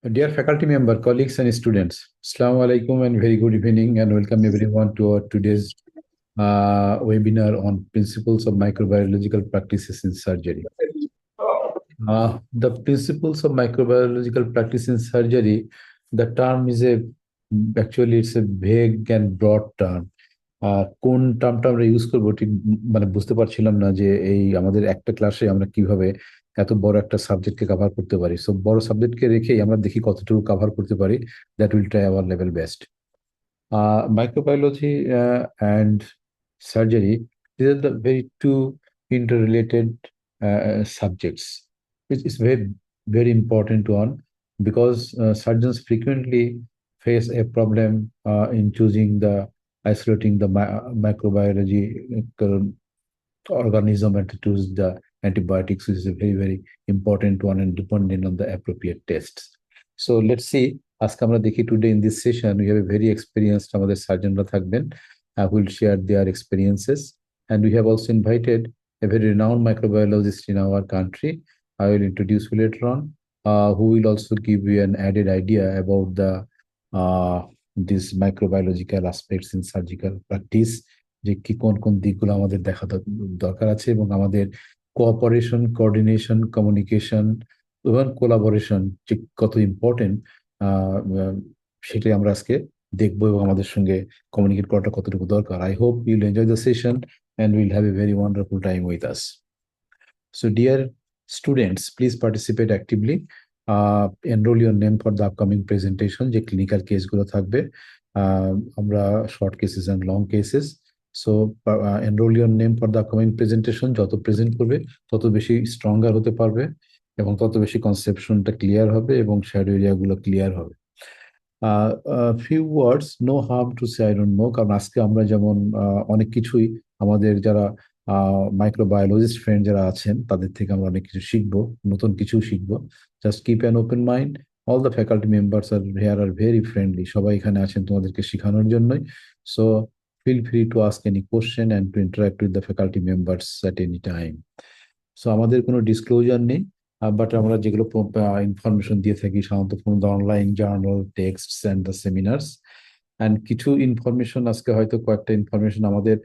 Dear faculty member, colleagues and students, Assalamu alaikum and very good evening and welcome everyone to our today's webinar on principles of microbiological practices in surgery. The principles of microbiological practice in surgery, the term is actually it's a vague and broad term. কোন টার্মটা আমরা use করবো ঠিক মানে বুঝতে পারছিলাম না যে এই আমাদের একটা ক্লাসে আমরা কিভাবে এত বড় একটা সাবজেক্টকে কভার করতে পারি। সো বড় সাবজেক্টকে রেখেই আমরা দেখি কতটুকু কভার করতে পারি, that will try our level best. Microbiology and surgery, these are the very two interrelated subjects, which is very important one because surgeons frequently face a problem in choosing the isolating the microbiology organism and to choose the antibiotics, which is a very important one and dependent on the appropriate tests. So let's see. আজকে আমরা দেখি today in this session we have a very experienced আমাদের সার্জনরা থাকবেন who will share their experiences, and we have also invited a very renowned microbiologist in our country. I will introduce you later on, who will also give you an added idea about the these microbiological aspects in surgical practice, যে কি কোন কোন দিকগুলো আমাদের দেখা দরকার আছে এবং আমাদের কোঅপারেশন, কোঅর্ডিনেশন, কমিউনিকেশন এবং কোলাবোরেশন যে কত ইম্পর্টেন্ট সেটাই আমরা আজকে দেখবো এবং আমাদের সঙ্গে কমিউনিকেট করাটা কতটুকু দরকার। I hope Yule enjoy the session and we'll have a very wonderful time with us. So dear students, please participate actively. Enroll your name for the upcoming presentation যে ক্লিনিক্যাল কেসগুলো থাকবে, আমরা short cases and long cases. So enrol your name for the upcoming presentation. যত present করবে তত বেশি stronger হতে পারবে এবং তত বেশি কনসেপশনটা ক্লিয়ার হবে এবং শ্যাডো এরিয়াগুলো ক্লিয়ার হবে। Few words, no harm to say I don't know, কারণ আজকে আমরা যেমন অনেক কিছুই আমাদের যারা মাইক্রোবায়োলজিস্ট ফ্রেন্ড যারা আছেন তাদের থেকে আমরা অনেক কিছু শিখবো, নতুন কিছু শিখবো। Just keep an open mind. All the faculty members are here are very friendly, সবাই এখানে আছেন তোমাদেরকে শেখানোর জন্যই। So feel free to ask any question and to interact with the faculty members at any time. So আমাদের কোনো disclosure নেই, but আমরা যেগুলো ইনফরমেশন দিয়ে থাকি সাধারণত from the online journal, টেক্সটস and the seminars. And কিছু ইনফরমেশন আজকে হয়তো কয়েকটা ইনফরমেশন আমাদের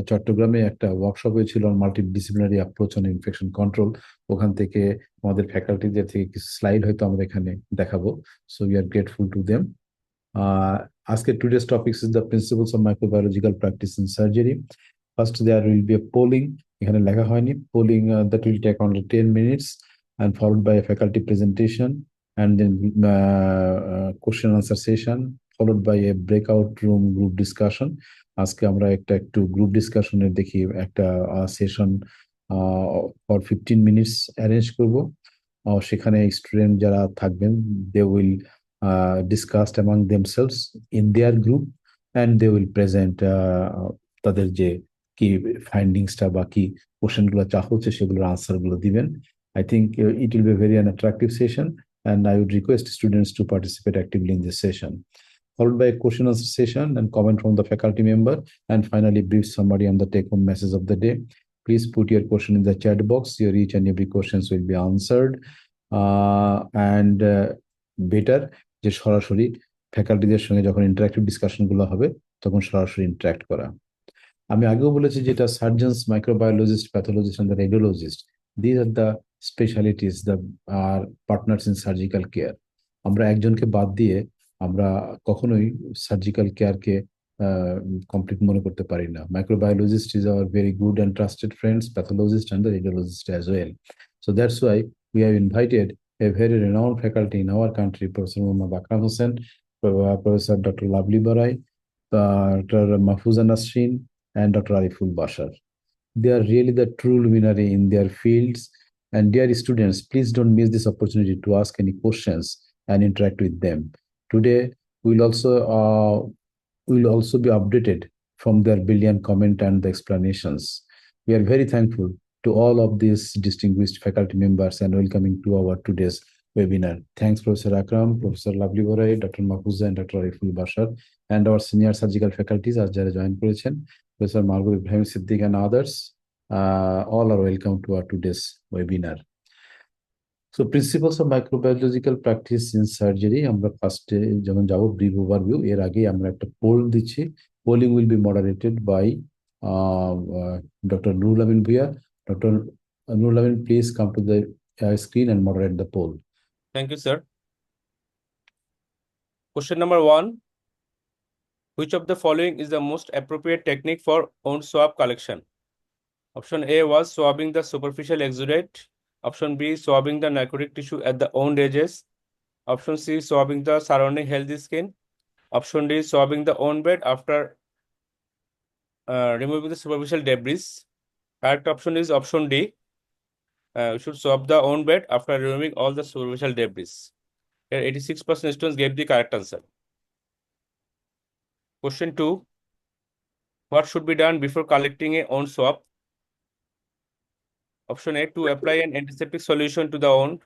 চট্টগ্রামে একটা ওয়ার্কশপ হয়েছিল multidisciplinary approach on infection control, ওখান থেকে আমাদের ফ্যাকাল্টিদের থেকে কিছু স্লাইড হয়তো আমরা এখানে দেখাবো। So we are grateful to them. আজকে today's topics is the principles of microbiological practice in surgery. First there will be a polling, এখানে লেখা হয়নি, polling that will take only 10 minutes and followed by a faculty presentation and then question answer session followed by a breakout room group discussion. আজকে আমরা একটু group ডিসকাশনের দেখি একটা session for 15 minutes arrange করব। সেখানে স্টুডেন্ট যারা থাকবেন they will discussed among themselves in their group and they will present তাদের যে কি ফাইন্ডিংসটা বা কি কোশ্চেনগুলো চা হচ্ছে সেগুলোর আনসারগুলো দিবেন। I think it will be a very attractive session and I would request students to participate actively in this session. Followed by a question answer session and comment from the faculty member, and finally brief summary on the take home message of the day. Please put your question in the chat box. Your each and every questions will be answered. And better যে সরাসরি ফ্যাকাল্টিদের সঙ্গে যখন interactive discussion গুলো হবে তখন সরাসরি interact করা। আমি আগেও বলেছি যেটা surgeons, microbiologist, pathologist and radiologist, this are the specialities the are partners in surgical care. আমরা একজনকে বাদ দিয়ে আমরা কখনোই সার্জিক্যাল কেয়ারকে কমপ্লিট মনে করতে পারি না। Microbiologist is our very good and trusted friends, pathologist and the radiologist as well. So that's why we have invited a very renowned faculty in our country, Professor Muhammad Akram Hussain, Professor Dr. Lovely Barai, Dr. Mahfouza Nasreen, and Dr. Ariful Bashar. They are really the true luminary in their fields. And dear students, please don't miss this opportunity to ask any questions and interact with them. Today, we'll also be updated from their brilliant comment and the explanations. We are very thankful to all of these distinguished faculty members and welcoming to our today's webinar. Thanks, Professor Akram, Professor Lovely Barai, Dr. Mahfouza, and Dr. Ariful Bashar, and our senior surgical faculties as যারা join করেছেন, Professor Margot Ibrahim Siddiq and others. All are welcome to our today's webinar. So principles of microbiological practice in surgery আমরা ফার্স্টে যখন যাব brief overview এর আগে আমরা একটা পোল দিচ্ছি polling will be moderated by Dr. Nurul Amin Bhuiya. Dr. Nurul Amin, please come to the screen and moderate the poll. Thank you, sir. Question number 1. Which of the following is the most appropriate technique for wound swab collection? Option A was swabbing the superficial exudate. Option B, swabbing the necrotic tissue at the wound edges. Option C, swabbing the surrounding healthy skin. Option D, swabbing the wound bed after removing the superficial debris. Correct option is option D. We should swab the wound bed after removing all the superficial debris. Here 86% students gave the correct answer. Question 2. What should be done before collecting a wound swab? Option A, to apply an antiseptic solution to the wound.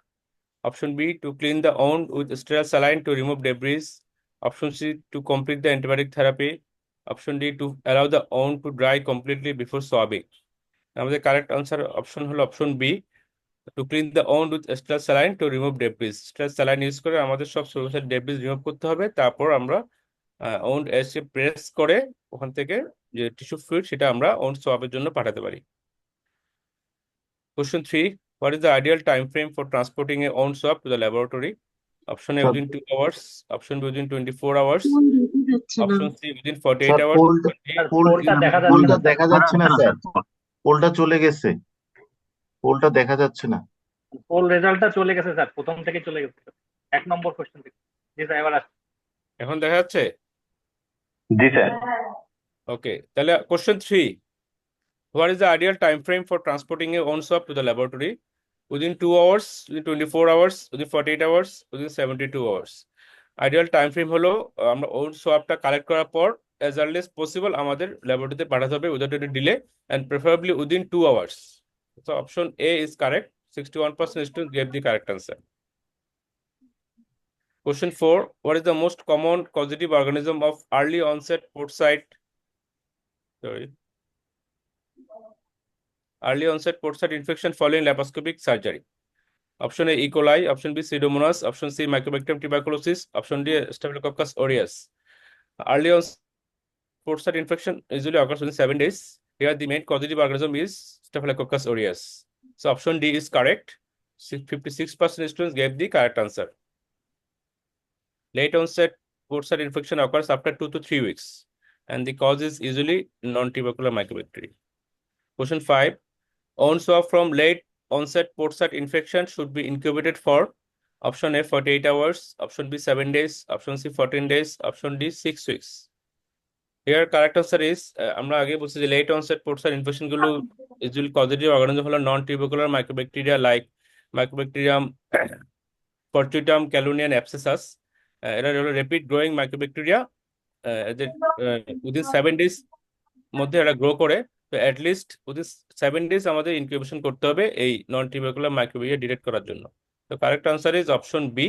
Option B, to clean the wound with sterile saline to remove debris. Option C, to complete the antibiotic therapy. Option D, to allow the wound to dry completely before swabbing. Now the correct answer option হলো option B, to clean the wound with sterile saline to remove debris. Sterile saline use করে আমাদের সব superficial debris remove করতে হবে, তারপর আমরা wound এসে press করে ওখান থেকে যে টিস্যু ফ্লুইড সেটা আমরা wound সোয়াবের জন্য পাঠাতে পারি। Question 3. What is the ideal time frame for transporting a wound swab to the laboratory? Option A, within 2 hours. Option B, within 24 hours. Option C, within 48 hours. পোলটা দেখা যাচ্ছে না স্যার, পোলটা চলে গেছে, পোলটা দেখা যাচ্ছে না। পোল রেজাল্টটা চলে গেছে স্যার, প্রথম থেকে চলে গেছে 1 নম্বর কোশ্চেন থেকে। জি স্যার, এবার আসছে। এখন দেখা যাচ্ছে? জি স্যার। ওকে, তাহলে question 3. What is the ideal time frame for transporting a wound swab to the laboratory? Within 2 hours, within 24 hours, within 48 hours, within 72 hours. Ideal time frame হলো আমরা wound swabটা কালেক্ট করার পর as early as possible আমাদের ল্যাবরেটরিতে পাঠাতে হবে without any delay and preferably within 2 hours. So option A is correct. 61% students gave the correct answer. Question 4. What is the most common causative organism of early onset port site infection following laparoscopic surgery? Option A, E. coli. Option B, Pseudomonas. Option C, Mycobacterium tuberculosis. Option D, Staphylococcus aureus. Early onset port site infection usually occurs within 7 days. Here the main causative organism is Staphylococcus aureus. So option D is correct. 56% students gave the correct answer. Late onset port site infection occurs after 2 to 3 weeks, and the cause is usually non-tubercular mycobacteria. Question 5. Wound swab from late onset port site infection should be incubated for option A, 48 hours, option B, 7 days, option C, 14 days, option D, 6 weeks. Here correct answer is আমরা আগে বলছি যে late onset port site infection গুলো usually causative organism হলো non-tubercular mycobacteria like Mycobacterium fortuitum, Callunian abscessus. এরা হলো rapid growing microbacteria, within 7 days মধ্যে এরা গ্রো করে। তো অ্যাটলিস্ট উইদিন 7 days আমাদের ইনকিউবেশন করতে হবে এই নন টিউবারকুলার মাইক্রোব্যাকটেরিয়া ডিটেক্ট করার জন্য। তো correct answer is option B.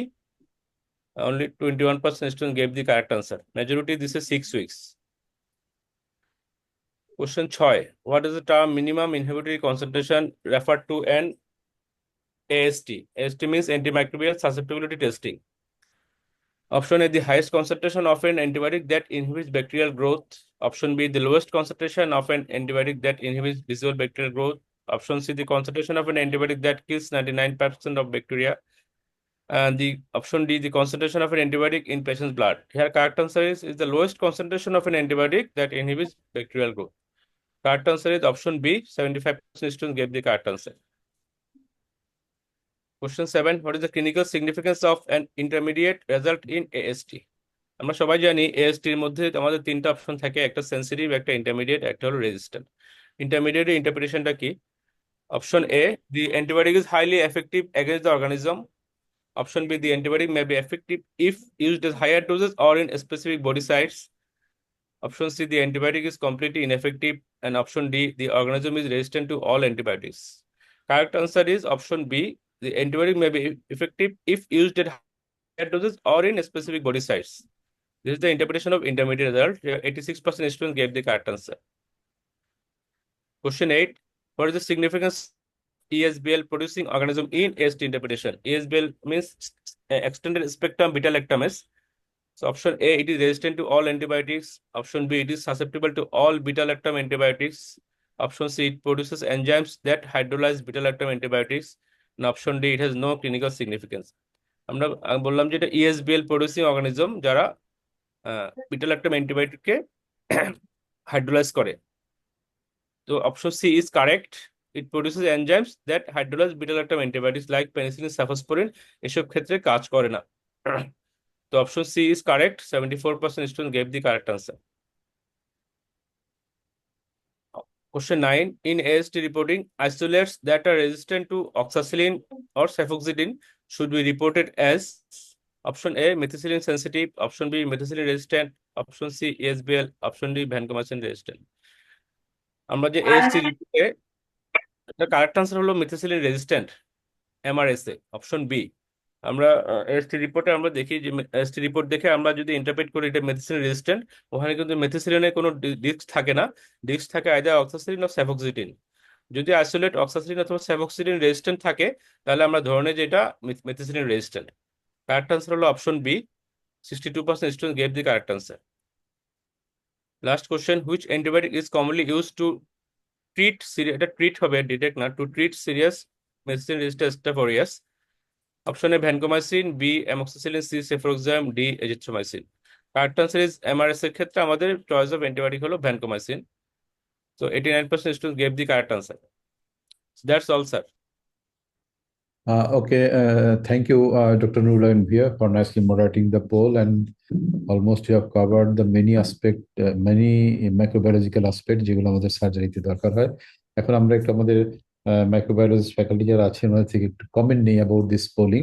Only 21% students gave the correct answer. Majority this is 6 weeks. Question 6. What is the term minimum inhibitory concentration referred to an AST? AST means antimicrobial susceptibility testing. Option A, the highest concentration of an antibiotic that inhibits bacterial growth. Option B, the lowest concentration of an antibiotic that inhibits visible bacterial growth. Option C, the concentration of an antibiotic that kills 99% of bacteria. And the option D, the concentration of an antibiotic in patient's blood. Here correct answer is the lowest concentration of an antibiotic that inhibits bacterial growth. Correct answer is option B. 75% students gave the correct answer. Question 7. What is the clinical significance of an intermediate result in AST? আমরা সবাই জানি AST এর মধ্যে আমাদের তিনটা option থাকে, একটা sensitive, একটা ইন্টারমিডিয়েট, একটা হলো রেজিস্ট্যান্ট। ইন্টারমিডিয়েট ইন্টারপ্রিটেশনটা কি? Option A, the antibiotic is highly effective against the organism. Option B, the antibiotic may be effective if used as higher doses or in specific body sites. Option C, the antibiotic is completely ineffective. And option D, the organism is resistant to all antibiotics. Correct answer is option B. The antibiotic may be effective if used at higher doses or in specific body sites. This is the interpretation of intermediate result. 86% students gave the correct answer. Question 8. What is the significance ESBL producing organism in AST interpretation. ESBL means extended spectrum beta lactamase. So option A, it is resistant to all antibiotics. Option B, it is susceptible to all beta-lactam antibiotics. Option C, it produces enzymes that hydrolyze beta-lactam antibiotics. And option D, it has no clinical significance. আমরা বললাম যে এটা ESBL producing organism যারা beta-lactam antibiotic কে hydrolyze করে। তো option C is correct. It produces enzymes that hydrolyze beta-lactam antibiotics like penicillin, cephalosporin এসব ক্ষেত্রে কাজ করে না। So option C is correct. 74% students gave the correct answer. Question 9. In AST reporting, isolates that are resistant to oxacillin or cefoxitin should be reported as option A, methicillin sensitive, option B, methicillin resistant, option C, ESBL, option D, vancomycin resistant. আমরা যে AST রিপোর্টে এটা correct answer হলো methicillin resistant MRSA, option B. আমরা AST রিপোর্টে আমরা দেখি যে এসটি রিপোর্ট দেখে আমরা যদি ইন্টারপ্রেট করি এটা মেথিসিলিন রেজিস্ট্যান্ট, ওখানে কিন্তু মেথিসিলিনের কোনো ডিস্ক থাকে না, ডিস্ক থাকে আইদার অক্সাসিলিন ও সেফক্সিটিন। যদি আইসোলেট অক্সাসিলিন অথবা সেফক্সিটিন রেজিস্ট্যান্ট থাকে তাহলে আমরা ধরে নিই যে এটা মেথিসিলিন রেজিস্ট্যান্ট। কারেক্ট আনসার হলো option B. 62% student gave the correct answer. Last question, which antibiotic is commonly use to treat serious, এটা ট্রিট হবে ডিটেক্ট না, to treat serious methicillin resistant staph aureus. Option A, vancomycin, B, amoxicillin, C, cefuroxime, D, azithromycin. Correct answer is MRS এর ক্ষেত্রে আমাদের choice of antibiotic হলো vancomycin. So 89% students gave the correct answer. So that's all, sir. Okay, thank you, Dr. Nurulain Bhia, for nicely moderating the poll, and almost you have covered the many microbiological aspects যেগুলো আমাদের সার্জারিতে দরকার হয়। এখন আমরা একটু আমাদের microbiology faculty যারা আছেন ওদের থেকে একটু কমেন্ট নেই অ্যাবাউট দিস পোলিং।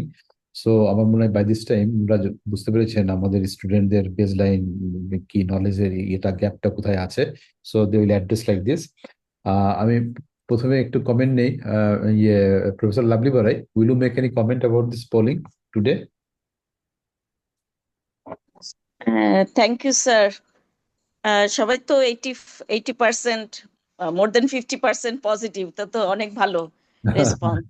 সো আমার মনে হয় বাই দিস টাইম আমরা বুঝতে পেরেছেন আমাদের স্টুডেন্টদের বেসলাইন কি নলেজের এটা গ্যাপটা কোথায় আছে। So they will address like this. আমি প্রথমে একটু কমেন্ট নেই। Professor Lovely Barai, will you make any comment about this polling today? Thank you sir. সবাই তো 80% মোর দেন 50% পজিটিভ, তো অনেক ভালো রেসপন্স।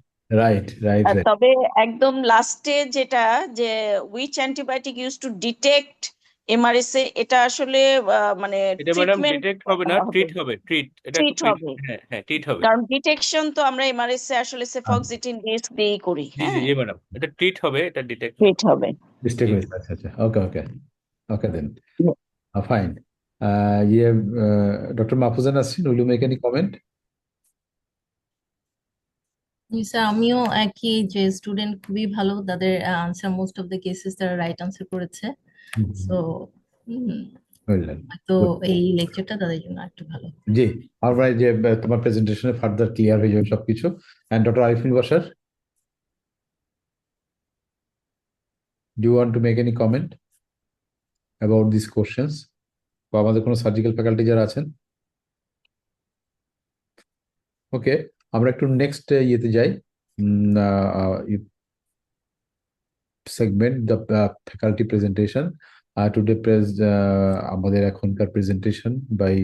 Right right right. তবে একদম লাস্টে যেটা যে which antibiotic use to detect MRSA, এটা আসলে মানে এটা ম্যাডাম ট্রিটমেন্ট ডিটেক্ট হবে না, ট্রিট হবে, ট্রিট। এটা ট্রিট হবে, হ্যাঁ হ্যাঁ ট্রিট হবে। কারণ ডিটেকশন তো আমরা এমআরএসএ আসলে সেফক্সিটিন ডিস্ক দিয়েই করি। জি জি জি ম্যাডাম, এটা ট্রিট হবে, এটা ডিটেক্ট ট্রিট হবে। মিস্টেক হয়েছে, আচ্ছা আচ্ছা, okay okay okay then fine. Doctor Mahfuza Nasrin, will you make any comment? Sir আমিও একই, যে স্টুডেন্ট খুবই ভালো, তাদের answer most of the cases তারা রাইট আনসার করেছে। সো তো এই লেকচারটা তাদের জন্য একটু ভালো। জি, আমরা যে তোমার প্রেজেন্টেশনে ফার্দার ক্লিয়ার হয়ে যাবে সবকিছু। And doctor Arifin Bashar, do you want to make any comment about this questions? বা আমাদের কোনো সার্জিক্যাল ফ্যাকাল্টি যারা আছেন? ওকে, আমরা একটু নেক্সট ইয়েতে যাই, segment the faculty presentation. Today আমাদের এখনকার presentation by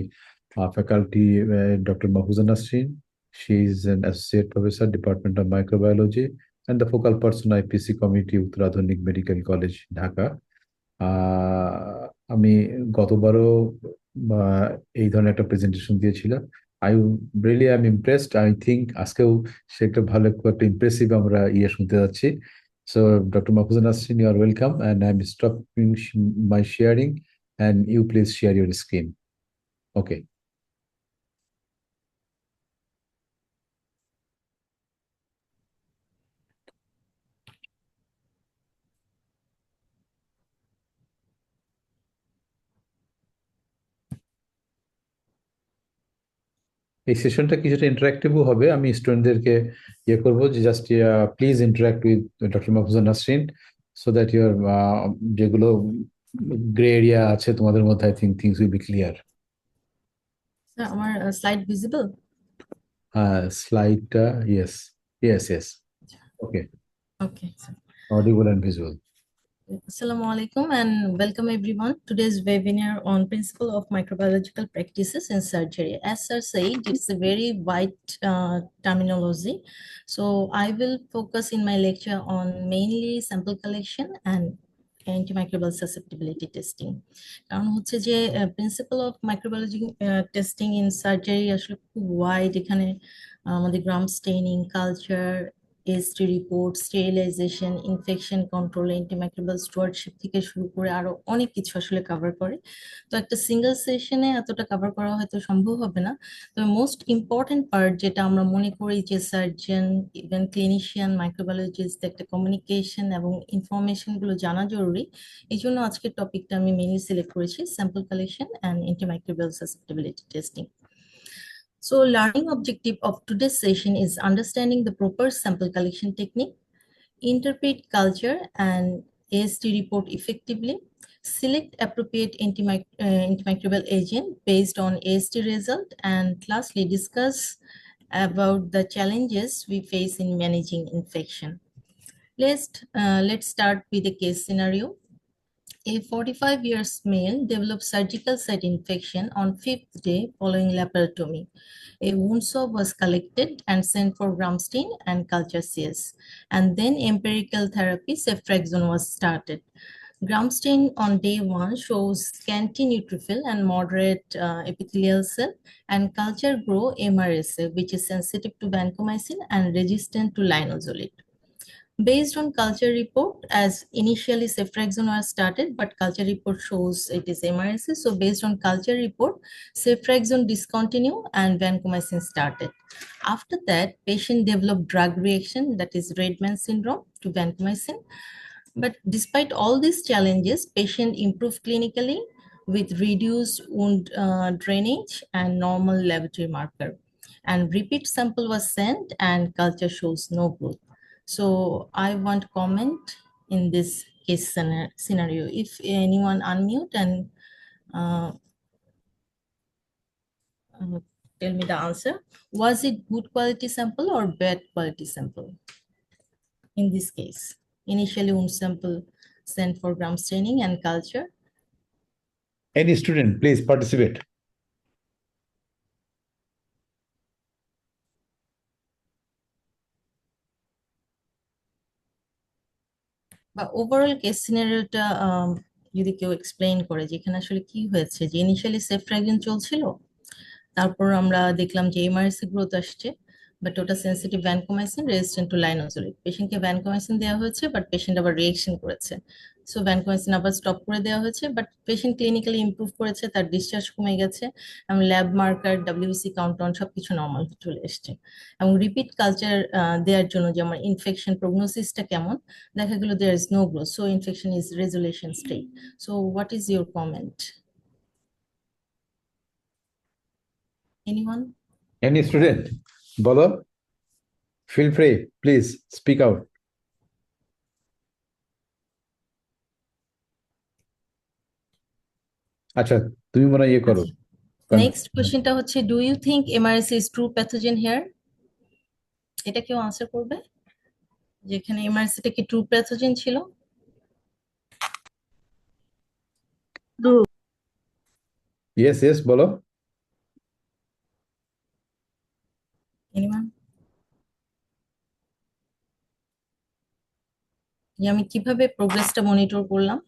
faculty Dr. Mahfuza Nasreen. She is an associate professor, Department of Microbiology, and the focal person IPC committee, Uttaradhunik Medical College, Dhaka. আমি গতবারও এই ধরনের একটা প্রেজেন্টেশন দিয়েছিলাম। I really I am impressed. I think আজকেও সে একটা ভালো একটা impressive আমরা শুনতে যাচ্ছি। So Dr. Mahfuza Nasreen, you are welcome, and I'm stopping my sharing, and you please share your screen. Okay. এই সেশনটা কিছুটা ইন্টারাক্টিভও হবে। আমি স্টুডেন্টদেরকে করবো যে just please interact with doctor Mahfuza Nasrin, so that your যেগুলো গ্রে এরিয়া আছে তোমাদের মধ্যে, I think things will be clear. Sir আমার স্লাইড ভিজিবল? স্লাইডটা yes yes yes, okay, okay sir, audible and visual. Assalamu alaikum and welcome everyone. Today's webinar on principle of microbiological practices in surgery. As sir said, it's a very wide terminology. So I will focus in my lecture on mainly sample collection and antimicrobial susceptibility testing. কারণ হচ্ছে যে principal of microbiology testing in surgery আসলে খুব wide. এখানে আমাদের gram staining, culture, ST report, sterilisation, infection control, antimicrobial stewardship থেকে শুরু করে আরো অনেক কিছু আসলে কভার করে। তো একটা সিঙ্গেল সেশনে এতটা কভার করা হয়তো সম্ভব হবে না। তবে মোস্ট ইম্পর্টেন্ট পার্ট যেটা আমরা মনে করি যে সার্জন, ইভেন ক্লিনিশিয়ান, মাইক্রোবায়োলজিস্ট একটা কমিউনিকেশন এবং ইনফরমেশন গুলো জানা জরুরি। এই জন্য আজকের টপিকটা আমি মেনলি সিলেক্ট করেছি sample collection and antimicrobial susceptibility testing. So learning objective of today's session is understanding the proper sample collection technique, interpret culture and AST report effectively, select appropriate antimicrobial agent based on AST result, and lastly discuss about the challenges we face in managing infection. Let's start with a case scenario. A 45 years male developed surgical site infection on 5th day following laparotomy. A wound swab was collected and sent for gram stain and culture CS. And then empirical therapy, ceftriaxone, was started. Gram stain on day 1 shows scanty neutrophil and moderate epithelial cell, and culture grow MRSA, which is sensitive to vancomycin and resistant to linezolid. Based on culture report, as initially ceftriaxone was started, but culture report shows it is MRSA. So based on culture report, ceftriaxone discontinued and vancomycin started. After that, patient developed drug reaction, that is Redman syndrome, to vancomycin. But despite all these challenges, patient improved clinically with reduced wound drainage and normal laboratory marker. And repeat sample was sent and culture shows no growth. So I want comment in this case scenario. If anyone unmute and tell me the answer. Was it good quality sample or bad quality sample? In this case, initially wound sample sent for gram staining and culture. Any student, please participate. বা overall case সিনারিওটা যদি কেউ explain করে যে এখানে আসলে কি হয়েছে, যে ইনিশিয়ালি সেফট্রাক্সন চলছিল, তারপর আমরা দেখলাম যে এমআরএসি গ্রোথ আসছে, বাট ওটা সেন্সিটিভ ভ্যানকোমাইসিন রেজিস্ট্যান্ট টু লাইনোজোলিড। পেশেন্টকে ভ্যানকোমাইসিন দেওয়া হয়েছে, বাট পেশেন্ট আবার রিয়েকশন করেছে, সো ভ্যানকোমাইসিন আবার স্টপ করে দেওয়া হয়েছে, বাট পেশেন্ট ক্লিনিক্যালি ইমপ্রুভ করেছে, তার ডিসচার্জ কমে গেছে এবং ল্যাব মার্কার, ডাব্লিউসি কাউন্ট সবকিছু নর্মাল চলে এসছে। এবং রিপিট কালচার দেওয়ার জন্য যে আমার ইনফেকশন প্রগনোসিসটা কেমন, দেখা গেল there is no growth, so infection is resolution state. So what is your comment? Anyone? Any student, bolo, feel free, please speak out. আচ্ছা, তুমি মনে হয় ইয়ে করো। নেক্সট কোশ্চেনটা হচ্ছে, do you think MRSE is true pathogen here? এটা কেউ আনসার করবে, যেখানে এমআরএসিটা কি ট্রু প্যাথোজেন ছিল? ইয়েস ইয়েস বলো। এনিওয়ান? যে আমি কিভাবে প্রোগ্রেসটা মনিটর করলাম,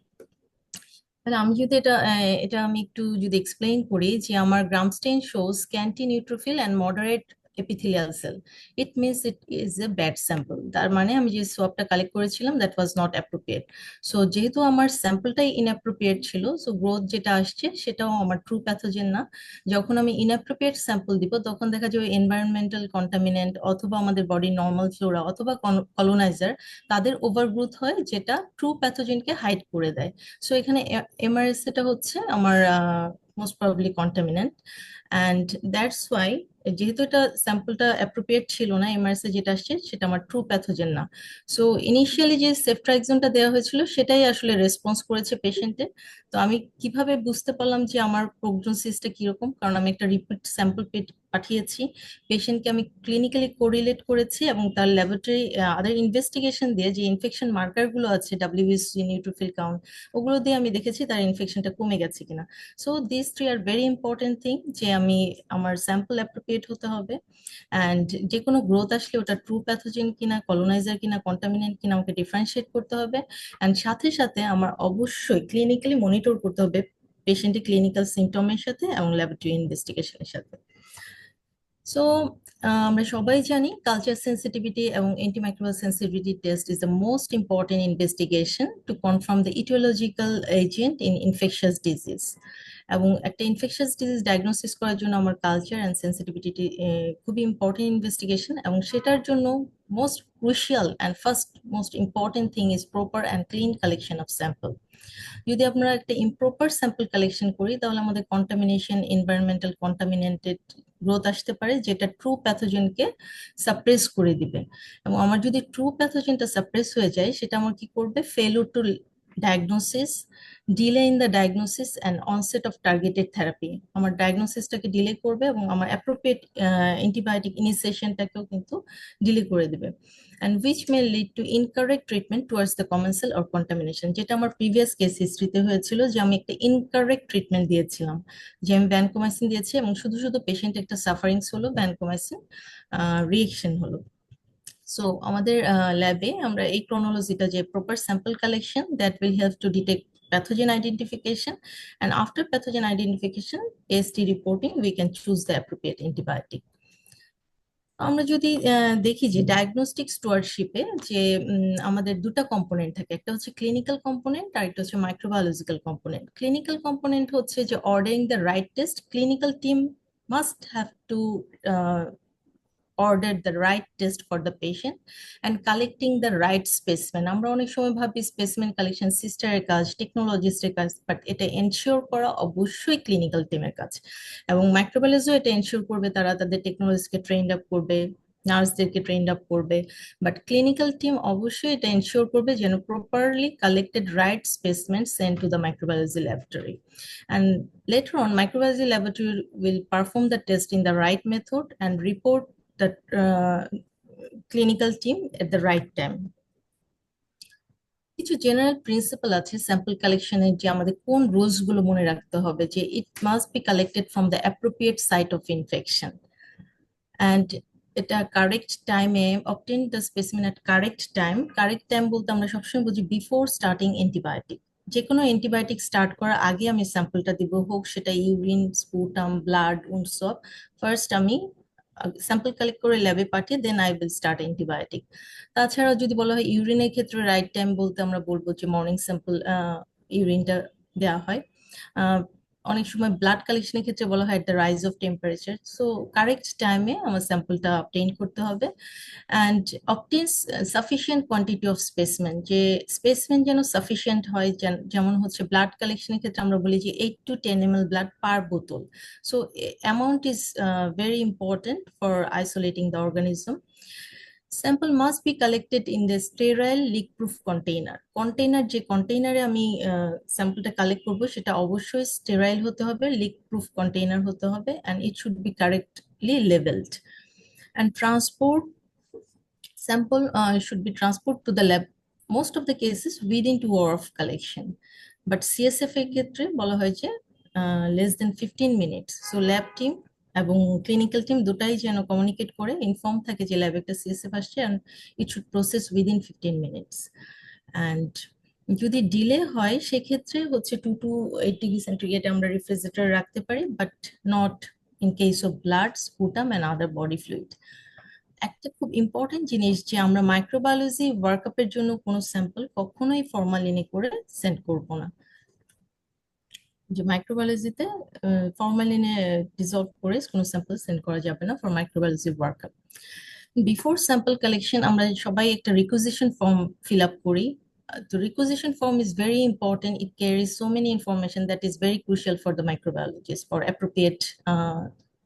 তাহলে আমি যদি এটা আমি একটু যদি এক্সপ্লেইন করি, যে আমার gram stain shows scanty neutrophil and moderate epithelial cell, it means it is a bad sample. তার মানে আমি যে সোয়াবটা কালেক্ট করেছিলাম that was not appropriate. So যেহেতু আমার স্যাম্পলটাই ইনঅ্যাপ্রোপ্রিয়েট ছিল, সো গ্রোথ যেটা আসছে সেটাও আমার ট্রু প্যাথোজেন না। যখন আমি ইনঅ্যাপ্রোপ্রিয়েট স্যাম্পল দিব, তখন দেখা যাবে এনভায়রনমেন্টাল কন্টামিনেন্ট অথবা আমাদের বডির নর্মাল ফ্লোরা অথবা কলোনাইজার তাদের ওভারগ্রোথ হয়, যেটা ট্রু প্যাথোজেনকে হাইড করে দেয়। সো এখানে এমআরএসিটা হচ্ছে আমার most probably contaminant. And that's why, যেহেতু এটা স্যাম্পলটা অ্যাপ্রোপ্রিয়েট ছিল না, এমআরএসে যেটা আসছে সেটা আমার ট্রু প্যাথোজেন না। সো ইনিশিয়ালি যে সেফট্রাক্সনটা দেওয়া হয়েছিল সেটাই আসলে রেসপন্স করেছে পেশেন্টে। তো আমি কিভাবে বুঝতে পারলাম যে আমার প্রগনোসিসটা কিরকম? কারণ আমি একটা রিপিট স্যাম্পল পাঠিয়েছি, পেশেন্টকে আমি ক্লিনিক্যালি কোরিলেট করেছি এবং তার ল্যাবরেটরি আদার ইনভেস্টিগেশন দিয়ে যে ইনফেকশন মার্কারগুলো আছে, ডাব্লিউবিসি, নিউট্রোফিল কাউন্ট, ওগুলো দিয়ে আমি দেখেছি তার ইনফেকশনটা কমে গেছে কিনা। So this three are very important thing, যে আমি আমার স্যাম্পল অ্যাপ্রোপ্রিয়েট হতে হবে, অ্যান্ড যে কোনো গ্রোথ আসলে ওটা ট্রু প্যাথোজেন কিনা, কলোনাইজার কিনা, কন্টামিনেন্ট কিনা আমাকে ডিফারেন্সিয়েট করতে হবে। অ্যান্ড সাথে সাথে আমার অবশ্যই ক্লিনিক্যালি মনিটর করতে হবে পেশেন্টের ক্লিনিক্যাল সিমটমের সাথে এবং ল্যাবরেটরি ইনভেস্টিগেশনের সাথে। সো আমরা সবাই জানি কালচার সেন্সিটিভিটি এবং antimicrobial sensitivity test is the most important investigation to confirm the etiological agent in infectious disease. এবং একটা ইনফেকশাস ডিজিজ ডায়াগনোসিস করার জন্য আমার কালচার অ্যান্ড সেন্সিটিভিটি খুবই ইম্পর্টেন্ট ইনভেস্টিগেশন, এবং সেটার জন্য most crucial and first most important thing is proper and clean collection of sample. যদি আমরা একটা ইমপ্রপার স্যাম্পল কালেকশন করি তাহলে আমাদের কন্টামিনেশন, এনভায়রনমেন্টাল কন্টামিনেন্টেড গ্রোথ আসতে পারে, যেটা ট্রু প্যাথোজেনকে সাপ্রেস করে দিবে। এবং আমার যদি ট্রু প্যাথোজেনটা সাপ্রেস হয়ে যায়, সেটা আমার কি করবে? Failure to diagnosis, delay in the diagnosis and onset of targeted therapy, আমার ডায়াগনোসিসটাকে ডিলে করবে এবং আমার অ্যাপ্রোপ্রিয়েট অ্যান্টিবায়োটিক ইনিশিয়েশনটাকেও কিন্তু ডিলে করে দেবে, and which may lead to incorrect treatment towards the commensal or contamination, যেটা আমার প্রিভিয়াস কেস হিস্ট্রিতে হয়েছিল, যে আমি একটা ইনকারেক্ট ট্রিটমেন্ট দিয়েছিলাম, যে আমি ভ্যানকোমাইসিন দিয়েছি এবং শুধু শুধু পেশেন্ট একটা সাফারিংস হলো, ভ্যানকোমাইসিন রিয়েকশন হলো। সো আমাদের ল্যাবে আমরা এই ক্রোনোলজিটা, যে proper sample collection that will help to detect pathogen identification, and after pathogen identification, AST reporting, we can choose the appropriate antibiotic. আমরা যদি দেখি যে ডায়াগনস্টিক স্টুয়ারশিপে যে আমাদের দুটা কম্পোনেন্ট থাকে, একটা হচ্ছে ক্লিনিক্যাল কম্পোনেন্ট আর একটা হচ্ছে মাইক্রোবায়োলজিক্যাল কম্পোনেন্ট। ক্লিনিক্যাল কম্পোনেন্ট হচ্ছে যে ordering the right test, clinical team must have to order the right test for the patient and collecting the right specimen. আমরা অনেক সময় ভাবি স্পেসিমেন কালেকশন সিস্টারের কাজ, টেকনোলজিস্টের কাজ, বাট এটা এনশিওর করা অবশ্যই ক্লিনিক্যাল টিমের কাজ। এবং মাইক্রোবায়োলজিও এটা এনশিওর করবে, তারা তাদের টেকনোলজিকে ট্রেন্ড আপ করবে, নার্সদেরকে ট্রেন্ড আপ করবে, বাট ক্লিনিক্যাল টিম অবশ্যই এটা এনশিওর করবে যেন properly collected right specimen send to the microbiology laboratory, and later on microbiology laboratory will perform the test in the right method and report the clinical team at the right time. কিছু general principal আছে sample কালেকশনের, যে আমাদের কোন rules গুলো মনে রাখতে হবে, যে it must be collected from the appropriate site of infection, and এটা কারেক্ট টাইমে obtain the specimen at correct time. Correct time বলতে আমরা সবসময় বুঝি বিফোর স্টার্টিং অ্যান্টিবায়োটিক। যে কোনো অ্যান্টিবায়োটিক স্টার্ট করার আগে আমি স্যাম্পলটা দিব, হোক সেটা ইউরিন, স্পুটাম, ব্লাড, উনসব, ফার্স্ট আমি স্যাম্পল কালেক্ট করে ল্যাবে পাঠিয়ে then I will start antibiotic. তাছাড়াও যদি বলা হয় ইউরিনের ক্ষেত্রে রাইট টাইম বলতে আমরা বলবো যে মর্নিং স্যাম্পল ইউরিনটা দেওয়া হয়। অনেক সময় ব্লাড কালেকশনের ক্ষেত্রে বলা হয় at the rise of temperature. So correct টাইমে আমার স্যাম্পলটা অবটেইন করতে হবে, and obtain sufficient quantity of specimen, যে স্পেসিমেন যেন সাফিসিয়েন্ট হয়, যেমন হচ্ছে ব্লাড কালেকশনের ক্ষেত্রে আমরা বলি যে 8 to 10 ml ব্লাড পার বোতল। So amount is very important for isolating the organism. Sample must be collected in the sterile leak-proof container. Container, যে কন্টেইনারে আমি স্যাম্পলটা কালেক্ট করবো সেটা অবশ্যই স্টেরাইল হতে হবে, লিক-প্রুফ কন্টেইনার হতে হবে, and it should be correctly labeled. And transport sample should be transported to the lab, most of the cases within 2 hours of collection. But CSF এর ক্ষেত্রে বলা হয় যে less than 15 minutes. So lab team এবং clinical team দুটাই যেন communicate করে inform থাকে যে ল্যাবে একটা সিএসএফ আসছে, and it should process within 15 minutes. And যদি ডিলে হয় সেক্ষেত্রে হচ্ছে 2 to 8 ডিগ্রি সেন্টিগ্রেড আমরা রেফ্রিজারেটর রাখতে পারি, but not in case of blood, sputum and other body fluid. একটা খুব ইম্পর্টেন্ট জিনিস, যে আমরা মাইক্রোবায়োলজি ওয়ার্কআপের জন্য কোনো স্যাম্পল কখনোই ফরমালিনে করে সেন্ড করব না, যে মাইক্রোবায়োলজিতে ফরমালিনে ডিসলভ করে কোনো স্যাম্পল সেন্ড করা যাবে না for microbiology workup. Before sample collection আমরা সবাই একটা রিকুইজিশন ফর্ম ফিল আপ করি, the requisition form is very important. It carries so many information that is very crucial for the microbiologist for appropriate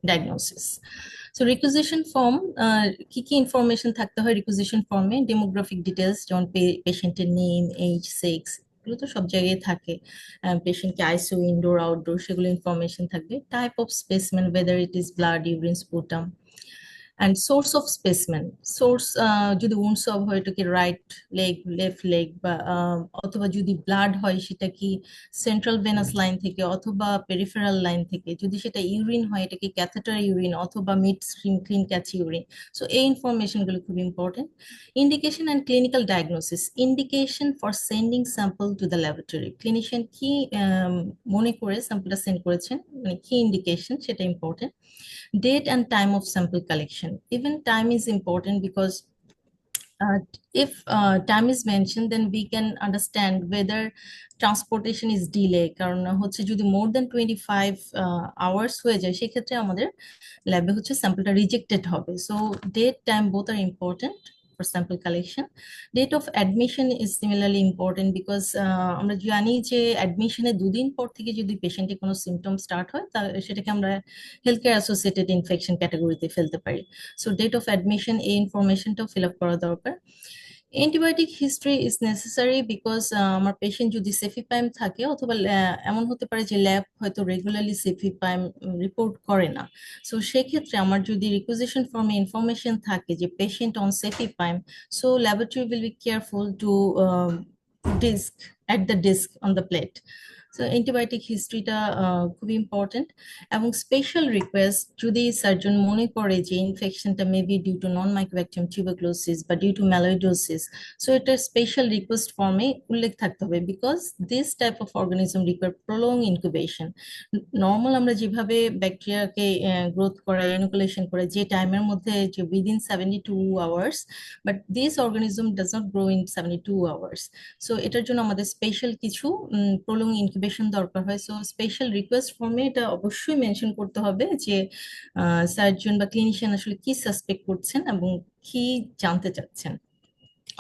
diagnosis. So requisition form কি কি information থাকতে হয় requisition ফর্মে? Demographic details, যেমন পেশেন্টের name, age, sex, এগুলো তো সব জায়গায় থাকে। পেশেন্টকে আইসিইউ, ইনডোর, আউটডোর, সেগুলো ইনফরমেশন থাকবে। Type of specimen, whether it is blood, urine, sputum, and source of specimen. Source যদি wound swab হয় এটা কি রাইট লেগ, লেফট লেগ, বা অথবা যদি ব্লাড হয় সেটা কি সেন্ট্রাল ভেনাস লাইন থেকে অথবা পেরিফেরাল লাইন থেকে, যদি সেটা ইউরিন হয় এটা কি ক্যাথেটার ইউরিন অথবা mid stream clean catch urine. So এই ইনফরমেশন গুলো খুব important. Indication and clinical diagnosis, indication for sending sample two the laboratory. Clinician কি মনে করে স্যাম্পলটা সেন্ড করেছেন, মানে কি ইন্ডিকেশন, সেটা important. Date and time of sample collection. Even time is important because if time is mentioned, then we can understand whether transportation is delay. কারণ হচ্ছে যদি more than 25 hours হয়ে যায় সেক্ষেত্রে আমাদের ল্যাবে হচ্ছে স্যাম্পলটা রিজেক্টেড হবে। So date, time both are important for sample collection. Date of admission is similarly important because আমরা জানি যে অ্যাডমিশনের 2 দিন পর থেকে যদি পেশেন্টের কোনো সিমটম স্টার্ট হয় তাহলে সেটাকে আমরা হেলথ কেয়ার অ্যাসোসিয়েটেড ইনফেকশন ক্যাটাগরিতে ফেলতে পারি। সো ডেট অফ অ্যাডমিশন, এই ইনফরমেশনটাও ফিল আপ করা দরকার। Antibiotic history is necessary because আমার পেশেন্ট যদি সেফিপাইম থাকে অথবা এমন হতে পারে যে ল্যাব হয়তো রেগুলারলি সেফিপাইম রিপোর্ট করে না। সো সেক্ষেত্রে আমার যদি রিকুইজিশন ফর্মে ইনফরমেশন থাকে যে patient on cefepime, so laboratory will be careful to disc at the disc on the plate. So antibiotic হিস্ট্রিটা খুব ইম্পর্টেন্ট। এবং স্পেশাল রিকোয়েস্ট, যদি সার্জন মনে করে যে ইনফেকশনটা maybe due to non mycobacterium tuberculosis বা ডিউ টু ম্যালোইডোসিস, সো এটা স্পেশাল রিকোয়েস্ট ফর্মে উল্লেখ থাকতে হবে because this type of organism require prolong incubation. Normal আমরা যেভাবে ব্যাকটেরিয়াকে গ্রোথ করাই, ইনোকুলেশন করে যে টাইমের মধ্যে, যে within 72 hours, but this organism does not grow in 72 hours. So এটার জন্য আমাদের স্পেশাল কিছু প্রলং ইনকিউবেশন দরকার হয়। সো স্পেশাল রিকোয়েস্ট ফর্মে এটা অবশ্যই মেনশন করতে হবে যে সার্জন বা ক্লিনিশিয়ান আসলে কি সাসপেক্ট করছেন এবং কি জানতে চাচ্ছেন।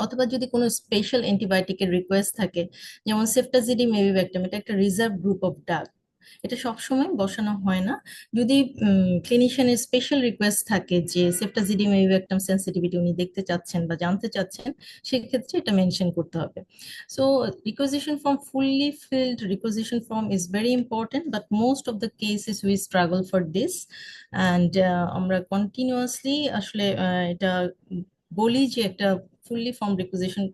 অথবা যদি কোনো স্পেশাল অ্যান্টিবায়োটিকের রিকোয়েস্ট থাকে, যেমন সেফটাজিডিম, এভিব্যাক্টাম, এটা একটা রিজার্ভ গ্রুপ অফ ড্রাগ, এটা সবসময় বসানো হয় না। যদি ক্লিনিশিয়ানের স্পেশাল রিকোয়েস্ট থাকে যে সেফটাজিডিম, এভিব্যাক্টাম সেন্সিটিভিটি উনি দেখতে চাচ্ছেন বা জানতে চাচ্ছেন, সেক্ষেত্রে এটা মেনশন করতে হবে। So requisition form, fully filled requisition form is very important, but most of the cases we struggle for this. And আমরা কন্টিনিউয়াসলি আসলে এটা বলি যে একটা ফুললি ফর্ম রিকুইজিশন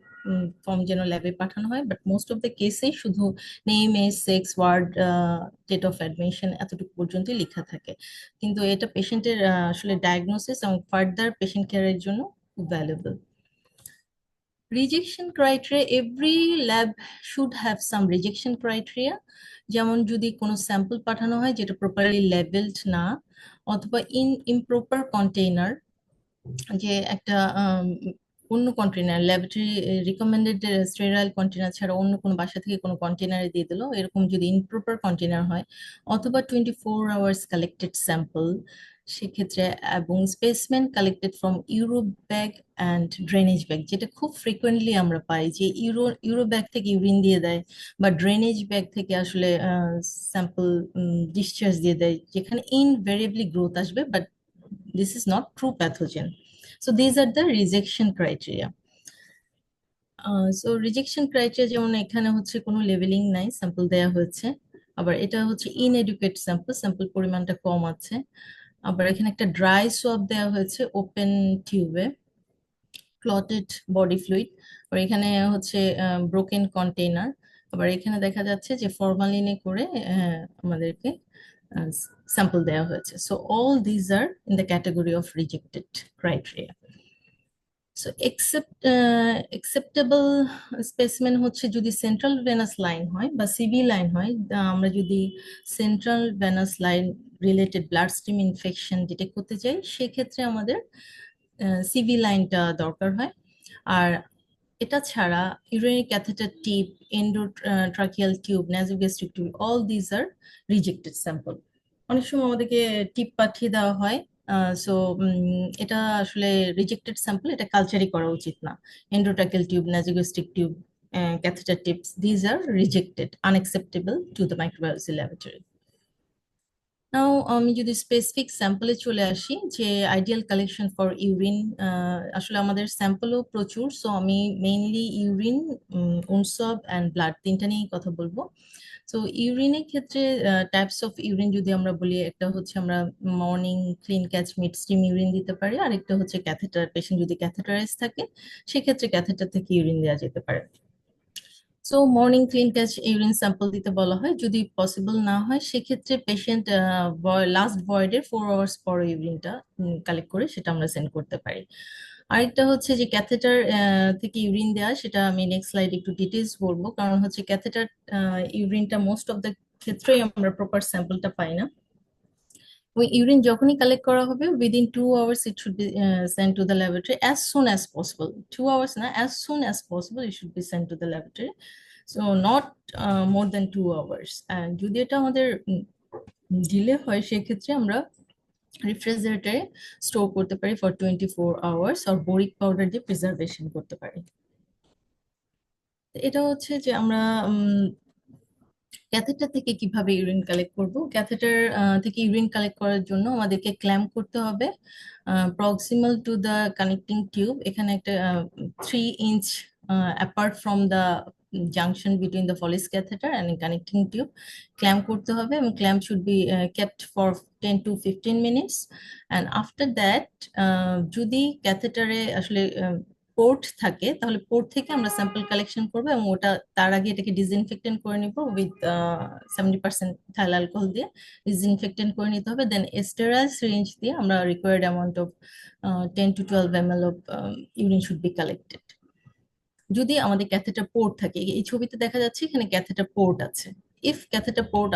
ফর্ম যেন ল্যাবে পাঠানো হয়, বাট মোস্ট অফ দ্য কেসেই শুধু name, age, sex, ward, date of admission এতটুকু পর্যন্তই লেখা থাকে, কিন্তু এটা পেশেন্টের আসলে ডায়াগনোসিস এবং ফার্দার পেশেন্ট কেয়ারের জন্য খুব valuable. Rejection criteria, every lab should have some rejection criteria. যেমন যদি কোনো স্যাম্পল পাঠানো হয় যেটা প্রপারলি লেবেলড না, অথবা ইমপ্রপার কন্টেইনার, যে একটা অন্য container, laboratory recommended sterile container ছাড়া অন্য কোনো বাসা থেকে কোনো কন্টেনারে দিয়ে দিল, এরকম যদি ইনপ্রপার কন্টেনার হয়, অথবা 24 আওয়ার্স কালেক্টেড স্যাম্পল সেক্ষেত্রে, এবং specimen collected from euro bag and drainage bag, যেটা খুব ফ্রিকোয়েন্টলি আমরা পাই যে ইউরো ব্যাগ থেকে ইউরিন দিয়ে দেয় বা ড্রেনেজ ব্যাগ থেকে আসলে স্যাম্পল ডিসচার্জ দিয়ে দেয়, যেখানে ইনভেরিয়েবলি গ্রোথ আসবে, but this is not true pathogen. So these are the rejection criteria. So rejection criteria যেমন এখানে হচ্ছে কোনো লেভেলিং নাই, স্যাম্পল দেয়া হয়েছে, আবার এটা হচ্ছে ইনএডুকেট স্যাম্পল, স্যাম্পল পরিমাণটা কম আছে, আবার এখানে একটা ড্রাই সোয়াব দেওয়া হয়েছে ওপেন টিউবে, ক্লটেড বডি ফ্লুইড, আর এখানে হচ্ছে ব্রোকেন কন্টেইনার, আবার এখানে দেখা যাচ্ছে যে ফরমালিনে করে আমাদেরকে স্যাম্পল দেওয়া হয়েছে। So all these R in the category of rejected criteria. So acceptable specimen হচ্ছে যদি সেন্ট্রাল ভেনাস লাইন হয় বা সিভি লাইন হয়, আমরা যদি central venous line related blood stream infection detect করতে চাই সেক্ষেত্রে আমাদের সিভি লাইনটা দরকার হয়। আর এটা ছাড়া urinary catheter tip, endotracheal tube, nasogastric tube, all these R rejected sample. অনেক সময় আমাদেরকে টিপ পাঠিয়ে দেওয়া হয়, সো এটা আসলে রিজেক্টেড স্যাম্পল, এটা কালচারই করা উচিত না। Endotracheal tube, nasogastric tube catheter tips, these are rejected, unacceptable to the microbiology laboratory. নাও আমি যদি স্পেসিফিক স্যাম্পলে চলে আসি, যে আইডিয়াল কালেকশন ফর ইউরিন, আসলে আমাদের স্যাম্পলও প্রচুর, সো আমি মেইনলি ইউরিন, উনসব অ্যান্ড ব্লাড তিনটা নিয়েই কথা বলবো। তো ইউরিনের ক্ষেত্রে টাইপস অফ ইউরিন যদি আমরা বলি, একটা হচ্ছে আমরা morning clean catch mid stream urine দিতে পারি, আরেকটা হচ্ছে ক্যাথেটার, পেশেন্ট যদি ক্যাথেটারাইজ থাকে সেক্ষেত্রে ক্যাথেটার থেকে ইউরিন দেওয়া যেতে পারে। So morning clean catch urine sample দিতে বলা হয়, যদি পসিবল না হয় সেক্ষেত্রে পেশেন্ট লাস্ট ভয়েডের 4 আওয়ার্স পর ইউরিনটা কালেক্ট করে সেটা আমরা সেন্ড করতে পারি। আরেকটা হচ্ছে যে ক্যাথেটার থেকে ইউরিন দেওয়া, সেটা আমি নেক্সট স্লাইড একটু ডিটেলস বলবো, কারণ হচ্ছে ক্যাথেটার ইউরিনটা মোস্ট অফ দ্য ক্ষেত্রেই আমরা প্রপার স্যাম্পলটা পাই না। ওই ইউরিন যখনই কালেক্ট করা হবে, within 2 hours it should be send to the laboratory as soon as possible. 2 hours না, as soon as possible it should be send to the laboratory, so not more than 2 hours. And যদি এটা আমাদের delay হয় সেক্ষেত্রে আমরা রেফ্রিজারেটরে store করতে পারি for 24 hours, আর বোরিক পাউডার দিয়ে প্রিজার্ভেশন করতে পারি। এটা হচ্ছে যে আমরা ক্যাথেটার থেকে কিভাবে ইউরিন কালেক্ট করব। ক্যাথেটার থেকে ইউরিন কালেক্ট করার জন্য আমাদেরকে ক্ল্যাম্প করতে হবে proximal to the connecting tube. এখানে একটা 3 inch apart from the junction between the Foley's catheter and connecting tube, clamp করতে হবে, এবং clamp should be kept for 10 to 15 minutes. And after that যদি ক্যাথেটারে আসলে পোর্ট থাকে, তাহলে পোর্ট থেকে আমরা স্যাম্পল কালেকশন করবো, এবং ওটা তার আগে এটাকে ডিসইনফেক্টেন্ট করে নিব উইথ 70% থাইল অ্যালকোহল দিয়ে ডিসইনফেক্টেন্ট করে নিতে হবে। দেন স্টেরাইল সিরিঞ্জ দিয়ে আমরা required amount of 10 to 12 ml of urine should be collected. যদি আমাদের ক্যাথেটার পোর্ট থাকে, এই ছবিতে দেখা যাচ্ছে এখানে ক্যাথেটার পোর্ট আছে। ইফ ক্যাথেটার পোর্ট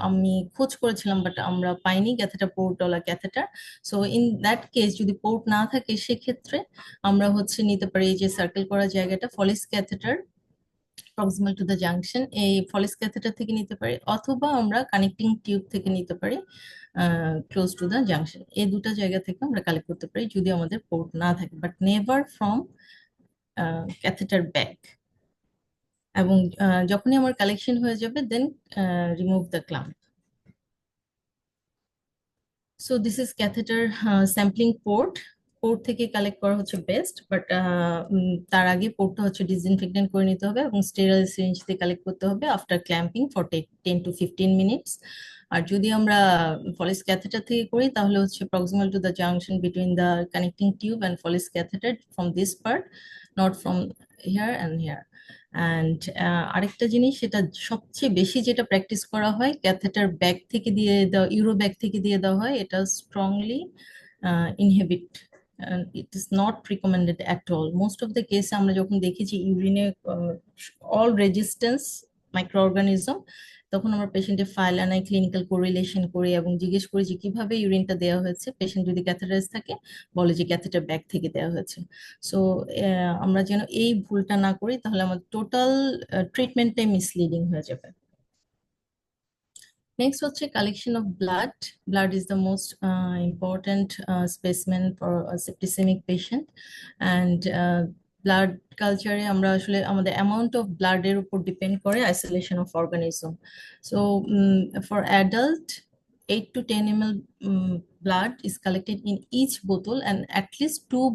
আমি খোঁজ করেছিলাম বাট আমরা পাইনি catheter port OLA catheter, so in that case যদি পোর্ট না থাকে সেক্ষেত্রে আমরা হচ্ছে নিতে পারি এই যে সার্কেল করা জায়গাটা, Foley's catheter proximal to the junction, এই ফলিস ক্যাথেটার থেকে নিতে পারি, অথবা আমরা কানেক্টিং টিউব থেকে নিতে পারি ক্লোজ টু দ্য জাংশন। এই দুটো জায়গা থেকে আমরা কালেক্ট করতে পারি যদি আমাদের পোর্ট না থাকে, but never from catheter bag. এবং যখনই আমার কালেকশন হয়ে যাবে then remove the clamp. So this is catheter sampling port. Port থেকে কালেক্ট করা হচ্ছে বেস্ট, বাট তার আগে পোর্টটা হচ্ছে ডিসইনফেক্টেন্ট করে নিতে হবে এবং স্টেরাইল সিরিঞ্জ দিয়ে কালেক্ট করতে হবে after clamping for 10 to 15 minutes. আর যদি আমরা ফলিস ক্যাথেটার থেকে করি তাহলে হচ্ছে proximal to the junction between the connecting tube and Foley's catheter from this part, not from here and here. And আরেকটা জিনিস, সেটা সবচেয়ে বেশি যেটা প্র্যাকটিস করা হয়, ক্যাথেটার ব্যাগ থেকে দিয়ে দেওয়া, ইউরো ব্যাগ থেকে দিয়ে দেওয়া হয়, এটা strongly inhibit, it is not recommended at all. Most of the কেসে আমরা যখন দেখেছি ইউরিনে অল রেজিস্ট্যান্স মাইক্রো অর্গানিজম, তখন আমরা পেশেন্টের ফাইল আনাই, ক্লিনিক্যাল কোরিলেশন করি এবং জিজ্ঞেস করি যে কিভাবে ইউরিনটা দেওয়া হয়েছে। পেশেন্ট যদি ক্যাথেটারাইজ থাকে বলে যে ক্যাথেটার ব্যাগ থেকে দেওয়া হয়েছে। সো আমরা যেন এই ভুলটা না করি, তাহলে আমাদের টোটাল ট্রিটমেন্টটাই মিসলিডিং হয়ে যাবে। Next হচ্ছে collection of blood. Blood is the most important specimen for a septicemic patient, and blood culture আমরা আসলে আমাদের amount of blood এর উপর depend করে isolation of organism. So for adult 8 to 10 ml blood is collected in each bottle, and at least 2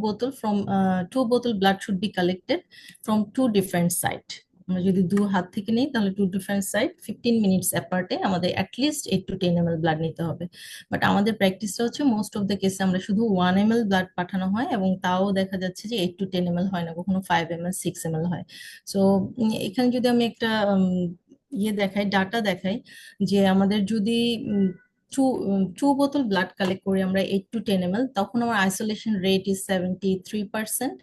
bottle blood should be collected from 2 different sites. আমরা যদি 2 হাত থেকে নেই তাহলে 2 ডিফারেন্ট সাইড 15 মিনিটস অ্যাপার্টে আমাদের অ্যাটলিস্ট 8 to 10 ml ব্লাড নিতে হবে। But আমাদের প্র্যাকটিসটা হচ্ছে মোস্ট অফ দ্য কেসে আমরা শুধু 1 ml ব্লাড পাঠানো হয়, এবং তাও দেখা যাচ্ছে যে 8 to 10 ml হয় না, কখনো 5 ml 6 ml হয়। সো এখানে যদি আমি একটা দেখাই, ডাটা দেখাই, যে আমাদের যদি 2 বোতল ব্লাড কালেক্ট করি আমরা 8 to 10 ml, তখন আমার আইসোলেশন রেট ইজ 73%।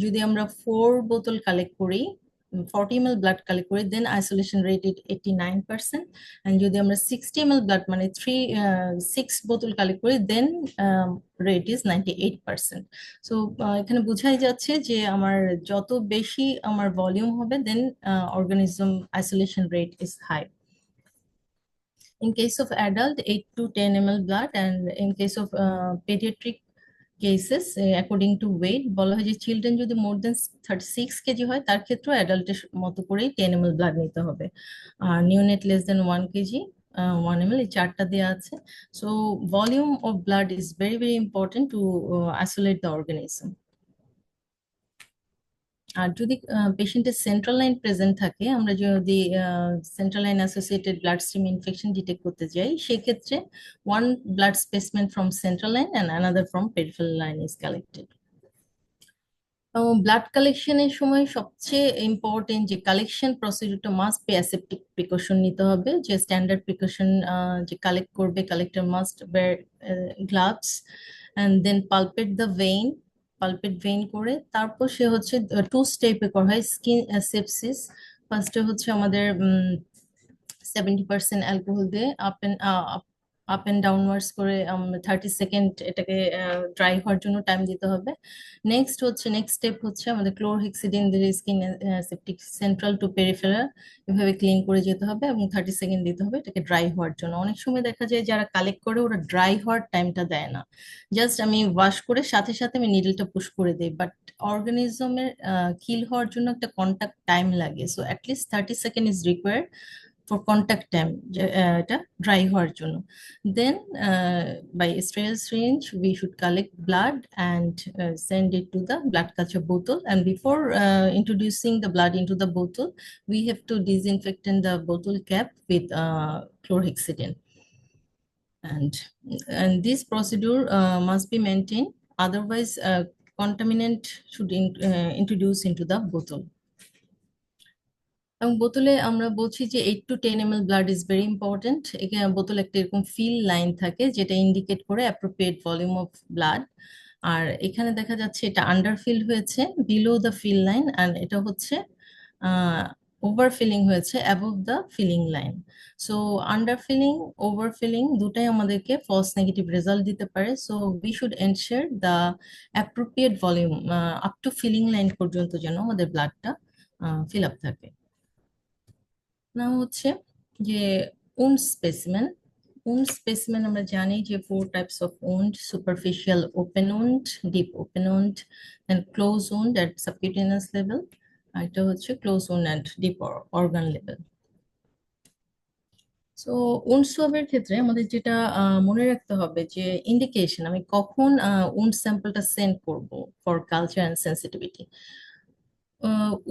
যদি আমরা 4 বোতল কালেক্ট করি 40 ml blood collect করি, then isolation rate is 89%, and যদি আমরা 60 ml blood মানে 6 বোতল কালেক্ট করি then rate is 98%. সো এখানে বোঝাই যাচ্ছে যে আমার যত বেশি আমার ভলিউম হবে then organism isolation rate is high. In case of adult 8 to 10 ml blood, and in case of pediatric cases according to weight বলা হয় যে চিলড্রেন যদি মোর দেন 36 কেজি হয় তার ক্ষেত্রে অ্যাডাল্টের মতো করেই 10 ml ব্লাড নিতে হবে, আর neonate less than 1 kg 1 ml, এই চারটা দেওয়া আছে। So volume of blood is very very important to isolate the organism. আর যদি পেশেন্টের সেন্ট্রাল লাইন প্রেজেন্ট থাকে, আমরা যদি central line associated blood stream infection detect করতে যাই, সেক্ষেত্রে one blood specimen from central line and another from peripheral line is collected. Blood কালেকশনের সময় সবচেয়ে ইম্পর্টেন্ট যে কালেকশন প্রসিডিউরটা মাস্ট বি অ্যাসেপ্টিক প্রিকশন নিতে হবে, যে স্ট্যান্ডার্ড প্রিকশন যে কালেক্ট করবে, collector must wear gloves and then palpate the vein, palpate vein করে তারপর সে হচ্ছে 2 স্টেপে করা হয় স্কিন সেপসিস। ফার্স্টে হচ্ছে আমাদের 70% অ্যালকোহল দিয়ে আপ এন্ড ডাউনওয়ার্ডস করে 30 সেকেন্ড এটাকে ড্রাই হওয়ার জন্য টাইম দিতে হবে। নেক্সট স্টেপ হচ্ছে আমাদের ক্লোরহেক্সিডিন দিয়ে skin septic central to peripheral এভাবে ক্লিন করে যেতে হবে এবং 30 সেকেন্ড দিতে হবে এটাকে ড্রাই হওয়ার জন্য। অনেক সময় দেখা যায় যারা কালেক্ট করে ওরা ড্রাই হওয়ার টাইমটা দেয় না, জাস্ট আমি ওয়াশ করে সাথে সাথে আমি নিডলটা পুশ করে দিই, বাট অর্গানিজমের কিল হওয়ার জন্য একটা কন্টাক্ট টাইম লাগে, so at least 30 second is required for contact time এটা ড্রাই হওয়ার জন্য। দেন by sterile syringe we should collect blood and send it to the blood culture bottle, and before introducing the blood into the bottle we have to disinfect the bottle cap with chlorhexidine, and this procedure must be maintained, otherwise contaminant should introduce into the bottle. এবং বোতলে আমরা বলছি যে 8 to 10 ml blood is very important. এখানে বোতলে একটা এরকম feel line থাকে যেটা ইন্ডিকেট করে অ্যাপ্রোপ্রিয়েট ভলিউম অফ ব্লাড, আর এখানে দেখা যাচ্ছে এটা আন্ডার ফিল হয়েছে বিলো দ্য ফিল লাইন, আর এটা হচ্ছে ওভার ফিলিং হয়েছে above the filling line. So under filling over filling দুটাই আমাদেরকে ফলস নেগেটিভ রেজাল্ট দিতে পারে, so we should ensure the appropriate volume up to filling line পর্যন্ত যেন আমাদের ব্লাডটা ফিল আপ থাকে। নাও হচ্ছে যে wound specimen. wound specimen আমরা জানি যে 4 types of wound: superficial open wound, deep open wound, and close wound at subcutaneous level. এটা হচ্ছে close wound and deep organ level. So wound swab এর ক্ষেত্রে আমাদের যেটা মনে রাখতে হবে যে ইন্ডিকেশন আমি কখন wound স্যাম্পলটা সেন্ড করব for culture and sensitivity.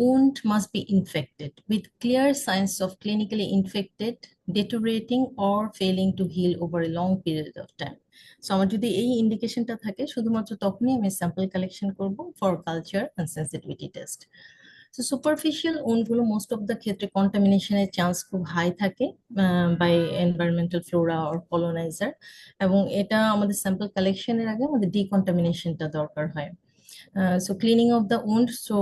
Wound must be infected with clear signs of clinically infected, deteriorating or failing to heal over a long period of time. So আমার যদি এই ইন্ডিকেশনটা থাকে শুধুমাত্র তখনই আমি স্যাম্পল কালেকশন করব for culture and sensitivity test. So superficial wound গুলো most of the ক্ষেত্রে কন্টামিনেশনের চান্স খুব হাই থাকে by environmental flora or coloniser, এবং এটা আমাদের স্যাম্পল কালেকশনের আগে আমাদের ডিকন্টামিনেশনটা দরকার হয়। So cleaning of the wound, so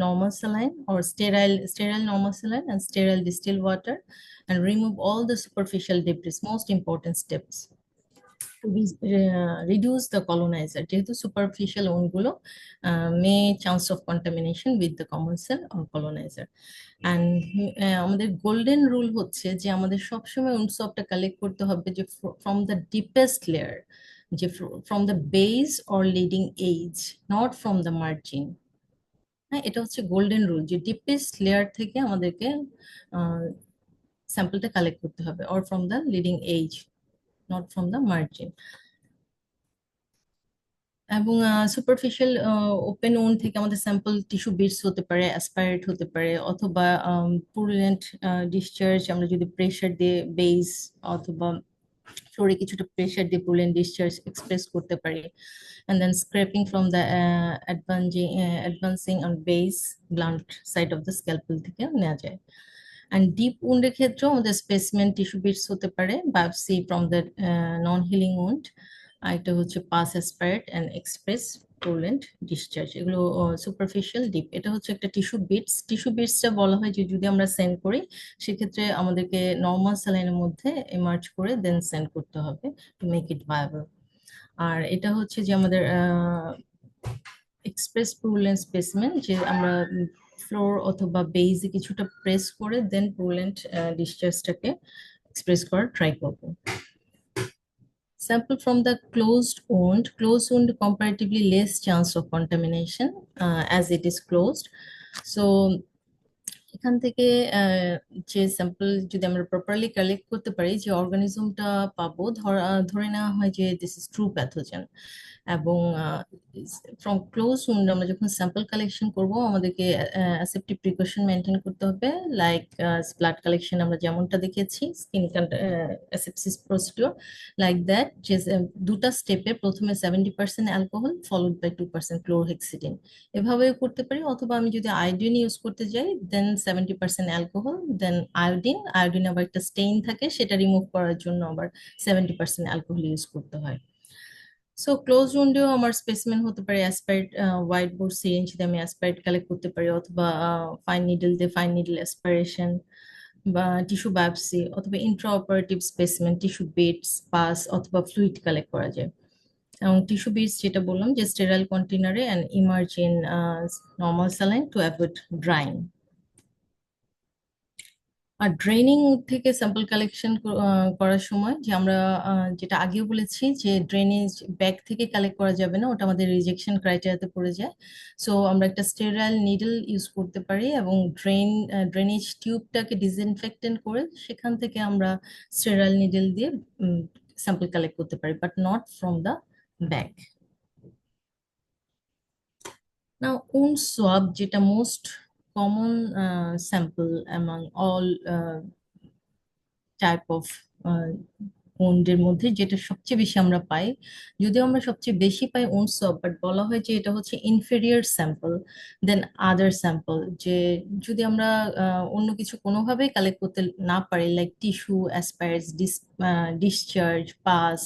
normal saline or sterile normal saline and sterile distilled water, and remove all the superficial debris, most important steps to reduce the colonizer, যেহেতু superficial wound গুলো may chance of contamination with the common cell or colonizer. And আমাদের golden rule হচ্ছে যে আমাদের সবসময় wound swabটা collect করতে হবে যে from the deepest layer, যে from the base or leading edge, not from the margin. হ্যাঁ, এটা হচ্ছে গোল্ডেন রুল যে ডিপেস্ট লেয়ার থেকে আমাদেরকে স্যাম্পলটা কালেক্ট করতে হবে, or from the leading edge, not from the margin. এবং সুপারফিশিয়াল ওপেন wound থেকে আমাদের স্যাম্পল টিস্যু বিটস হতে পারে, অ্যাসপাইরেট হতে পারে, অথবা পুরুলেন্ট ডিসচার্জ আমরা যদি প্রেশার দিয়ে বেস অথবা ফ্লোরে কিছুটা প্রেশার দিয়ে পুরুলেন্ট ডিসচার্জ এক্সপ্রেস করতে পারি, and then scraping from the advancing on base blunt side of the scalpel থেকে নেওয়া যায়। and deep wound এর ক্ষেত্রেও আমাদের স্পেসিমেন টিস্যু বিটস হতে পারে, biopsy from the non healing wound, এটা হচ্ছে pus aspirate and express purulent discharge, এগুলো সুপারফিশিয়াল ডিপ। এটা হচ্ছে একটা টিস্যু বিটসটা বলা হয় যে যদি আমরা সেন্ড করি সেক্ষেত্রে আমাদেরকে নর্মাল স্যালাইনের মধ্যে ইমার্জ করে দেন সেন্ড করতে হবে টু মেক ইট ভায়াবল। আর এটা হচ্ছে যে আমাদের এক্সপ্রেস পুরুলেন্ট স্পেসিমেন, যে আমরা ফ্লোর অথবা বেজে কিছুটা প্রেস করে দেন পুরুলেন্ট ডিসচার্জটাকে এক্সপ্রেস করার ট্রাই করব। Sample from the closed wound comparatively less chance of contamination as it is closed. So এখান থেকে যে স্যাম্পল যদি আমরা প্রপারলি কালেক্ট করতে পারি, যে অর্গানিজমটা পাবো, ধরে নেওয়া হয় যে দিস ইজ ট্রু প্যাথোজেন। এবং ফ্রম ক্লোজ উন্ড আমরা যখন স্যাম্পল কালেকশন করব, আমাদেরকে অ্যাসেপ্টিভ প্রিকশন মেনটেন করতে হবে, লাইক ব্লাড কালেকশন আমরা যেমনটা দেখেছি, skin asepsis procedure, like that, যে দুটা স্টেপে প্রথমে 70% অ্যালকোহল ফলোড বাই 2% ক্লোরহেক্সিডিন, এভাবেও করতে পারি। অথবা আমি যদি আয়োডিন ইউজ করতে যাই, দেন 70% অ্যালকোহল, দেন আয়োডিন আবার একটা স্টেইন থাকে, সেটা রিমুভ করার জন্য আবার 70% অ্যালকোহল ইউজ করতে হয়। সো ক্লোজ উন্ডেও আমার স্পেসিমেন হতে পারে অ্যাসপাইরেট, হোয়াইট বোর্ড সিরিঞ্জ দিয়ে আমি অ্যাসপাইরেট কালেক্ট করতে পারি, অথবা ফাইন নিডল দিয়ে ফাইন নিডল অ্যাসপাইরেশন, বা টিস্যু বায়োপসি, অথবা intra operative specimen tissue bits, pus অথবা ফ্লুইড কালেক্ট করা যায়। এবং টিস্যু বিটস যেটা বললাম, যে স্টেরাইল কন্টেনারে and immerse in normal saline to avoid drying. আর ড্রেনিং থেকে স্যাম্পল কালেকশন করার সময়, যে আমরা যেটা আগেও বলেছি, যে ড্রেনেজ ব্যাগ থেকে কালেক্ট করা যাবে না, ওটা আমাদের রিজেকশন ক্রাইটেরিয়াতে পড়ে যায়। সো আমরা একটা স্টেরাইল নিডল ইউজ করতে পারি, এবং ড্রেনেজ টিউবটাকে ডিসইনফেক্টেন্ট করে সেখান থেকে আমরা স্টেরাইল নিডল দিয়ে স্যাম্পল কালেক্ট করতে পারি, but not from the bag. Now wound swab, যেটা most common sample among all type of wound এর মধ্যে, যেটা সবচেয়ে বেশি আমরা পাই, যদিও আমরা সবচেয়ে বেশি পাই wound swab, বাট বলা হয় যে এটা হচ্ছে ইনফেরিয়র স্যাম্পল দেন আদার স্যাম্পল। যে যদি আমরা অন্য কিছু কোনোভাবেই কালেক্ট করতে না পারি, লাইক টিস্যু, অ্যাসপাইরেটস, ডিসচার্জ, পাস,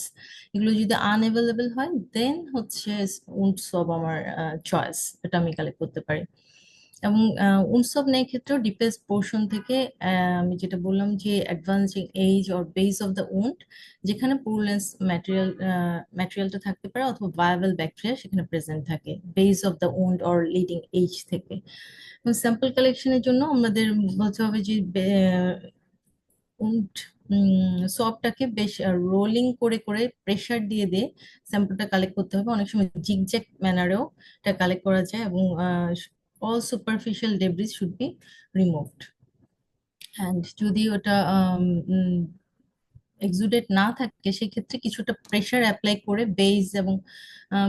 এগুলো যদি আনঅ্যাভেলেবল হয়, দেন হচ্ছে wound swab আমার চয়েস, এটা আমি কালেক্ট করতে পারি। এবং উৎসব নেই ক্ষেত্রেও ডিপেস্ট পোর্শন থেকে আমি যেটা বললাম, যে advancing edge or base of the wound, যেখানে পুরুলেন্স ম্যাটেরিয়ালটা থাকতে পারে, অথবা ভায়াবল ব্যাকটেরিয়া সেখানে প্রেজেন্ট থাকে, base of the wound or leading edge থেকে। এবং স্যাম্পল কালেকশনের জন্য আমাদের বলতে হবে যে উন্ড সবটাকে বেশ রোলিং করে করে প্রেসার দিয়ে দিয়ে স্যাম্পলটা কালেক্ট করতে হবে। অনেক সময় জিগজ্যাগ ম্যানারেও এটা কালেক্ট করা যায়, এবং all superficial debris should be removed. And যদি ওটা এক্সুডেট না থাকে, সেক্ষেত্রে কিছুটা প্রেসার অ্যাপ্লাই করে বেস এবং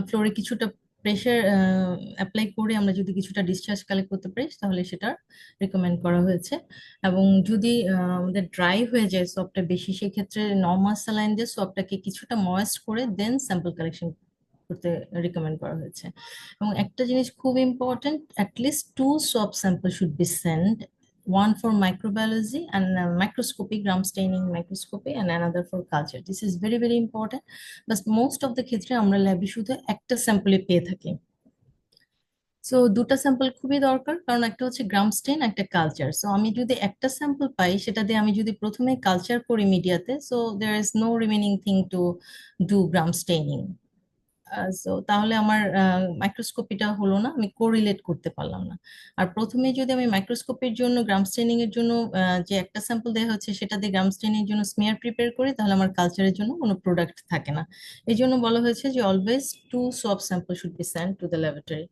ফ্লোরে কিছুটা প্রেসার অ্যাপ্লাই করে আমরা যদি কিছুটা ডিসচার্জ কালেক্ট করতে পারি, তাহলে সেটা রেকমেন্ড করা হয়েছে। এবং যদি আমাদের ড্রাই হয়ে যায় সবটা বেশি, সেক্ষেত্রে নর্মাল স্যালাইন দিয়ে সবটাকে কিছুটা ময়েস্ট করে দেন স্যাম্পল কালেকশন করতে রেকমেন্ড করা হয়েছে। এবং একটা জিনিস খুব important, at least 2 swab samples should be sent, one for microbiology and microscopy, gram staining microscopy, and another for culture. This is very very important, but most of the ক্ষেত্রে আমরা ল্যাবে শুধু একটা স্যাম্পলে পেয়ে থাকি। সো দুটা স্যাম্পল খুবই দরকার, কারণ একটা হচ্ছে গ্রাম স্টেইন, একটা কালচার। সো আমি যদি একটা স্যাম্পল পাই, সেটা দিয়ে আমি যদি প্রথমে কালচার করি মিডিয়াতে, so there is no remaining thing to do gram staining. So তাহলে আমার মাইক্রোস্কোপিটা হলো না, আমি কোরিলেট করতে পারলাম না। আর প্রথমে যদি আমি মাইক্রোস্কোপির জন্য গ্রাম স্টেনিং এর জন্য যে একটা স্যাম্পল দেওয়া হচ্ছে সেটা দিয়ে গ্রাম স্টেনিং এর জন্য স্মিয়ার প্রিপেয়ার করি, তাহলে আমার কালচারের জন্য কোনো প্রোডাক্ট থাকে না। এই জন্য বলা হয়েছে যে always 2 swab samples should be sent to the laboratory,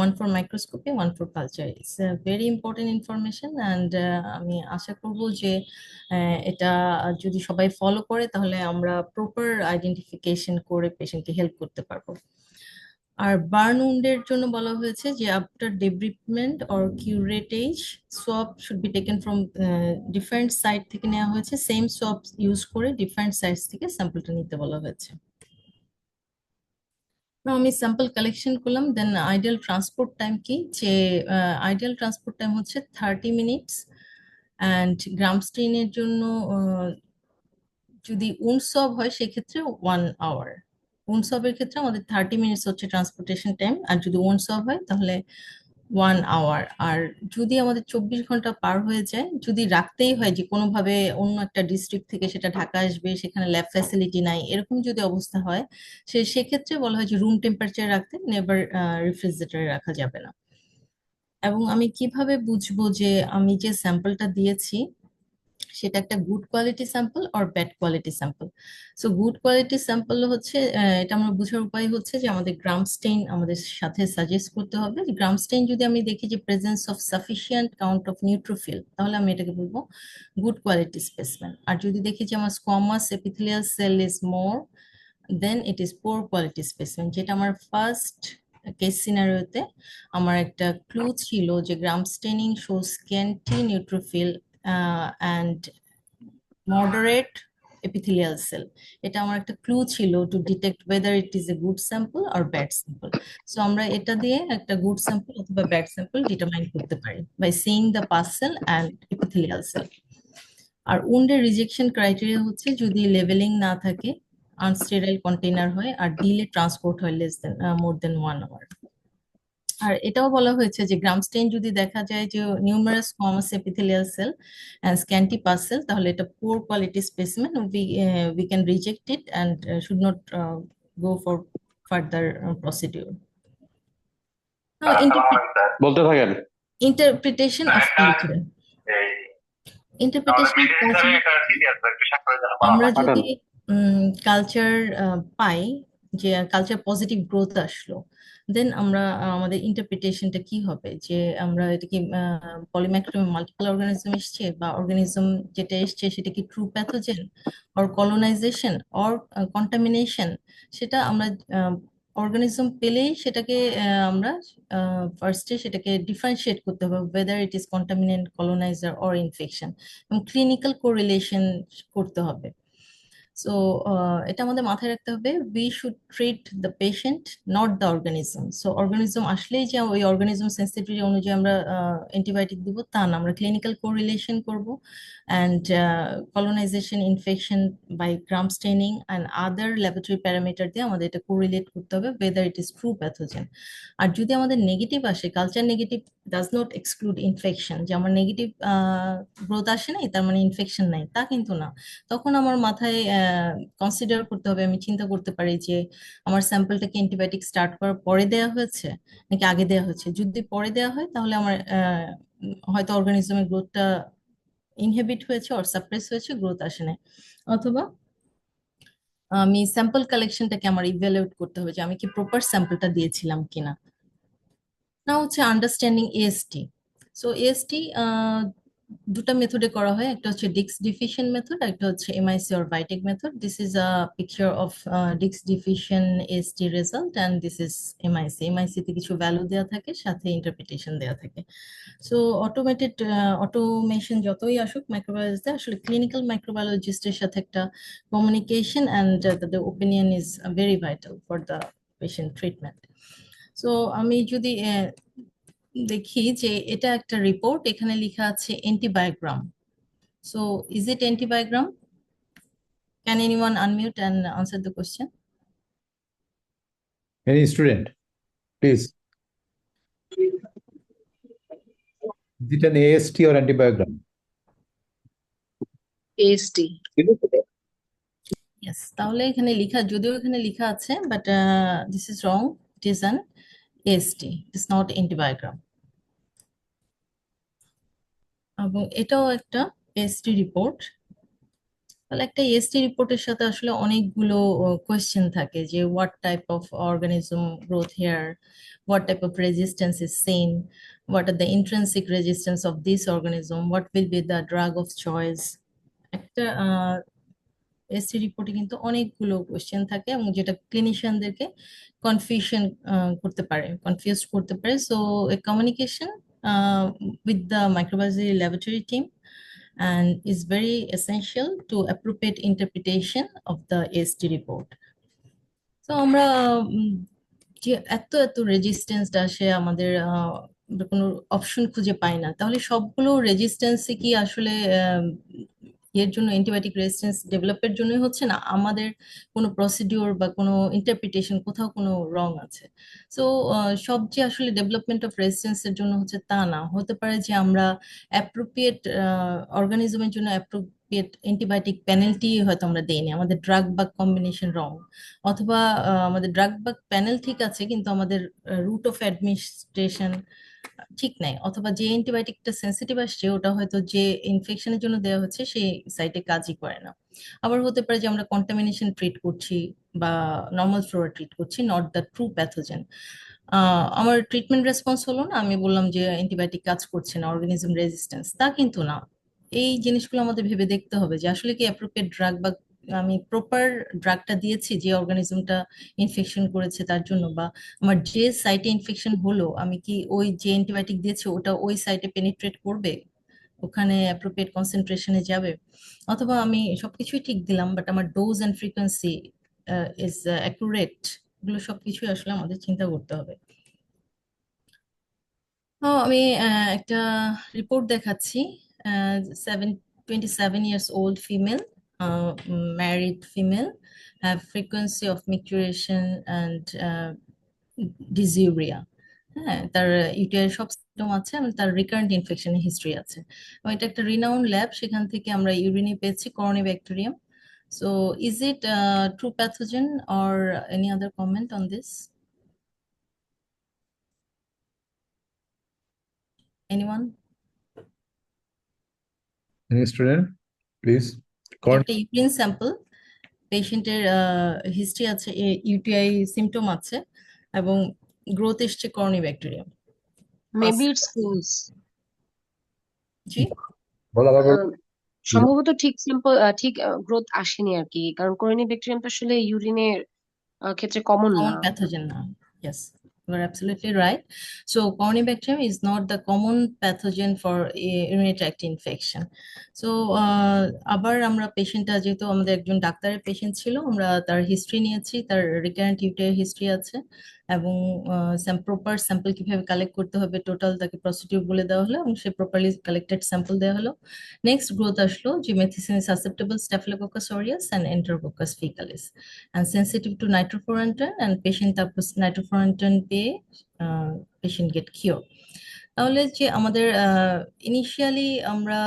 one for microscopy, one for culture. It's a very important information, and আমি আশা করব যে এটা যদি সবাই ফলো করে, তাহলে আমরা প্রপার আইডেন্টিফিকেশন করে পেশেন্টকে হেল্প করতে পারবো। আর বার্ন উন্ডের জন্য বলা হয়েছে যে after debridement or curettage, swab should be taken from different site থেকে নেওয়া হয়েছে, সেম সোয়াব ইউজ করে ডিফারেন্ট সাইটস থেকে স্যাম্পলটা নিতে বলা হয়েছে। আমি স্যাম্পল কালেকশন করলাম, দেন আইডিয়াল ট্রান্সপোর্ট টাইম কি, যে আইডিয়াল ট্রান্সপোর্ট টাইম হচ্ছে 30 মিনিটস, অ্যান্ড গ্রাম স্টেইনের জন্য যদি উনসব হয় সেক্ষেত্রে 1 আওয়ার। উনসবের ক্ষেত্রে আমাদের 30 মিনিটস হচ্ছে ট্রান্সপোর্টেশন টাইম, আর যদি উনসব হয় তাহলে 1 আওয়ার। আর যদি আমাদের 24 ঘন্টা পার হয়ে যায়, যদি রাখতেই হয় যে কোনোভাবে অন্য একটা ডিস্ট্রিক্ট থেকে সেটা ঢাকা আসবে, সেখানে ল্যাব ফ্যাসিলিটি নাই, এরকম যদি অবস্থা হয়, সেক্ষেত্রে বলা হয় যে রুম টেম্পারেচার রাখতে, নেভার রেফ্রিজারেটরে রাখা যাবে না। এবং আমি কিভাবে বুঝবো যে আমি যে স্যাম্পলটা দিয়েছি সেটা একটা গুড কোয়ালিটি স্যাম্পল আর bad quality sample. So good quality sample হচ্ছে এটা আমরা বোঝার উপায় হচ্ছে যে আমাদের গ্রাম স্টেইন আমাদের সাথে সাজেস্ট করতে হবে। গ্রাম স্টেইন যদি আমি দেখি যে presence of sufficient count of neutrophil, তাহলে আমি এটাকে বলবো গুড কোয়ালিটি স্পেসিমেন। আর যদি দেখি যে আমার squamous epithelial cell is more, then it is poor quality specimen. যেটা আমার ফার্স্ট কেস সিনারিওতে আমার একটা ক্লু ছিল যে gram staining show scanty neutrophil and moderate epithelial cell. এটা আমার একটা ক্লু ছিল to detect whether it is a good sample or bad sample. So আমরা এটা দিয়ে একটা গুড স্যাম্পল অথবা ব্যাড স্যাম্পল ডিটারমাইন করতে পারি by seeing the pus cell and epithelial cell. আর উন্ডের রিজেকশন ক্রাইটেরিয়া হচ্ছে যদি লেভেলিং না থাকে, আনস্টেরাইল কন্টেইনার হয়, আর ডিলে ট্রান্সপোর্ট হয় লেস দেন মোর দেন 1 hour। আর এটাও বলা হয়েছে যে গ্রাম স্টেইন যদি দেখা যায় যে numerous squamous epithelial cell and scanty pus cell, তাহলে এটা poor quality specimen. We can reject it and should not go for further procedure. বলতে থাকেন। Interpretation of culture. Interpretation of culture, আমরা যদি কালচার পাই যে কালচার পজিটিভ গ্রোথ আসলো, দেন আমরা আমাদের ইন্টারপ্রিটেশনটা কি হবে, যে আমরা এটা কি পলিম্যাক্রোম মাল্টিপল অর্গানিজম এসছে, বা অর্গানিজম যেটা এসছে সেটা কি true pathogen or colonisation or contamination, সেটা আমরা অর্গানিজম পেলেই সেটাকে আমরা ফার্স্টে সেটাকে ডিফারেন্সিয়েট করতে হবে whether it is contaminant, coloniser or infection, এবং ক্লিনিক্যাল কোরিলেশন করতে হবে। সো এটা আমাদের মাথায় রাখতে হবে, we should treat the patient not the organism. So organism আসলেই যে ওই অর্গানিজম সেন্সিটিভিটি অনুযায়ী আমরা অ্যান্টিবায়োটিক দিব তা না, আমরা ক্লিনিক্যাল কোরিলেশন করব and colonisation, infection by gram staining and other laboratory parameter দিয়ে আমাদের এটা কোরিলেট করতে হবে whether it is true pathogen. আর যদি আমাদের নেগেটিভ আসে, culture negative does not exclude infection, যে আমার নেগেটিভ গ্রোথ আসে নাই তার মানে ইনফেকশন নাই, তা কিন্তু না। তখন আমার মাথায় কনসিডার করতে হবে, আমি চিন্তা করতে পারি যে আমার স্যাম্পলটাকে অ্যান্টিবায়োটিক স্টার্ট করার পরে দেওয়া হয়েছে নাকি আগে দেওয়া হয়েছে। যদি পরে দেওয়া হয় তাহলে আমার হয়তো অর্গানিজমের গ্রোথটা ইনহিবিট হয়েছে অর সাপ্রেস হয়েছে, গ্রোথ আসে না। অথবা আমি স্যাম্পল কালেকশনটাকে আমার ইভ্যালুয়েট করতে হবে যে আমি কি প্রপার স্যাম্পলটা দিয়েছিলাম কিনা। না হচ্ছে আন্ডারস্ট্যান্ডিং এএসটি। সো এএসটি দুটা মেথডে করা হয়, একটা হচ্ছে ডিক্স ডিফিশন মেথড, একটা হচ্ছে MIC or VITEK method. This is a picture of ডিক্স diffusion AST result and this is MIC. MIC তে কিছু ভ্যালু দেওয়া থাকে, সাথে ইন্টারপ্রিটেশন দেওয়া থাকে। সো অটোমেশন যতই আসুক মাইক্রোবায়োলজিতে, আসলে ক্লিনিক্যাল মাইক্রোবায়োলজিস্টের সাথে একটা communication and the opinion is very vital for the patient treatment. So আমি যদি দেখি যে এটা একটা রিপোর্ট, এখানে লেখা আছে antibiogram. So is it antibiogram? Can anyone unmute and answer the question? Any student, please. Is it an AST or antibiogram? AST. Yes, তাহলে এখানে লেখা, যদিও এখানে লেখা আছে, but this is wrong, it is an AST, it is not antibiogram. এবং এটাও একটা এএসটি রিপোর্ট। তাহলে একটা এএসটি রিপোর্টের সাথে আসলে অনেকগুলো কোয়েশ্চেন থাকে, যে what type of organism growth here, what type of resistance is seen, what are the intrinsic resistance of this organism, what will be the drug of choice. একটা AST রিপোর্টে কিন্তু অনেকগুলো কোয়েশ্চেন থাকে, এবং যেটা ক্লিনিশিয়ানদেরকে কনফিউশন করতে পারে, কনফিউজ করতে পারে। So A communication with the microbiology laboratory team and is very essential to appropriate interpretation of the AST report. So আমরা যে এত রেজিস্ট্যান্স আসে আমাদের আমরা কোনো অপশন খুঁজে পাই না, তাহলে সবগুলো রেজিস্ট্যান্সে কি আসলে এর জন্য অ্যান্টিবায়োটিক রেজিস্ট্যান্স ডেভেলপের জন্যই হচ্ছে না, আমাদের কোনো প্রসিডিওর বা কোনো ইন্টারপ্রিটেশন কোথাও কোনো রং আছে। সো সব যে আসলে ডেভেলপমেন্ট অফ রেজিস্ট্যান্সের জন্য হচ্ছে তা না, হতে পারে যে আমরা অ্যাপ্রোপ্রিয়েট অর্গানিজমের জন্য অ্যাপ্রোপ্রিয়েট অ্যান্টিবায়োটিক প্যানেলটি হয়তো আমরা দেইনি, আমাদের ড্রাগ বাগ কম্বিনেশন রং, অথবা আমাদের ড্রাগ বাগ প্যানেল ঠিক আছে কিন্তু আমাদের রুট অফ অ্যাডমিনিস্ট্রেশন ঠিক নাই, অথবা যে অ্যান্টিবায়োটিকটা সেন্সিটিভ আসছে ওটা হয়তো যে ইনফেকশনের জন্য দেওয়া হচ্ছে সেই সাইটে কাজই করে না। আবার হতে পারে যে আমরা কন্টামিনেশন ট্রিট করছি বা নর্মাল ফ্লোরা ট্রিট করছি, নট দ্য ট্রু প্যাথোজেন। আমার ট্রিটমেন্ট রেসপন্স হলো না, আমি বললাম যে অ্যান্টিবায়োটিক কাজ করছে না, অর্গানিজম রেজিস্ট্যান্স, তা কিন্তু না। এই জিনিসগুলো আমাদের ভেবে দেখতে হবে যে আসলে কি অ্যাপ্রোপ্রিয়েট ড্রাগ বা আমি প্রপার ড্রাগটা দিয়েছি যে অর্গানিজমটা ইনফেকশন করেছে তার জন্য, বা আমার যে সাইটে ইনফেকশন হলো আমি কি ওই যে অ্যান্টিবায়োটিক দিয়েছি ওটা ওই সাইটে পেনিট্রেট করবে, ওখানে অ্যাপ্রোপ্রিয়েট কনসেন্ট্রেশনে যাবে, অথবা আমি সবকিছুই ঠিক দিলাম বাট আমার dose and frequency is accurate, এগুলো সবকিছুই আসলে আমাদের চিন্তা করতে হবে। আমি একটা রিপোর্ট দেখাচ্ছি। 27 years old female, married female, have frequency of micturition and dysuria. হ্যাঁ, তার ইউটিআই সব সিমটম আছে এবং তার রিকারেন্ট ইনফেকশনের হিস্ট্রি আছে, এবং এটা একটা রিনাউন্ড ল্যাব, সেখান থেকে আমরা ইউরিনে পেয়েছি corynebacterium. So is it true pathogen or any other comment on this? Anyone? Any student, please? Corn একটা ইউরিন স্যাম্পল, পেশেন্টের হিস্ট্রি আছে, ইউটিআই সিমটম আছে এবং গ্রোথ এসছে করোনিব্যাকটেরিয়াম। Maybe it's false. জি, বলো আবার বলো। সম্ভবত ঠিক সিম্পল ঠিক গ্রোথ আসেনি আর কি, কারণ কোরিনি তো আসলে ইউরিনের ক্ষেত্রে কমন না। common pathogen now. Yes, you are absolutely right. So Corynebacterium is not the common pathogen for urinary tract infection. So আবার আমরা পেশেন্টটা, যেহেতু আমাদের একজন ডাক্তারের পেশেন্ট ছিল, আমরা তার হিস্ট্রি নিয়েছি, তার রিকারেন্ট ইউটিআই হিস্ট্রি আছে এবং প্রপার স্যাম্পল কিভাবে কালেক্ট করতে হবে টোটাল তাকে প্রসিডিউর বলে দেওয়া হলো এবং সে প্রপারলি কালেক্টেড স্যাম্পল দেওয়া হলো। নেক্সট গ্রোথ আসলো যে methicillin susceptible staphylococcus aureus and enterococcus faecalis and sensitive to nitrofurantoin, and patient তারপর nitrofurantoin পেয়ে patient get cure। তাহলে যে আমাদের ইনিশিয়ালি আমরা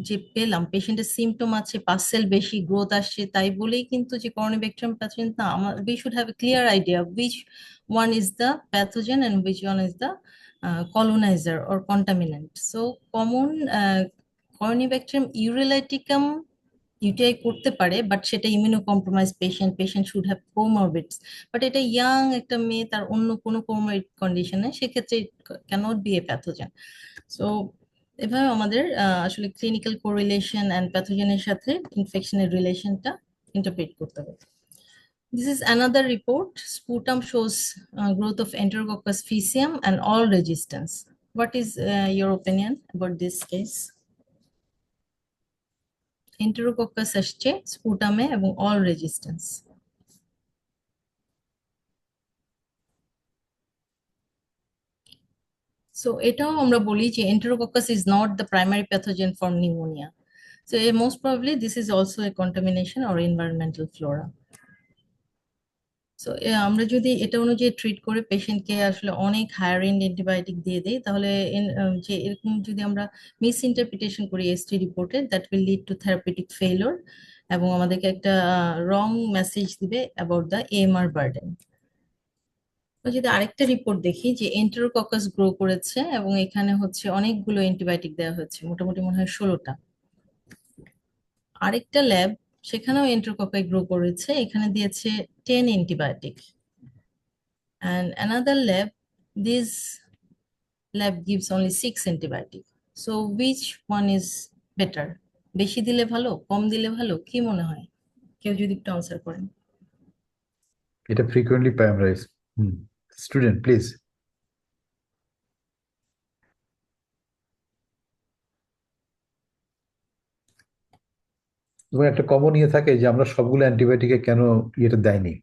যে পেলাম পেশেন্টের সিমটম আছে, পাসেল বেশি, গ্রোথ আসছে, তাই বলেই কিন্তু যে করোনিব্যাকটেরিয়াম প্যাথোজেন না, we should have a clear idea which one is the pathogen and which one is the colonizer or contaminant. So common Corynebacterium urolithecum UTI করতে পারে, বাট সেটা immunocompromise patient should have comorbids, but এটা young একটা মেয়ে, তার অন্য কোনো comorbid কন্ডিশনে, সেক্ষেত্রে can't be a pathogen. So এভাবে আমাদের আসলে ক্লিনিক্যাল কোরিলেশন অ্যান্ড প্যাথোজেনের সাথে ইনফেকশনের রিলেশনটা ইন্টারপ্রেট করতে হবে। This is another report. Sputum shows growth of Enterococcus faecium and all resistance. What is your opinion about this case? Enterococcus আসছে স্পুটামে এবং অল রেজিস্ট্যান্স। সো এটাও আমরা বলি যে Enterococcus is not the primary pathogen for pneumonia. So most probably this is also a contamination or environmental flora. So আমরা যদি এটা অনুযায়ী ট্রিট করে পেশেন্টকে আসলে অনেক হায়ার এন্ড অ্যান্টিবায়োটিক দিয়ে দেই, তাহলে যে এরকম যদি আমরা মিস ইন্টারপ্রিটেশন করি এসটি রিপোর্টে, that will lead to therapeutic failure এবং আমাদেরকে একটা রং মেসেজ দিবে অ্যাবাউট দ্য এএমআর বার্ডেন। যদি আরেকটা রিপোর্ট দেখি যে এন্টেরোককাস গ্রো করেছে এবং এখানে হচ্ছে অনেকগুলো অ্যান্টিবায়োটিক দেওয়া হচ্ছে, মোটামুটি মনে হয় 16টা। আরেকটা ল্যাব, সেখানেও এন্টেরোককাই গ্রো করেছে, এখানে দিয়েছে 10 antibiotic. And another lab, this lab gives only 6 antibiotic. So which one is better? বেশি দিলে ভালো, কম দিলে ভালো, কি মনে হয়? কেউ যদি একটু আনসার করেন। এটা frequently পাই আমরা। Student, please. এবং একটা কমন ইয়ে থাকে যে আমরা সবগুলো অ্যান্টিবায়োটিকে কেন ইয়েটা দেয়নি।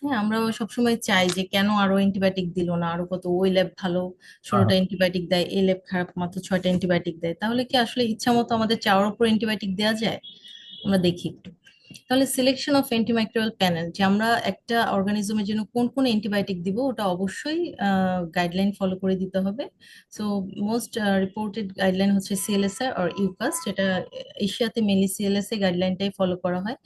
হ্যাঁ, আমরা সবসময় চাই যে কেন আরো অ্যান্টিবায়োটিক দিল না, আরো কত, ওই ল্যাব ভালো 16টা অ্যান্টিবায়োটিক দেয়, এই ল্যাব খারাপ মাত্র 6টা অ্যান্টিবায়োটিক দেয়, তাহলে কি আসলে ইচ্ছা মতো আমাদের চাওয়ার উপর অ্যান্টিবায়োটিক দেওয়া যায়? আমরা দেখি একটু। তাহলে সিলেকশন অফ অ্যান্টিমাইক্রোবিয়াল প্যানেল, যে আমরা একটা অর্গানিজমের জন্য কোন কোন অ্যান্টিবায়োটিক দিব ওটা অবশ্যই গাইডলাইন ফলো করে দিতে হবে। সো মোস্ট রিপোর্টেড গাইডলাইন হচ্ছে সিএলএসআর আর ইউকাস, যেটা এশিয়াতে মেনলি সিএলএসএ গাইডলাইনটাই ফলো করা হয়।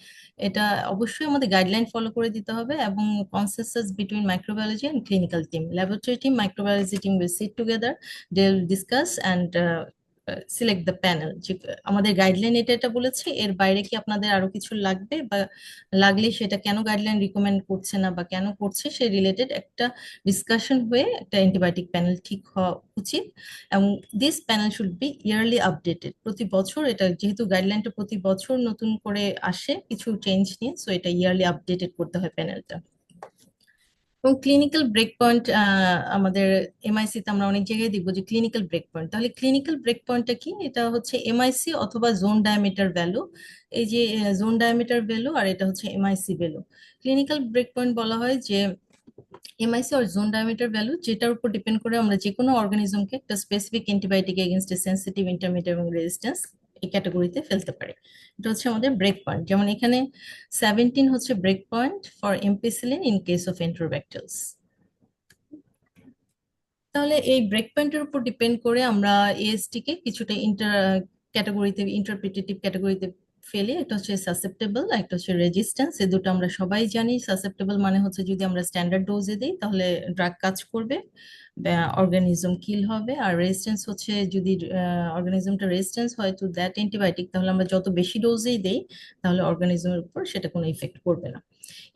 এটা অবশ্যই আমাদের গাইডলাইন ফলো করে দিতে হবে, এবং consensus between microbiology and clinical team, laboratory team, microbiology team will sit together, they will discuss and select the panel. যে আমাদের গাইডলাইন এটা এটা বলেছে, এর বাইরে কি আপনাদের আরো কিছু লাগবে, বা লাগলে সেটা কেন গাইডলাইন রিকমেন্ড করছে না বা কেন করছে সে রিলেটেড একটা ডিসকাশন হয়ে একটা অ্যান্টিবায়োটিক প্যানেল ঠিক হওয়া উচিত। এবং this panel should be yearly updated, প্রতি বছর, এটা যেহেতু গাইডলাইনটা প্রতি বছর নতুন করে আসে কিছু চেঞ্জ নিয়ে, সো এটা ইয়ারলি আপডেটেড করতে হয় প্যানেলটা। এবং ক্লিনিক্যাল ব্রেক পয়েন্ট, আমাদের এমআইসি তে আমরা অনেক জায়গায় দেখবো যে ক্লিনিক্যাল ব্রেক পয়েন্ট, তাহলে ক্লিনিক্যাল ব্রেক পয়েন্টটা কি? এটা হচ্ছে এমআইসি অথবা জোন ডায়ামিটার ভ্যালু। এই যে জোন ডায়ামিটার ভ্যালু আর এটা হচ্ছে MIC value. Clinical break point বলা হয় যে এমআইসি আর জোন ডায়ামিটার ভ্যালু, যেটার উপর ডিপেন্ড করে আমরা যে কোনো অর্গানিজমকে একটা specific antibiotic against sensitive, intermediate এবং রেজিস্ট্যান্স এই ক্যাটাগরিতে ফেলতে পারে। এটা হচ্ছে আমাদের ব্রেক পয়েন্ট। যেমন এখানে 17 হচ্ছে break point for ampicillin in case of enterobacterales. তাহলে এই ব্রেক পয়েন্টের উপর ডিপেন্ড করে আমরা এএসটি কে কিছুটা ক্যাটাগরিতে, ইন্টারপ্রিটেটিভ ক্যাটাগরিতে ফেলি। একটা হচ্ছে সাসেপ্টেবল, একটা হচ্ছে রেজিস্ট্যান্স। এই দুটো আমরা সবাই জানি। সাসেপ্টেবল মানে হচ্ছে যদি আমরা স্ট্যান্ডার্ড ডোজে দিই তাহলে ড্রাগ কাজ করবে, অর্গানিজম কিল হবে। আর রেজিস্ট্যান্স হচ্ছে যদি অর্গানিজমটা রেজিস্ট্যান্স হয় টু দ্যাট অ্যান্টিবায়োটিক, তাহলে আমরা যত বেশি ডোজেই দেই তাহলে অর্গানিজমের উপর সেটা কোনো ইফেক্ট করবে না।